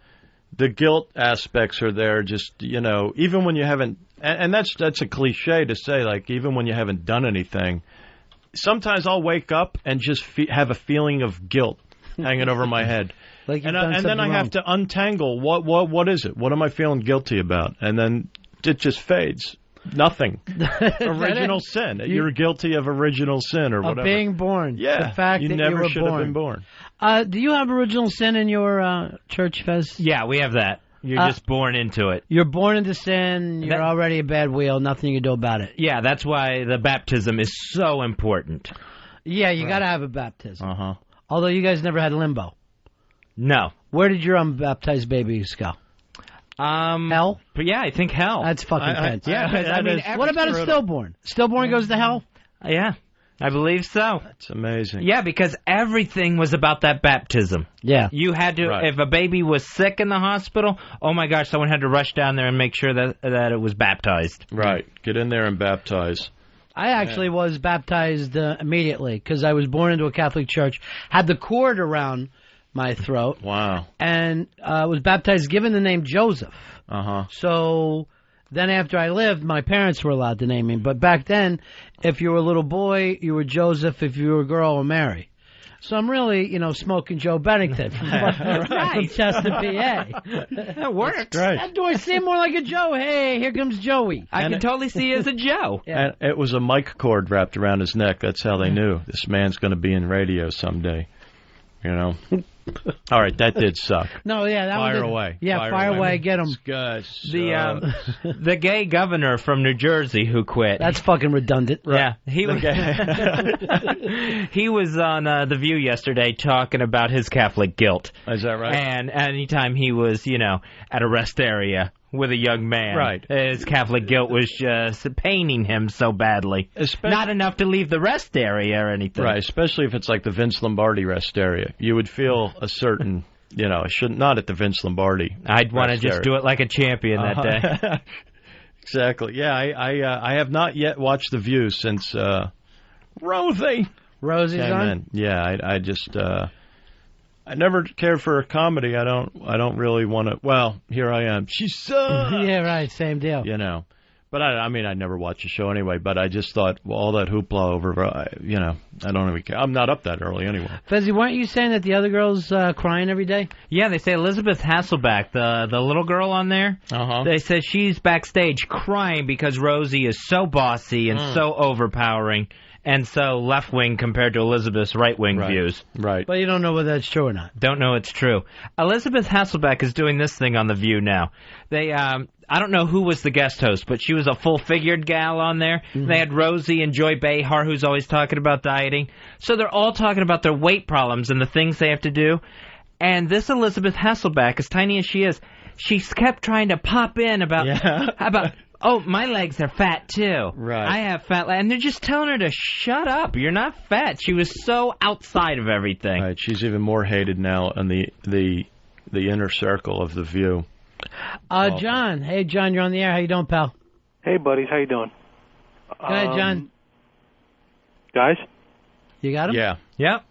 guilt aspects are there. Just even when you haven't, and that's a cliche to say. Like even when you haven't done anything, sometimes I'll wake up and just have a feeling of guilt hanging over my head. Like and then I have to untangle what is it? What am I feeling guilty about? And then it just fades. Nothing. Original sin. You're guilty of original sin or whatever. Of being born. Yeah. The fact that never you were should have been born. Do you have original sin in your church, Fez? Yeah, we have that. You're just born into it. You're born into sin. You're already a bad wheel. Nothing you can do about it. Yeah, that's why the baptism is so important. Yeah, you got to have a baptism. Uh-huh. Although you guys never had limbo. No. Where did your unbaptized babies go? Hell? But yeah, I think hell. That's fucking tense. I mean, what about a stillborn? Stillborn goes to hell? Yeah, I believe so. That's amazing. Yeah, because everything was about that baptism. Yeah. You had to, if a baby was sick in the hospital, oh my gosh, someone had to rush down there and make sure that it was baptized. Right. Get in there and baptize. I actually was baptized immediately because I was born into a Catholic church, had the cord around my throat. Wow. And was baptized, given the name Joseph. Uh-huh. So then after I lived, my parents were allowed to name me. But back then, if you were a little boy, you were Joseph. If you were a girl, or Mary. So I'm really, smoking Joe Bennington from Chester, PA. That works. Right. Do I seem more like a Joe? Hey, here comes Joey. I can totally see you as a Joe. And it was a mic cord wrapped around his neck. That's how they knew this man's going to be in radio someday. All right, that did suck. No, yeah, that fire away. Yeah, fire away. Get him. The gay governor from New Jersey who quit. That's fucking redundant. Right? Yeah, he was on The View yesterday talking about his Catholic guilt. Is that right? And anytime he was, at a rest area with a young man, right, his Catholic guilt was just paining him so badly. Not enough to leave the rest area or anything. Right, especially if it's like the Vince Lombardi rest area. You would feel a certain, not at the Vince Lombardi. I'd want to just do it like a champion that day. Exactly. Yeah, I have not yet watched The View since Rosie's came on. Yeah, I just I never cared for a comedy. I don't really want to. Well, here I am. She sucks. Yeah, right. Same deal. But I mean, I never watched the show anyway. But I just thought, well, all that hoopla over, I don't even care. I'm not up that early anyway. Fezzy, weren't you saying that the other girl's crying every day? Yeah, they say Elizabeth Hasselbeck, the little girl on there, they say she's backstage crying because Rosie is so bossy and so overpowering and so left-wing compared to Elizabeth's right-wing views. Right. But you don't know whether that's true or not. Don't know it's true. Elizabeth Hasselbeck is doing this thing on The View now. They, I don't know who was the guest host, but she was a full-figured gal on there. Mm-hmm. They had Rosie and Joy Behar, who's always talking about dieting. So they're all talking about their weight problems and the things they have to do. And this Elizabeth Hasselbeck, as tiny as she is, she's kept trying to pop in about, oh, my legs are fat, too. Right. I have fat legs. And they're just telling her to shut up. You're not fat. She was so outside of everything. Right. She's even more hated now in the inner circle of The View. John. Hey, John, you're on the air. How you doing, pal? Hey, buddies. How you doing? Go ahead, John. Guys? You got him? Yeah. Yep.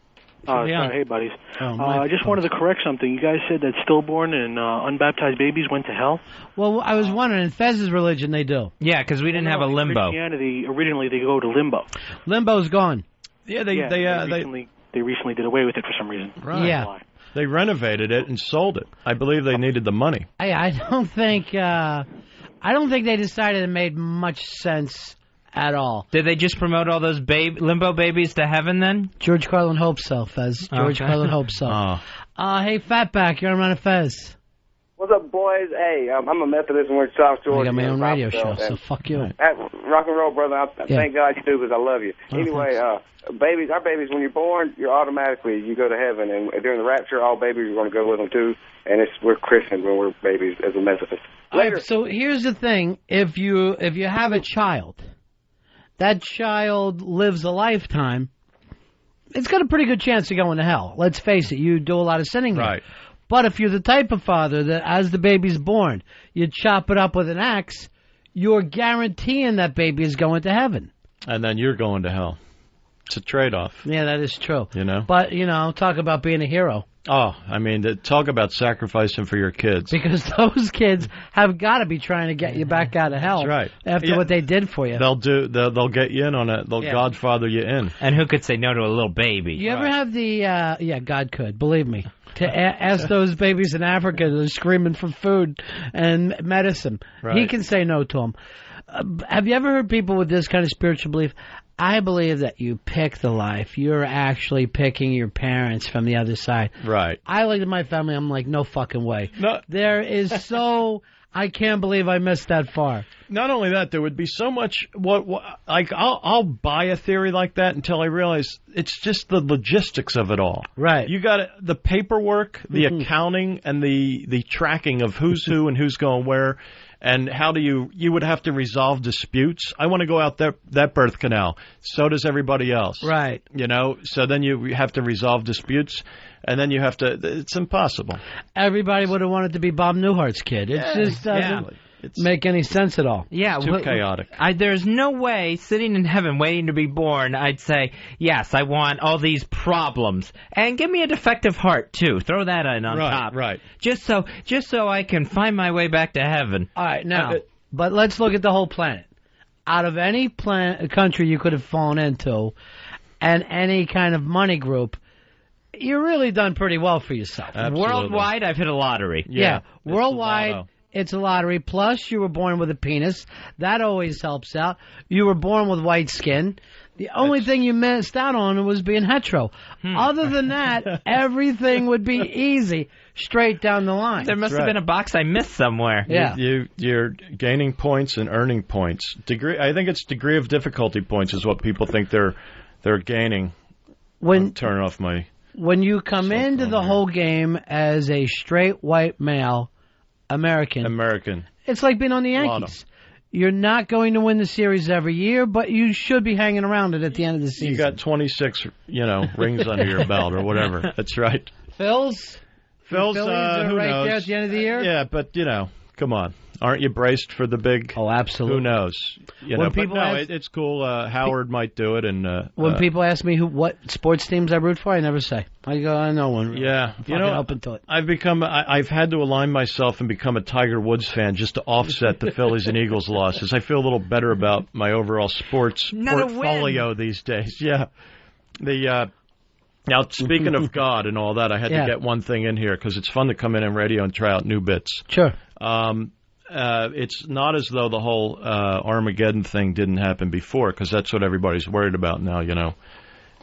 Sorry, hey, buddies. I just wanted to correct something. You guys said that stillborn and unbaptized babies went to hell? Well, I was wondering, in Fez's religion, they do. Yeah, because we didn't have a limbo. Christianity, originally, they go to limbo. Limbo's gone. Yeah, they recently did away with it for some reason. Right. Yeah. They renovated it and sold it. I believe they needed the money. I don't think they decided it made much sense at all. Did they just promote all those limbo babies to heaven then? George Carlin hopes so, Fez. George Carlin hopes so. Hey, Fatback, you're on Ron and Fez. What's up, boys? Hey, I'm a Methodist in South Georgia. I got my own radio show, so fuck you. Rock and roll, brother. Thank God you do, because I love you. Anyway, babies, our babies, when you're born, you go to heaven, and during the rapture, all babies are going to go with them too. And we're Christians when we're babies as a Methodist. Later. Right, so here's the thing: if you have a child, that child lives a lifetime. It's got a pretty good chance of going to hell. Let's face it, you do a lot of sinning there. Right. But if you're the type of father that, as the baby's born, you chop it up with an axe, you're guaranteeing that baby is going to heaven. And then you're going to hell. It's a trade-off. Yeah, that is true. You know? But, talk about being a hero. Oh, I mean, talk about sacrificing for your kids. Because those kids have got to be trying to get you back out of hell. That's right. After what they did for you. They'll get you in on it. They'll Godfather you in. And who could say no to a little baby? You ever have the, God could, believe me. To ask those babies in Africa that are screaming for food and medicine. Right. He can say no to them. Have you ever heard people with this kind of spiritual belief? I believe that you pick the life. You're actually picking your parents from the other side. Right. I look at my family, I'm like, no fucking way. No. There is I can't believe I missed that far. Not only that, there would be so much. I'll buy a theory like that until I realize it's just the logistics of it all. Right. You got the paperwork, the accounting, and the tracking of who's who and who's going where, and how do you would have to resolve disputes. I want to go out that birth canal. So does everybody else. Right. So then you have to resolve disputes. And then you have to. It's impossible. Everybody would have wanted to be Bob Newhart's kid. It just doesn't make any sense at all. Yeah, too chaotic. There's no way sitting in heaven waiting to be born. I'd say yes. I want all these problems, and give me a defective heart too. Throw that in on top. Right. Just so I can find my way back to heaven. All right, now, but let's look at the whole planet. Out of any country you could have fallen into, and any kind of money group. You're really done pretty well for yourself. Absolutely. Worldwide, I've hit a lottery. Yeah. Worldwide, it's a lottery. Plus, you were born with a penis. That always helps out. You were born with white skin. The only thing you missed out on was being hetero. Other than that, everything would be easy, straight down the line. There must have been a box I missed somewhere. Yeah. You're gaining points and earning points. I think it's degree of difficulty points is what people think they're gaining. Turn off my... When you come into the whole game as a straight white male American, it's like being on the Yankees. You're not going to win the series every year, but you should be hanging around it at the end of the season. You got 26, rings under your belt or whatever. That's right. Phillies are right who knows? there at the end of the year? Yeah, but, Come on. Aren't you braced for the big? Oh, absolutely. Who knows? When people ask, it's cool. Howard might do it, and when people ask me what sports teams I root for, I never say. I go, I know one. Yeah, I'm open to it. I've had to align myself and become a Tiger Woods fan just to offset the Phillies and Eagles losses. I feel a little better about my overall sports portfolio these days. Yeah, now, speaking of God and all that, I had to get one thing in here because it's fun to come in on radio and try out new bits. Sure. It's not as though the whole Armageddon thing didn't happen before, because that's what everybody's worried about now,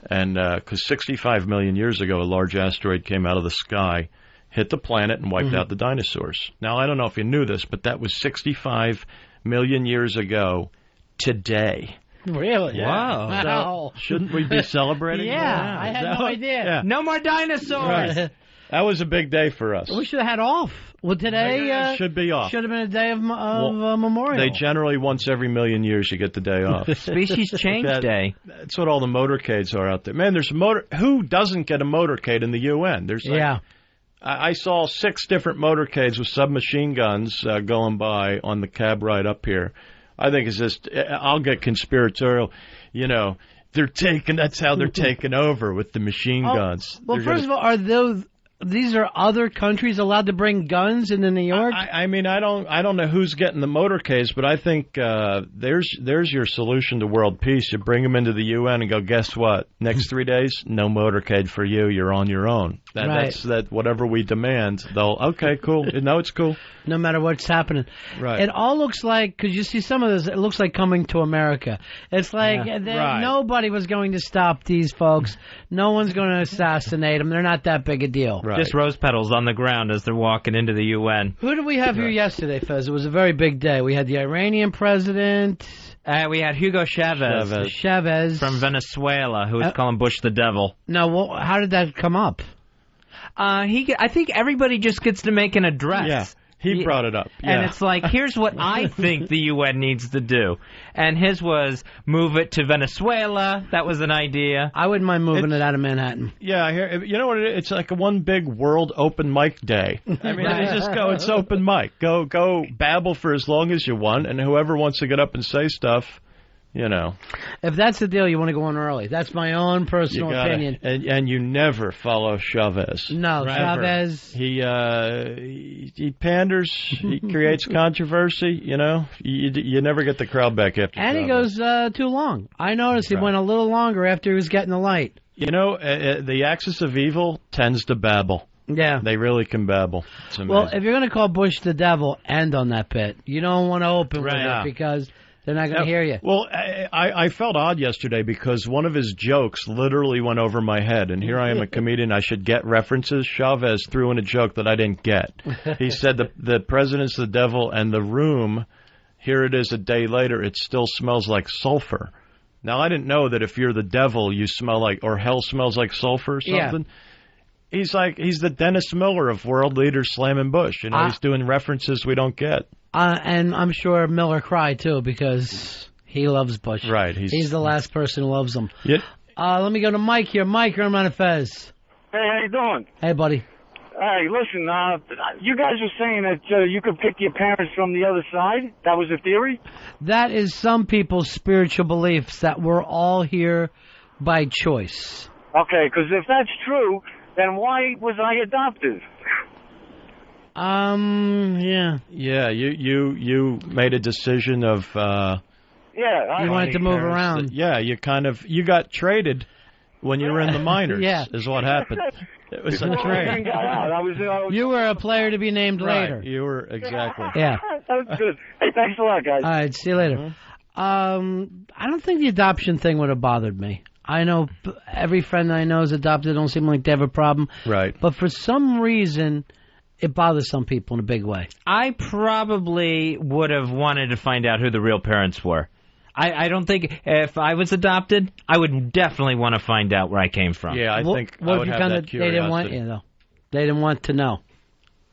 And because 65 million years ago, a large asteroid came out of the sky, hit the planet, and wiped out the dinosaurs. Now, I don't know if you knew this, but that was 65 million years ago today. Really? Yeah. Wow. So, shouldn't we be celebrating? Yeah, I had no idea. Yeah. No more dinosaurs. Right. That was a big day for us. We should have had off. Well, today should be off. Should have been a day of memorial. They generally, once every million years, you get the day off. Species change day. That's what all the motorcades are out there. Man, there's who doesn't get a motorcade in the UN? There's I saw 6 different motorcades with submachine guns going by on the cab ride up here. I think it's just, I'll get conspiratorial, that's how they're taking over with the machine guns. Well, first of all, these are other countries allowed to bring guns into New York? I mean, I don't know who's getting the motorcades, but I think there's your solution to world peace. You bring them into the UN and go, guess what? Next 3 days, no motorcade for you. You're on your own. That's whatever we demand, they'll, okay, cool. No, it's cool. No matter what's happening. Right. It all looks like, because you see some of this, it looks like Coming to America. It's like nobody was going to stop these folks. No one's going to assassinate them. They're not that big a deal. Right. Just rose petals on the ground as they're walking into the UN. Who did we have here yesterday, Fez? It was a very big day. We had the Iranian president. We had Hugo Chavez from Venezuela, who was calling Bush the devil. No, well, how did that come up? I think everybody just gets to make an address. Yeah. He brought it up. Yeah. And it's like, here's what I think the UN needs to do. And his was move it to Venezuela. That was an idea. I wouldn't mind moving it out of Manhattan. Yeah, you know what? It's like a one big world open mic day. I mean, they just go, it's open mic. Go babble for as long as you want, and whoever wants to get up and say stuff, If that's the deal, you want to go on early. That's my own personal opinion. And you never follow Chavez. No, Chavez. He panders. He creates controversy. You never get the crowd back after. And Chavez. he goes too long. I noticed he went a little longer after he was getting the light. The axis of evil tends to babble. Yeah. They really can babble. It's amazing. Well, if you're going to call Bush the devil, end on that bit. You don't want to open with it because they're not going to hear you. Well, I felt odd yesterday because one of his jokes literally went over my head. And here I am, a comedian. I should get references. Chavez threw in a joke that I didn't get. He said the president's the devil and the room, here it is a day later, it still smells like sulfur. Now, I didn't know that if you're the devil, you smell like, or hell smells like sulfur or something. Yeah. He's the Dennis Miller of world leaders slamming Bush. He's doing references we don't get. And I'm sure Miller cried, too, because he loves Bush. Right. He's the last person who loves him. Yeah. Let me go to Mike here. Mike, you're on Fez. Hey, how you doing? Hey, buddy. Hey, listen, you guys were saying that you could pick your parents from the other side? That was a theory? That is some people's spiritual beliefs, that we're all here by choice. Okay, because if that's true, then why was I adopted? Yeah. Yeah, you made a decision of you wanted to move around. Yeah, you got traded when you were in the minors. Is what happened. It was a trade. You were a player to be named later. You were exactly. Yeah. That's good. Hey, thanks a lot, guys. All right, see you later. I don't think the adoption thing would have bothered me. I know every friend I know is adopted. Don't seem like they have a problem. Right. But for some reason, it bothers some people in a big way. I probably would have wanted to find out who the real parents were. I don't think if I was adopted, I would definitely want to find out where I came from. Yeah, I think I would have that curiosity. They didn't want you, though. They didn't want to know.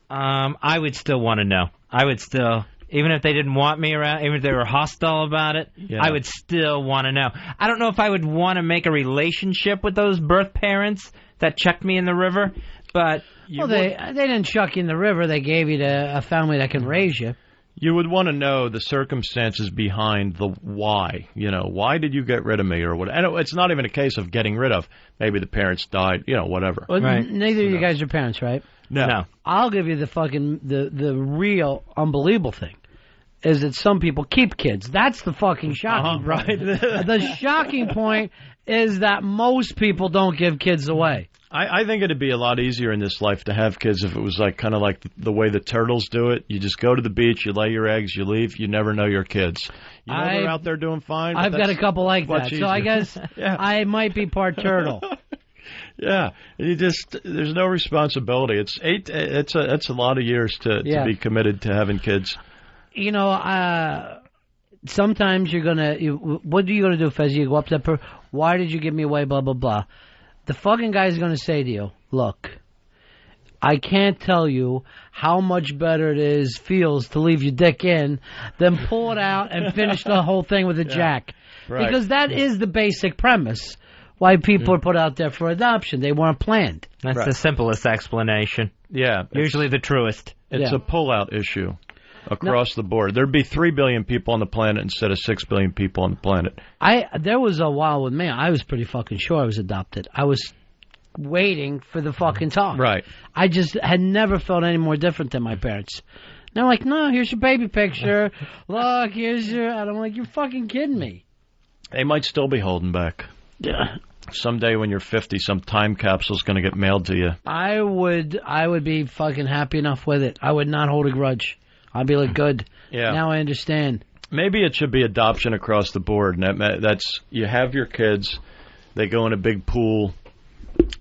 I would still want to know. I would still, even if they didn't want me around, even if they were hostile about it, I would still want to know. I don't know if I would want to make a relationship with those birth parents. that chucked me in the river. But well, they didn't chuck you in the river. They gave you to a family that can raise you. You would want to know the circumstances behind the why. You know, why did you get rid of me or what? And it's not even a case of getting rid of. Maybe the parents died, you know, whatever. Well, neither of you guys are parents, right? No. I'll give you the fucking the real unbelievable thing is that some people keep kids. That's the fucking shocking right. The shocking point is that most people don't give kids away. I think it'd be a lot easier in this life to have kids if it was like kind of like the way the turtles do it. You just go to the beach, you lay your eggs, you leave, you never know your kids. You know they're out there doing fine. I've got a couple like that, so I guess I might be part turtle. Yeah, there's no responsibility. It's a lot of years to be committed to having kids. You know, sometimes what are you gonna do, Fez? You go up to that person, why did you give me away, blah, blah, blah. The fucking guy's going to say to you, look, I can't tell you how much better it feels to leave your dick in than pull it out and finish the whole thing with a jack. Right. Because that is the basic premise why people are put out there for adoption. They weren't planned. That's the simplest explanation. Yeah. Usually the truest. It's a pull-out issue across the board. There'd be 3 billion people on the planet instead of 6 billion people on the planet. There was a while with me, I was pretty fucking sure I was adopted. I was waiting for the fucking talk. Right. I just had never felt any more different than my parents. They're like, no, here's your baby picture. Look, here's your... And I'm like, you're fucking kidding me. They might still be holding back. Yeah. Someday when you're 50, some time capsule's going to get mailed to you. I would be fucking happy enough with it. I would not hold a grudge. I'd be like, good. Yeah. Now I understand. Maybe it should be adoption across the board. And that's you have your kids, they go in a big pool.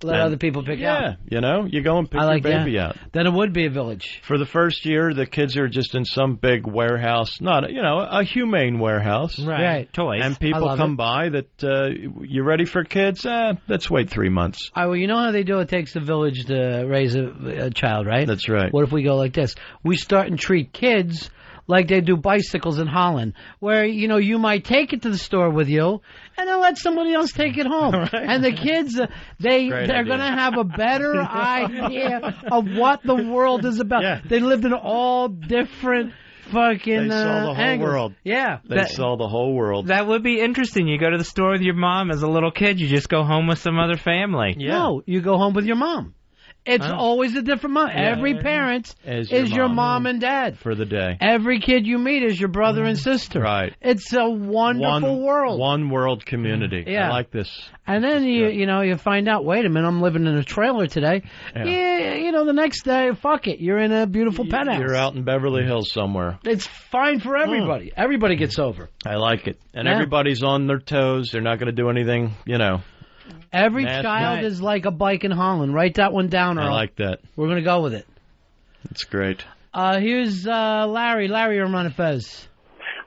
Let other people pick out. Yeah, you know, you go and pick your baby out. Then it would be a village. For the first year, the kids are just in some big warehouse, not, a humane warehouse. Right. Toys. And people come by that, you ready for kids? Let's wait 3 months. Well, you know how they do it takes a village to raise a child, right? That's right. What if we go like this? We start and treat kids like they do bicycles in Holland, where, you might take it to the store with you, and then let somebody else take it home. Right. And the kids, they're going to have a better idea of what the world is about. Yeah. They lived in all different fucking They saw the whole angles. world. Yeah. They saw the whole world. That would be interesting. You go to the store with your mom as a little kid, you just go home with some other family. Yeah. No, you go home with your mom. It's always a different mom. Yeah. Every parent Is your mom and dad. For the day. Every kid you meet is your brother and sister. Right. It's a wonderful world. One world community. Yeah. I like this. And then you find out, wait a minute, I'm living in a trailer today. Yeah, the next day, fuck it, you're in a beautiful penthouse. You're out in Beverly Hills somewhere. It's fine for everybody. Everybody gets over. I like it. And everybody's on their toes. They're not going to do anything, Every child is like a bike in Holland. Write that one down, Earl. I like that. We're going to go with it. That's great. Here's Larry. Larry, you're on Fez.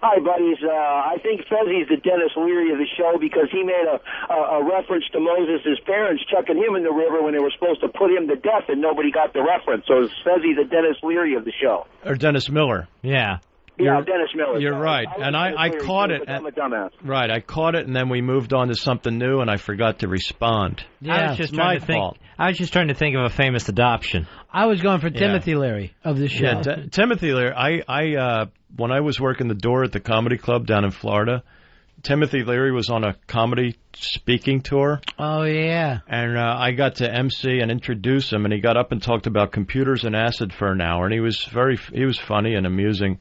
Hi, buddies. I think Fezzi's the Dennis Leary of the show because he made a reference to Moses' parents chucking him in the river when they were supposed to put him to death, and nobody got the reference. So is Fezzi the Dennis Leary of the show? Or Dennis Miller. Yeah. Yeah, Dennis Miller. You're right. And I caught it. I'm a dumbass. Right, I caught it, and then we moved on to something new, and I forgot to respond. Yeah, I was just my fault. I was just trying to think of a famous adoption. I was going for Timothy Leary of the show. Yeah, Timothy Leary. I when I was working the door at the comedy club down in Florida, Timothy Leary was on a comedy speaking tour. Oh, yeah. And I got to MC and introduce him, and he got up and talked about computers and acid for an hour, and he was funny and amusing.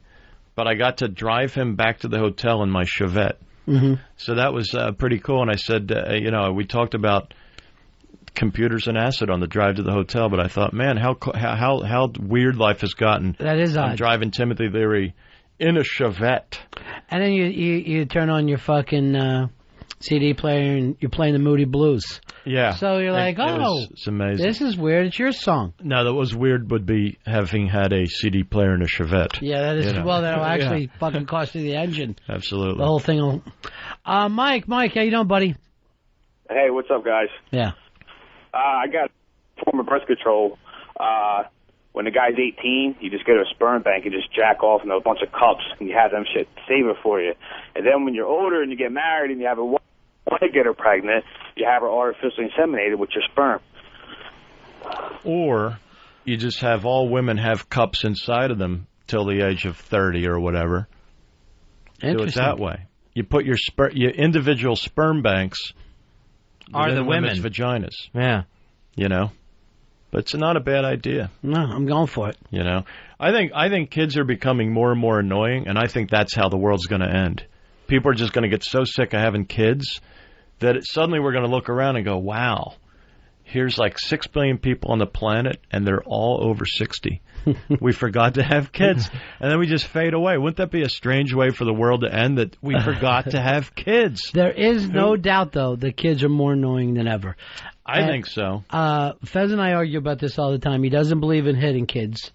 But I got to drive him back to the hotel in my Chevette. Mm-hmm. So that was pretty cool. And I said, we talked about computers and acid on the drive to the hotel. But I thought, man, how weird life has gotten. That is odd. I'm driving Timothy Leary in a Chevette. And then you turn on your fucking CD player and you're playing the Moody Blues. Yeah. So you're like, it's amazing. This is weird. It's your song. No, that was weird would be having had a CD player in a Chevette. Yeah, that is. Well, that'll actually fucking cost you the engine. Absolutely. The whole thing will... Mike, how you doing, buddy? Hey, what's up, guys? Yeah. I got form of birth control. When the guy's 18, you just go to a sperm bank and just jack off in a bunch of cups, and you have them shit save it for you. And then when you're older and you get married and you have a wife, get her pregnant, you have her artificially inseminated with your sperm. Or you just have all women have cups inside of them till the age of 30 or whatever. Do it that way. You put your individual sperm banks are the women's women vaginas. Yeah. You know? But it's not a bad idea. No, I'm going for it. You know? I think kids are becoming more and more annoying, and I think that's how the world's going to end. People are just going to get so sick of having kids that suddenly we're going to look around and go, wow, here's like 6 billion people on the planet, and they're all over 60. We forgot to have kids, and then we just fade away. Wouldn't that be a strange way for the world to end, that we forgot to have kids? There is no doubt, though, that kids are more annoying than ever. I think so. Fez and I argue about this all the time. He doesn't believe in hitting kids.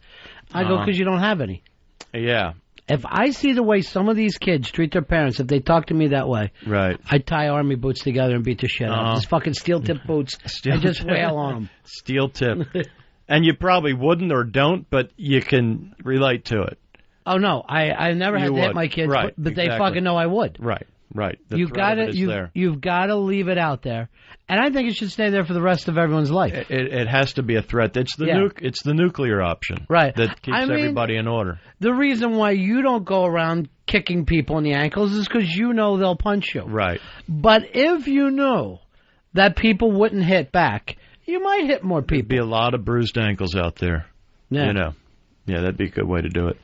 I go, because you don't have any. Yeah. If I see the way some of these kids treat their parents, if they talk to me that way, right, I tie army boots together and beat the shit out of them. Just fucking steel-tip boots and just wail on them. Steel-tip. And you probably wouldn't or don't, but you can relate to it. Oh, no. I never had to hit my kids, right, but exactly. they fucking know I would. Right. The you've got to leave it out there, and I think it should stay there for the rest of everyone's life. It has to be a threat. It's the nuclear option, right? That keeps everybody in order. The reason why you don't go around kicking people in the ankles is because you know they'll punch you, right? But if you know that people wouldn't hit back, you might hit more people. There'd be a lot of bruised ankles out there. Yeah. You know, that'd be a good way to do it.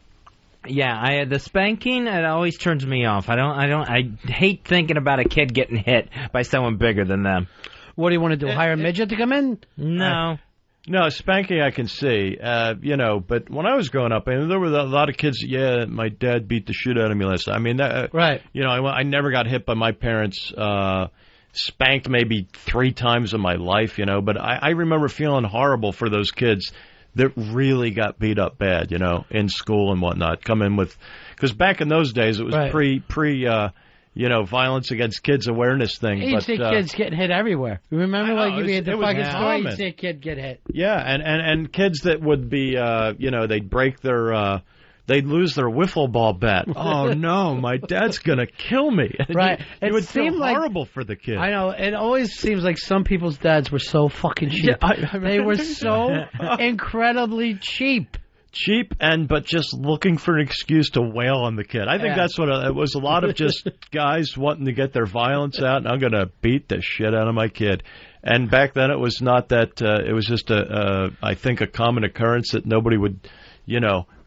Yeah, the spanking, it always turns me off. I hate thinking about a kid getting hit by someone bigger than them. What do you want to do? Hire a midget to come in? No. No, spanking I can see, but when I was growing up, there were a lot of kids, my dad beat the shit out of me last night. Right. I never got hit by my parents, spanked maybe 3 times in my life, but I remember feeling horrible for those kids that really got beat up bad, in school and whatnot. Because back in those days it was pre violence against kids awareness thing. You see kids getting hit everywhere. Remember, if you had the fucking store, you'd see a kid get hit. Yeah, and kids that would be, they'd break their, they'd lose their wiffle ball bat. Oh no, my dad's gonna kill me. Right. It would seem horrible for the kid. I know. It always seems like some people's dads were so fucking cheap. They were so incredibly cheap. But just looking for an excuse to wail on the kid. I think that's what it was. A lot of just guys wanting to get their violence out, and I'm going to beat the shit out of my kid. And back then it was not that, it was just I think a common occurrence that nobody would,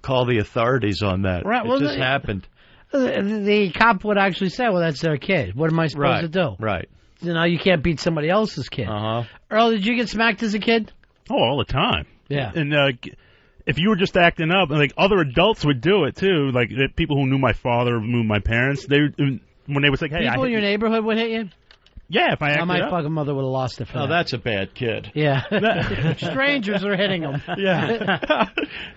call the authorities on that. Right. It just happened. The cop would actually say, well, that's their kid. What am I supposed to do? Right. You can't beat somebody else's kid. Uh-huh. Earl, did you get smacked as a kid? Oh, all the time. Yeah. And if you were just acting up, and other adults would do it too, people who knew my father, knew my parents, when they would say, hey, people in your neighborhood would hit you? Yeah, if I acted my up. fucking mother would have lost it for that. That's a bad kid. Yeah. Strangers are hitting them. Yeah.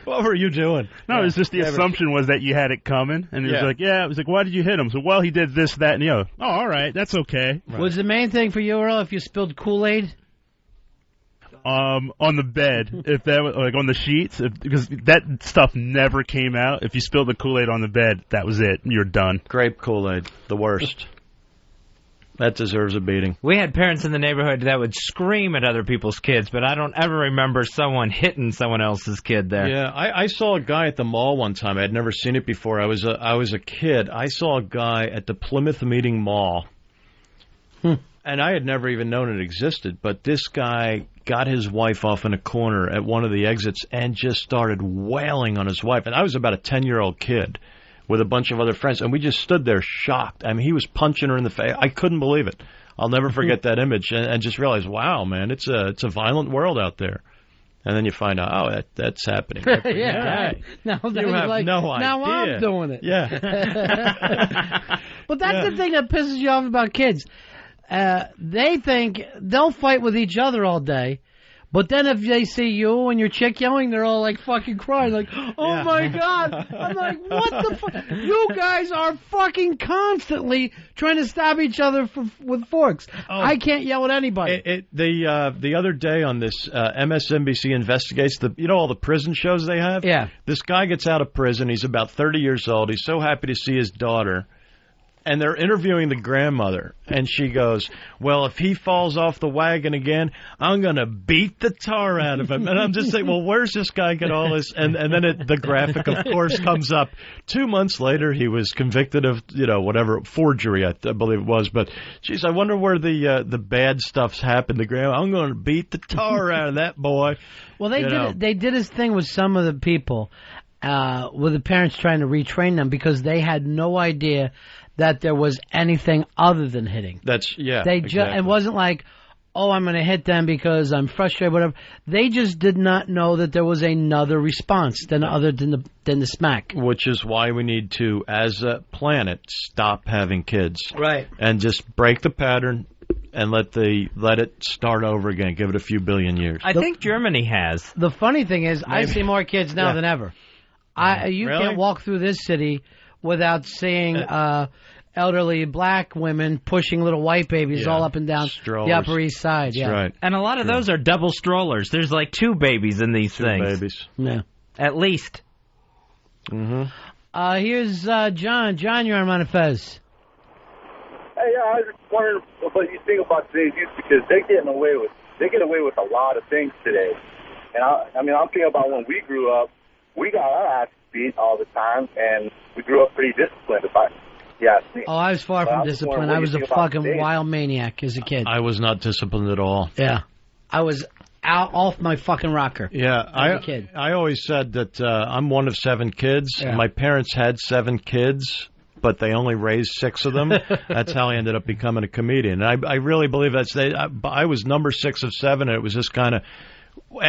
What were you doing? No, it was just the assumption was that you had it coming, and it was why did you hit him? So, well, he did this, that, and the other. Oh, all right, that's okay. Right. Was the main thing for you, Earl, if you spilled Kool-Aid? On the bed, if that was on the sheets, because that stuff never came out. If you spilled the Kool-Aid on the bed, that was it. You're done. Grape Kool-Aid, the worst. That deserves a beating. We had parents in the neighborhood that would scream at other people's kids, but I don't ever remember someone hitting someone else's kid there. Yeah, I saw a guy at the mall one time. I had never seen it before. I was a kid. I saw a guy at the Plymouth Meeting Mall, and I had never even known it existed. But this guy got his wife off in a corner at one of the exits and just started wailing on his wife. And I was about a 10-year-old kid with a bunch of other friends, and we just stood there shocked. I mean, he was punching her in the face. I couldn't believe it. I'll never forget that image, and just realize, wow, man, it's a violent world out there. And then you find out, that's happening. Yeah. Now you have no idea. Now I'm doing it. Yeah. But that's the thing that pisses you off about kids. They think they'll fight with each other all day. But then if they see you and your chick yelling, they're all fucking crying, oh my God. I'm like, what the fuck? You guys are fucking constantly trying to stab each other with forks. Oh. I can't yell at anybody. The other day on this MSNBC Investigates, all the prison shows they have? Yeah. This guy gets out of prison. He's about 30 years old. He's so happy to see his daughter. and they're interviewing the grandmother, and she goes, well, if he falls off the wagon again, I'm going to beat the tar out of him. And I'm just saying, well, where's this guy get all this? And then the graphic, of course, comes up. 2 months later, he was convicted of, whatever, forgery, I believe it was. But, geez, I wonder where the bad stuff's happened. The grandma, I'm going to beat the tar out of that boy. Well, they did this thing with some of the people, with the parents trying to retrain them because they had no idea that there was anything other than hitting. It wasn't like, oh, I'm going to hit them because I'm frustrated, whatever. They just did not know that there was another response than the smack. Which is why we need to, as a planet, stop having kids. Right. And just break the pattern and let it start over again. Give it a few billion years. I think Germany has. The funny thing is, I see more kids now than ever. You can't walk through this city without seeing elderly black women pushing little white babies all up and down the Upper East Side. That's right. And a lot of those are double strollers. There's like 2 babies in these things. Babies. Yeah. At least. Mm-hmm. Here's John. John, you're on Ron and Fez. Hey, I was just wondering what you think about today's youth because they get away with a lot of things today. And I'm thinking about when we grew up, we got our ass beat all the time, and we grew up pretty disciplined. I was far from disciplined. I was a fucking wild maniac as a kid. I was not disciplined at all. Yeah. I was off my fucking rocker. Yeah, as a kid. I always said that I'm one of 7 kids. Yeah. My parents had 7 kids, but they only raised 6 of them. That's how I ended up becoming a comedian. And I really believe I was number 6 of 7, and it was just kind of,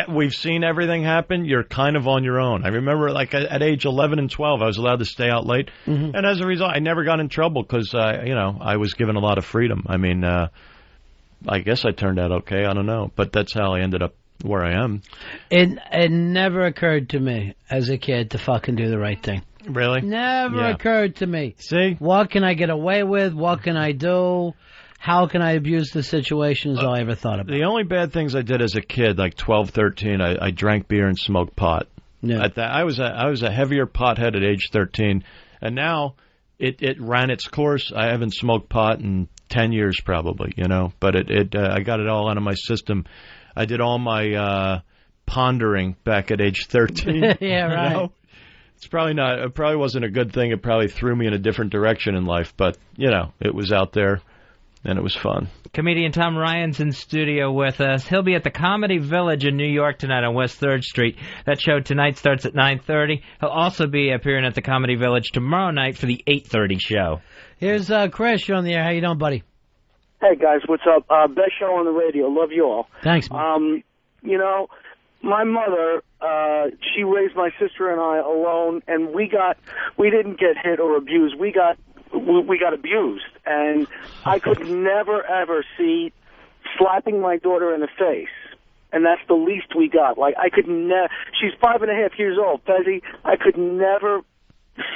we've seen everything happen. You're kind of on your own. I remember, like, at age 11 and 12, I was allowed to stay out late. Mm-hmm. And as a result, I never got in trouble because, I was given a lot of freedom. I mean, I guess I turned out okay. I don't know. But that's how I ended up where I am. It never occurred to me as a kid to fucking do the right thing. Really? Never occurred to me. See? What can I get away with? What can I do? How can I abuse the situation is all I ever thought about. The only bad things I did as a kid, like 12, 13, I drank beer and smoked pot. Yeah. I was a heavier pothead at age 13, and now it ran its course. I haven't smoked pot in 10 years probably, but I got it all out of my system. I did all my pondering back at age 13. Yeah, right. It probably wasn't a good thing. It probably threw me in a different direction in life, but, it was out there, and it was fun. Comedian Tom Ryan's in studio with us. He'll be at the Comedy Village in New York tonight on West 3rd Street. That show tonight starts at 9:30. He'll also be appearing at the Comedy Village tomorrow night for the 8:30 show. Here's Chris. You're on the air. How you doing, buddy? Hey, guys. What's up? Best show on the radio. Love you all. Thanks, man. My mother, she raised my sister and I alone, and we didn't get hit or abused. We got abused, and I could never ever see slapping my daughter in the face, and that's the least we got. Like I could never. She's 5.5 years old, Fezzy. I could never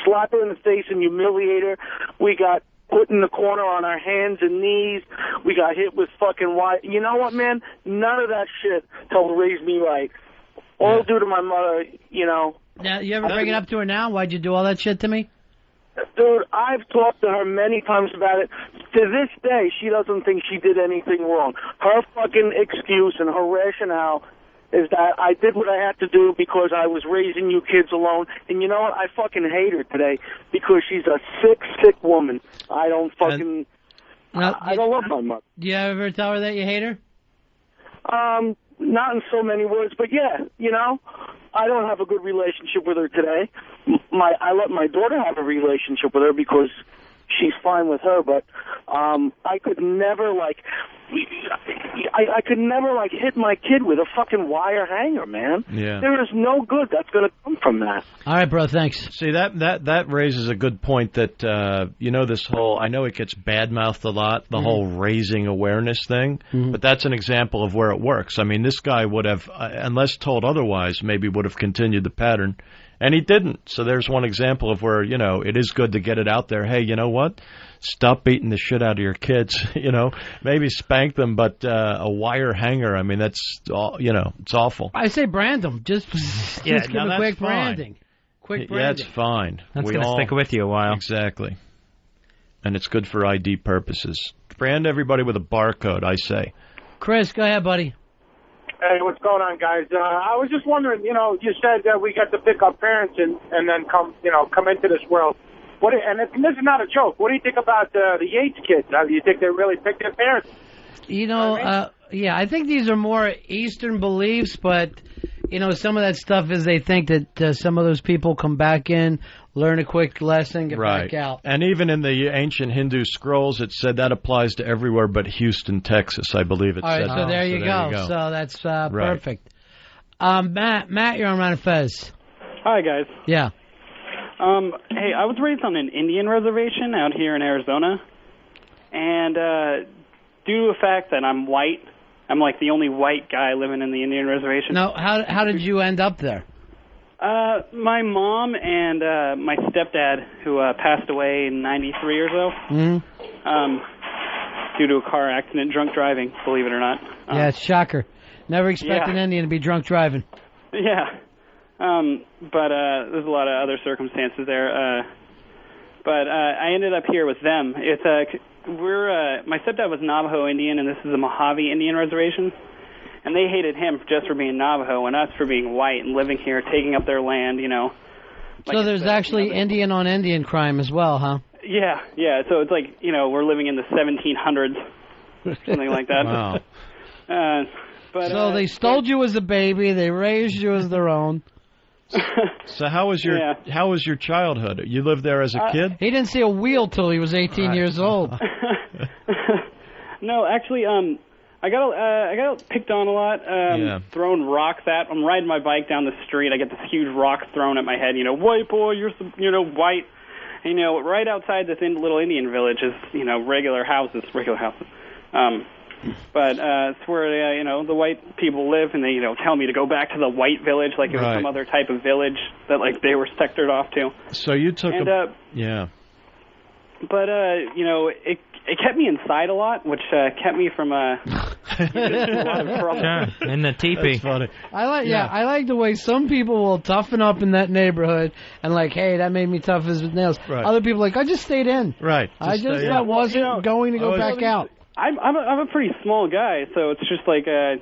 slap her in the face and humiliate her. We got put in the corner on our hands and knees. We got hit with fucking wire. You know what, man? None of that shit helped raise me right. All due to my mother, Now, you ever bring it up to her now? Why'd you do all that shit to me? Dude, I've talked to her many times about it. To this day, she doesn't think she did anything wrong. Her fucking excuse and her rationale is that I did what I had to do because I was raising you kids alone. And you know what? I fucking hate her today because she's a sick woman. I don't fucking... I don't love my mother. Do you ever tell her that you hate her? Not in so many words, but yeah, I don't have a good relationship with her today. I let my daughter have a relationship with her because she's fine with her, but I could never I could never hit my kid with a fucking wire hanger, man. Yeah. There is no good that's going to come from that. All right, bro, thanks. See, that raises a good point that, this whole, I know it gets bad-mouthed a lot, the whole raising awareness thing, but that's an example of where it works. I mean, this guy would have, unless told otherwise, maybe would have continued the pattern, and he didn't. So there's one example of where, it is good to get it out there. Hey, you know what? Stop beating the shit out of your kids, maybe spank them, but a wire hanger, I mean, that's, it's awful. I say brand them. Just give a quick fine. branding. Quick branding. Yeah, that's fine. That's going to stick with you a while. Exactly. and it's good for ID purposes. Brand everybody with a barcode, I say. Chris, go ahead, buddy. Hey, what's going on, guys? I was just wondering, you said that we got to pick our parents and then come into this world. And this is not a joke. What do you think about the Yates kids? Do you think they really picked their parents? Yeah, I think these are more Eastern beliefs, but, some of that stuff is they think that some of those people come back in, learn a quick lesson, get back out. And even in the ancient Hindu scrolls, it said that applies to everywhere but Houston, Texas, I believe it said. All right, so there you go. So that's perfect. Matt, you're on Ron and Fez. Hi, guys. Yeah. Hey, I was raised on an Indian reservation out here in Arizona, and due to the fact that I'm white, I'm like the only white guy living in the Indian reservation. No, how did you end up there? My mom and my stepdad, who passed away in 93 or so, due to a car accident, drunk driving, believe it or not. Yeah, it's shocker. Never expect an Indian to be drunk driving. Yeah. But there's a lot of other circumstances there. But I ended up here with them. My stepdad was Navajo Indian, and this is a Mojave Indian reservation. And they hated him just for being Navajo and us for being white and living here, taking up their land, So there's actually Indian on Indian crime as well, huh? Yeah. So it's like, we're living in the 1700s, something like that. Wow. But, they stole you as a baby, they raised you as their own. So how was your childhood? You lived there as a kid? He didn't see a wheel till he was 18 years old. No, actually, I got picked on a lot. Thrown rocks at. I'm riding my bike down the street. I get this huge rock thrown at my head. White boy, you're white. Right outside this little Indian village is regular houses. But it's where the white people live, and they tell me to go back to the white village like it was some other type of village that like they were sectored off to. So you took But it kept me inside a lot, which kept me from a lot of trouble. Yeah, in the teepee. That's funny. I like the way some people will toughen up in that neighborhood and like, hey, that made me tough as nails. Right. Other people are like, I just stayed in. Right. I wasn't going to go back out. I'm a pretty small guy, so it's just like I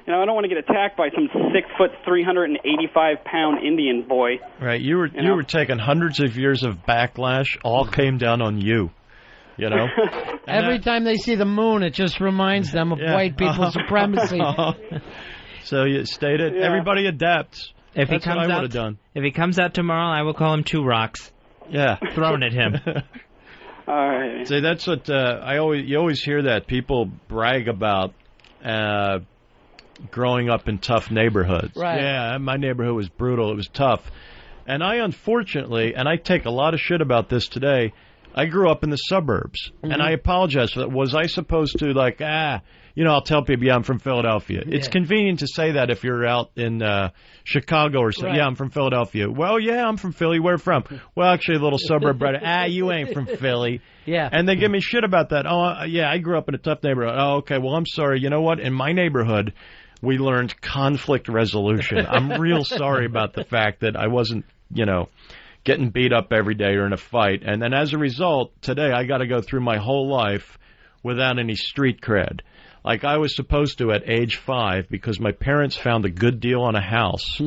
don't want to get attacked by some 6 foot, 385-pound Indian boy. Right. You were taking hundreds of years of backlash. All came down on you. Every time they see the moon, it just reminds them of white people's supremacy. So you stated everybody adapts. If That's he comes what I would out, have done. If he comes out tomorrow, I will call him 2 rocks. Yeah, thrown at him. All right. See, that's what you always hear that people brag about growing up in tough neighborhoods. Right. Yeah, my neighborhood was brutal. It was tough. And I unfortunately, and I take a lot of shit about this today, I grew up in the suburbs. And I apologize for that. Was I supposed to I'll tell people, I'm from Philadelphia. Yeah. It's convenient to say that if you're out in Chicago or something. Right. Yeah, I'm from Philadelphia. Well, yeah, I'm from Philly. Where from? Well, actually, a little suburb right. You ain't from Philly. Yeah. And they give me shit about that. Oh, yeah, I grew up in a tough neighborhood. Oh, okay, well, I'm sorry. You know what? In my neighborhood, we learned conflict resolution. I'm real sorry about the fact that I wasn't, getting beat up every day or in a fight. And then as a result, today I got to go through my whole life without any street cred. Like I was supposed to at age 5 because my parents found a good deal on a house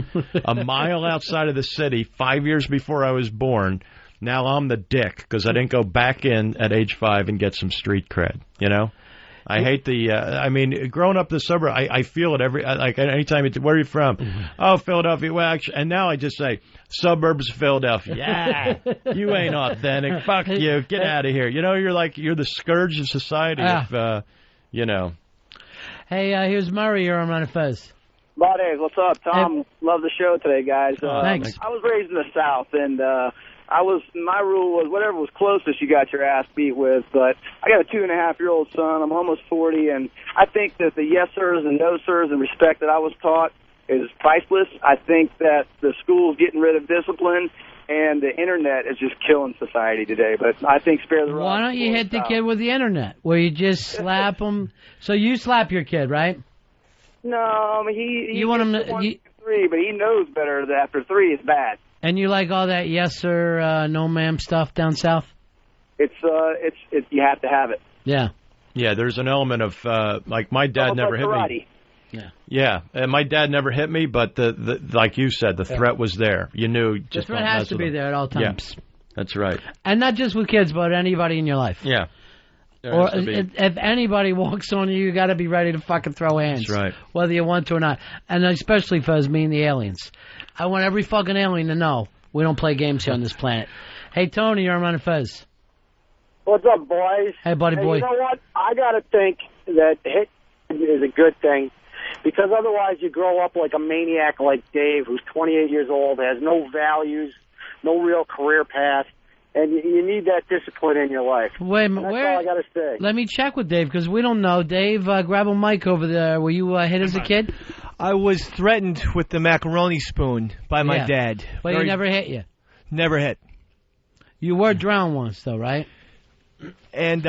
a mile outside of the city 5 years before I was born. Now I'm the dick because I didn't go back in at age 5 and get some street cred, I hate growing up in the suburb, I feel it anytime where are you from? Oh, Philadelphia. Well, actually, and now I just say, suburbs of Philadelphia. Yeah, you ain't authentic. Fuck you. Get out of here. You're the scourge of society if, Hey, here's Murray. You're on Ron and Fez. Buddies, what's up? Tom, love the show today, guys. Thanks. I was raised in the South, and my rule was whatever was closest you got your ass beat with, but I got a 2.5-year-old son. I'm almost 40, and I think that the yes sirs and no sirs and respect that I was taught is priceless. I think that the school's getting rid of discipline, and the Internet is just killing society today, but I think spare the rod. Why don't you hit the kid with the Internet, where you just slap him? So you slap your kid, right? No, I mean, he you want him to, 1, 2, 3, but he knows better that after 3 it's bad. And you like all that yes sir, no ma'am stuff down south? it's you have to have it. Yeah. Yeah, there's an element of like my dad Almost never like hit me. karate. Yeah, and my dad never hit me, but the like you said, the threat was there. You knew The just threat don't has mess to with be him. there at all times. Yeah, that's right. And not just with kids, but anybody in your life. Yeah. There Or has to be. if anybody walks on you, you got to be ready to fucking throw hands. That's right. Whether you want to or not. And especially Fez, me and the aliens. I want every fucking alien to know we don't play games here on this planet. Hey, Tony, you're on Ron and Fez. What's up, boys? Hey, buddy boy. You know what? I got to think that hit is a good thing because otherwise you grow up like a maniac like Dave, who's 28 years old, has no values, no real career path, and you need that discipline in your life. Wait a And minute, that's all I got to say. Let me check with Dave, because we don't know. Dave, grab a mic over there. Were you hit as a kid? I was threatened with the macaroni spoon by my Yeah. dad. But he never hit you? Never hit. You were drowned once, though, right? And,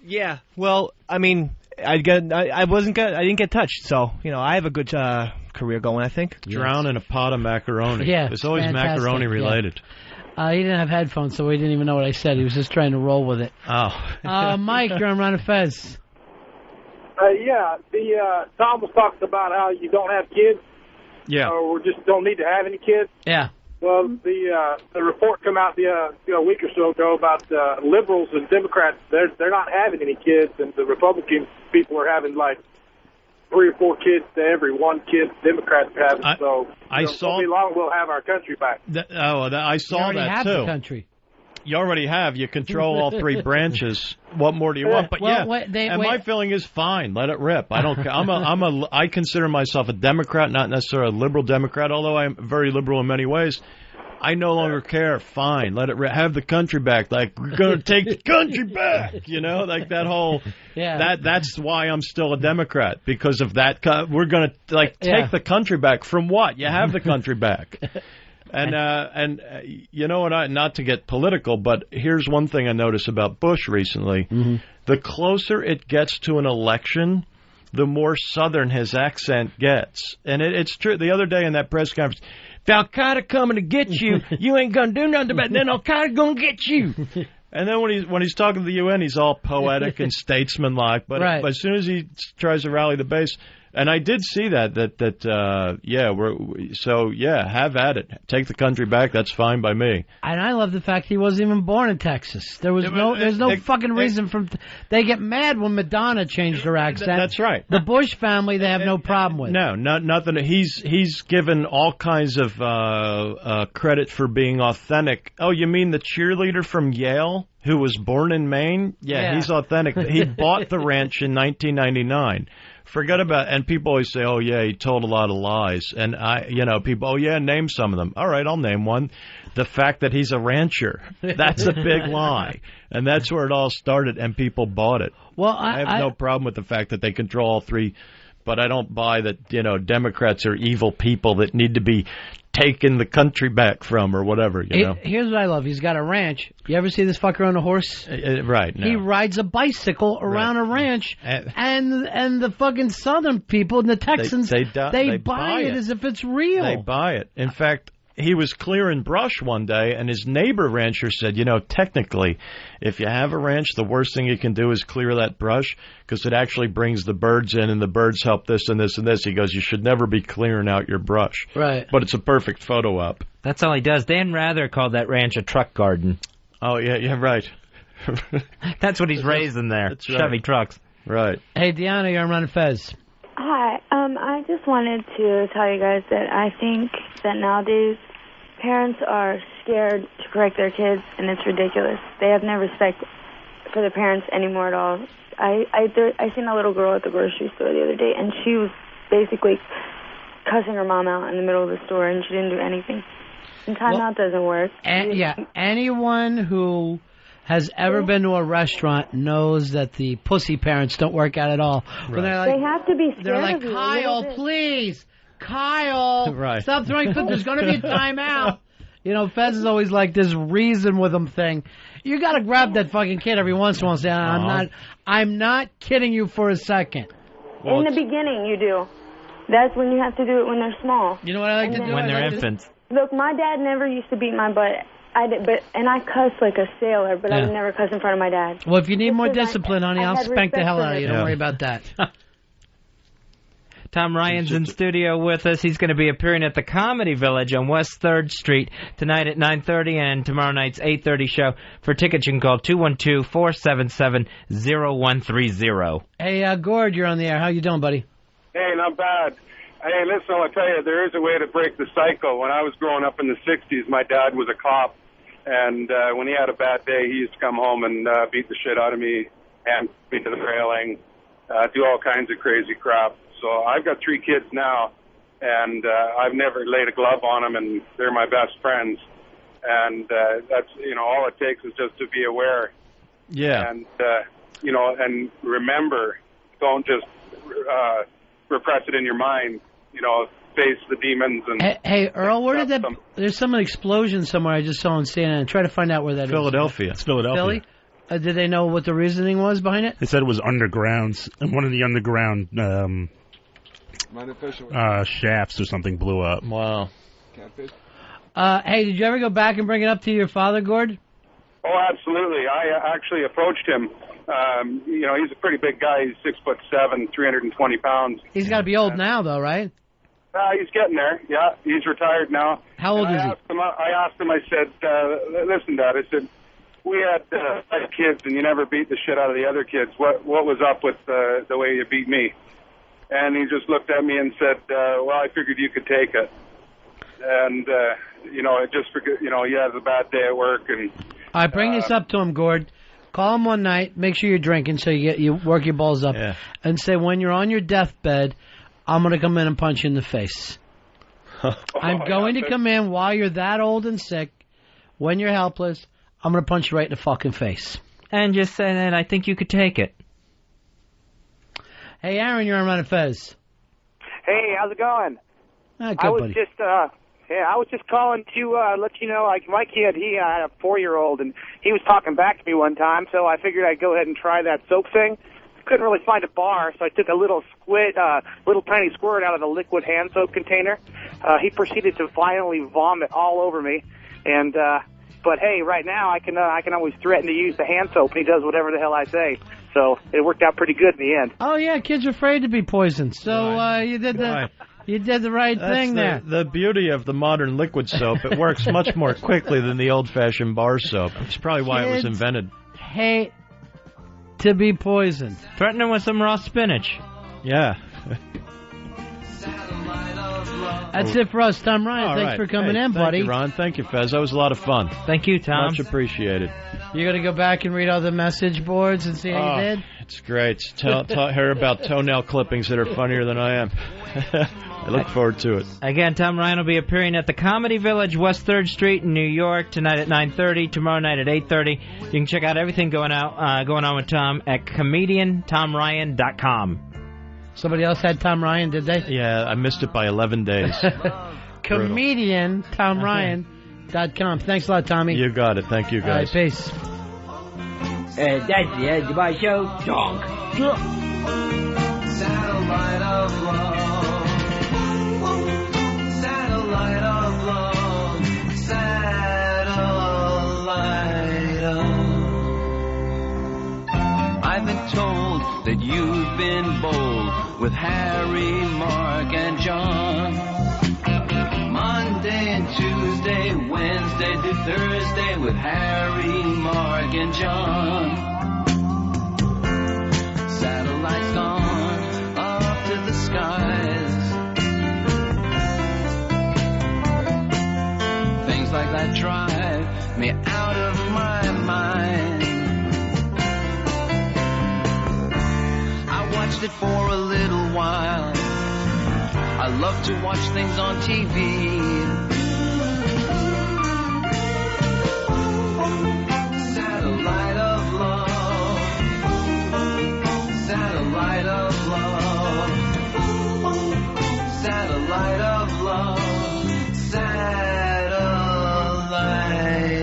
yeah, well, I mean, I didn't get touched, so, I have a good career going, I think. Drown in a pot of macaroni. Yeah, It's always fantastic, macaroni yeah. related. He didn't have headphones, so he didn't even know what I said. He was just trying to roll with it. Oh. Mike, you're on Ron and Fez. Yeah, Tom was talking about how you don't have kids. Yeah. Or just don't need to have any kids. Yeah. Well, the report come out a week or so ago about liberals and Democrats. They're not having any kids, and the Republican people are having like 3 or 4 kids to every 1 kid Democrats have. So I saw. won't be long we'll have our country back. I saw You already that have too. the country. You already have. You control all 3 branches. What more do you want? But Well, yeah, my feeling is fine. Let it rip. I don't. I consider myself a Democrat, not necessarily a liberal Democrat, although I'm very liberal in many ways. I no longer care. Fine, let it rip. Have the country back. Like we're gonna take the country back. Like that whole. Yeah. That's why I'm still a Democrat, because of that. We're gonna take the country back from what? You have the country back. And you know what? Not to get political, but here's one thing I noticed about Bush recently: the closer it gets to an election, the more Southern his accent gets. And it's true. The other day in that press conference, if Al-Qaeda coming to get you, you ain't gonna do nothing about it. Then Al-Qaeda gonna get you. And then when he's talking to the UN, he's all poetic and statesmanlike. But as soon as he tries to rally the base. And I did see that have at it. Take the country back. That's fine by me. And I love the fact he wasn't even born in Texas. There's no fucking reason for. They get mad when Madonna changed her accent. That's right. The Bush family, they have no problem with. No, nothing. He's given all kinds of credit for being authentic. Oh, you mean the cheerleader from Yale who was born in Maine? Yeah. He's authentic. He bought the ranch in 1999. Forget about, and people always say, oh, yeah, he told a lot of lies. And people, oh, yeah, name some of them. All right, I'll name one. The fact that he's a rancher. That's a big lie. And that's where it all started, and people bought it. Well, I have no problem with the fact that they control all 3, but I don't buy that, Democrats are evil people that need to be taking the country back from or whatever, Here's what I love. He's got a ranch. You ever see this fucker on a horse? Right. No. He rides a bicycle around a ranch, and the fucking Southern people and the Texans, they buy it as if it's real. They buy it. In fact, he was clearing brush one day, and his neighbor rancher said, technically, if you have a ranch, the worst thing you can do is clear that brush because it actually brings the birds in, and the birds help this and this and this. He goes, you should never be clearing out your brush. Right. But it's a perfect photo op. That's all he does. Dan Rather called that ranch a truck garden. Oh, yeah, right. That's what he's raising there, That's right. Chevy trucks. Right. Hey, Deanna, you're on Ron and Fez. Hi. I just wanted to tell you guys that I think that nowadays parents are scared to correct their kids, and it's ridiculous. They have no respect for their parents anymore at all. I seen a little girl at the grocery store the other day, and she was basically cussing her mom out in the middle of the store, and she didn't do anything. And timeout doesn't work. Anyone who has ever been to a restaurant knows that the pussy parents don't work out at all. Right. They have to be scared They're like, of you. Kyle, please. Kyle, right. Stop throwing food. There's going to be a timeout. Fez is always like this reason with him thing. You got to grab that fucking kid every once in a while and say, I'm not kidding you for a second. Well, in the beginning, you do. That's when you have to do it when they're small. You know what I like to do? When they're infants. Look, my dad never used to beat my butt I did, and I cuss like a sailor, but I Yeah. would never cuss in front of my dad. Well, if you need more Because discipline, honey, I I'll had spank the respect hell for out of you. her. Don't worry about that. Tom Ryan's in studio with us. He's going to be appearing at the Comedy Village on West 3rd Street tonight at 9:30 and tomorrow night's 8:30 show. For tickets, you can call 212-477-0130. Hey, Gord, you're on the air. How you doing, buddy? Hey, not bad. Hey, listen, I'll tell you, there is a way to break the cycle. When I was growing up in the 60s, my dad was a cop, and when he had a bad day, he used to come home and beat the shit out of me, and me to the railing, do all kinds of crazy crap. So I've got 3 kids now, and I've never laid a glove on them, and they're my best friends. And that's, all it takes is just to be aware. Yeah. And, and remember, don't just repress it in your mind, face the demons. And Hey, Earl, where did that... There's some explosion somewhere I just saw on CNN. Try to find out where that is. Philadelphia. It's Philadelphia. Philly? Did they know what the reasoning was behind it? They said it was underground. One of the underground shafts or something blew up. Wow. Hey, did you ever go back and bring it up to your father, Gord? Oh, absolutely. I actually approached him. He's a pretty big guy. He's 6'7", 320 pounds. He's got to be old now, though, right? He's getting there. Yeah, he's retired now. How old is he? I asked him, I said, listen, Dad, I said, we had 5 kids and you never beat the shit out of the other kids. What was up with the way you beat me? And he just looked at me and said, well, I figured you could take it. And, he has a bad day at work. And All right, bring this up to him, Gord. Call him one night. Make sure you're drinking so you work your balls up. Yeah. And say, when you're on your deathbed, I'm going to come in and punch you in the face. I'm going to come in while you're that old and sick, when you're helpless. I'm going to punch you right in the fucking face. And just say that I think you could take it. Hey, Aaron, you're on Ron and Fez. Hey, how's it going? Good, I was buddy. I was just calling to let you know, like, my kid, he had a 4-year-old, and he was talking back to me one time, so I figured I'd go ahead and try that soap thing. Couldn't really find a bar, so I took a little tiny squirt out of the liquid hand soap container. He proceeded to violently vomit all over me, and but hey, right now I can always threaten to use the hand soap, and he does whatever the hell I say. So it worked out pretty good in the end. Oh yeah, kids are afraid to be poisoned. So you did the right thing there. The beauty of the modern liquid soap, it works much more quickly than the old-fashioned bar soap. It's probably why it was Kids invented. hate to be poisoned. Threaten him with some raw spinach. Yeah. That's it for us. Tom Ryan, All thanks right. for coming in, Thank buddy. you, Ron. Thank you, Fez. That was a lot of fun. Thank you, Tom. Much appreciated. You're going to go back and read all the message boards and see how you did? It's great. Hear about toenail clippings that are funnier than I am. I look forward to it. Again, Tom Ryan will be appearing at the Comedy Village, West 3rd Street in New York, tonight at 9:30, tomorrow night at 8:30. You can check out everything going on with Tom at comediantomryan.com. Somebody else had Tom Ryan, did they? Yeah, I missed it by 11 days. ComedianTomRyan.com. Thanks a lot, Tommy. You got it. Thank you, All right, guys. peace. That's the end of my show. Donk. Satellite of love. Satellite of love. Satellite of. I've been told that you've been bold with Harry, Mark, and John. Monday and Tuesday, Wednesday through Thursday with Harry, Mark, and John. Satellites gone up to the skies. Things like that drive me out of my mind. I watched it for a little while. I love to watch things on TV. Satellite of love. Satellite of love. Satellite of love. Satellite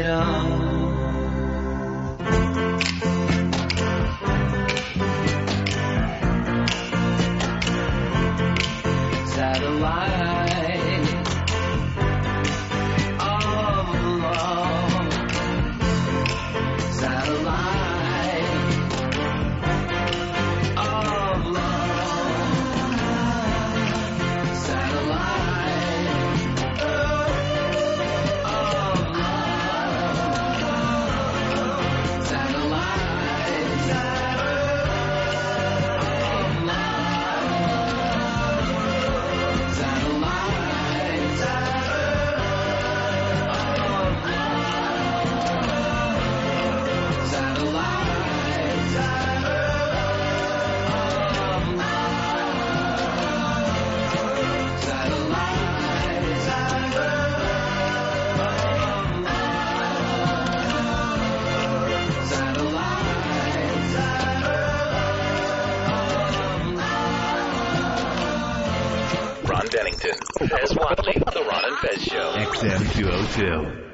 of. Satellite. Ron Bennington. Fez Whatley, The Ron and Fez Show. XM 202.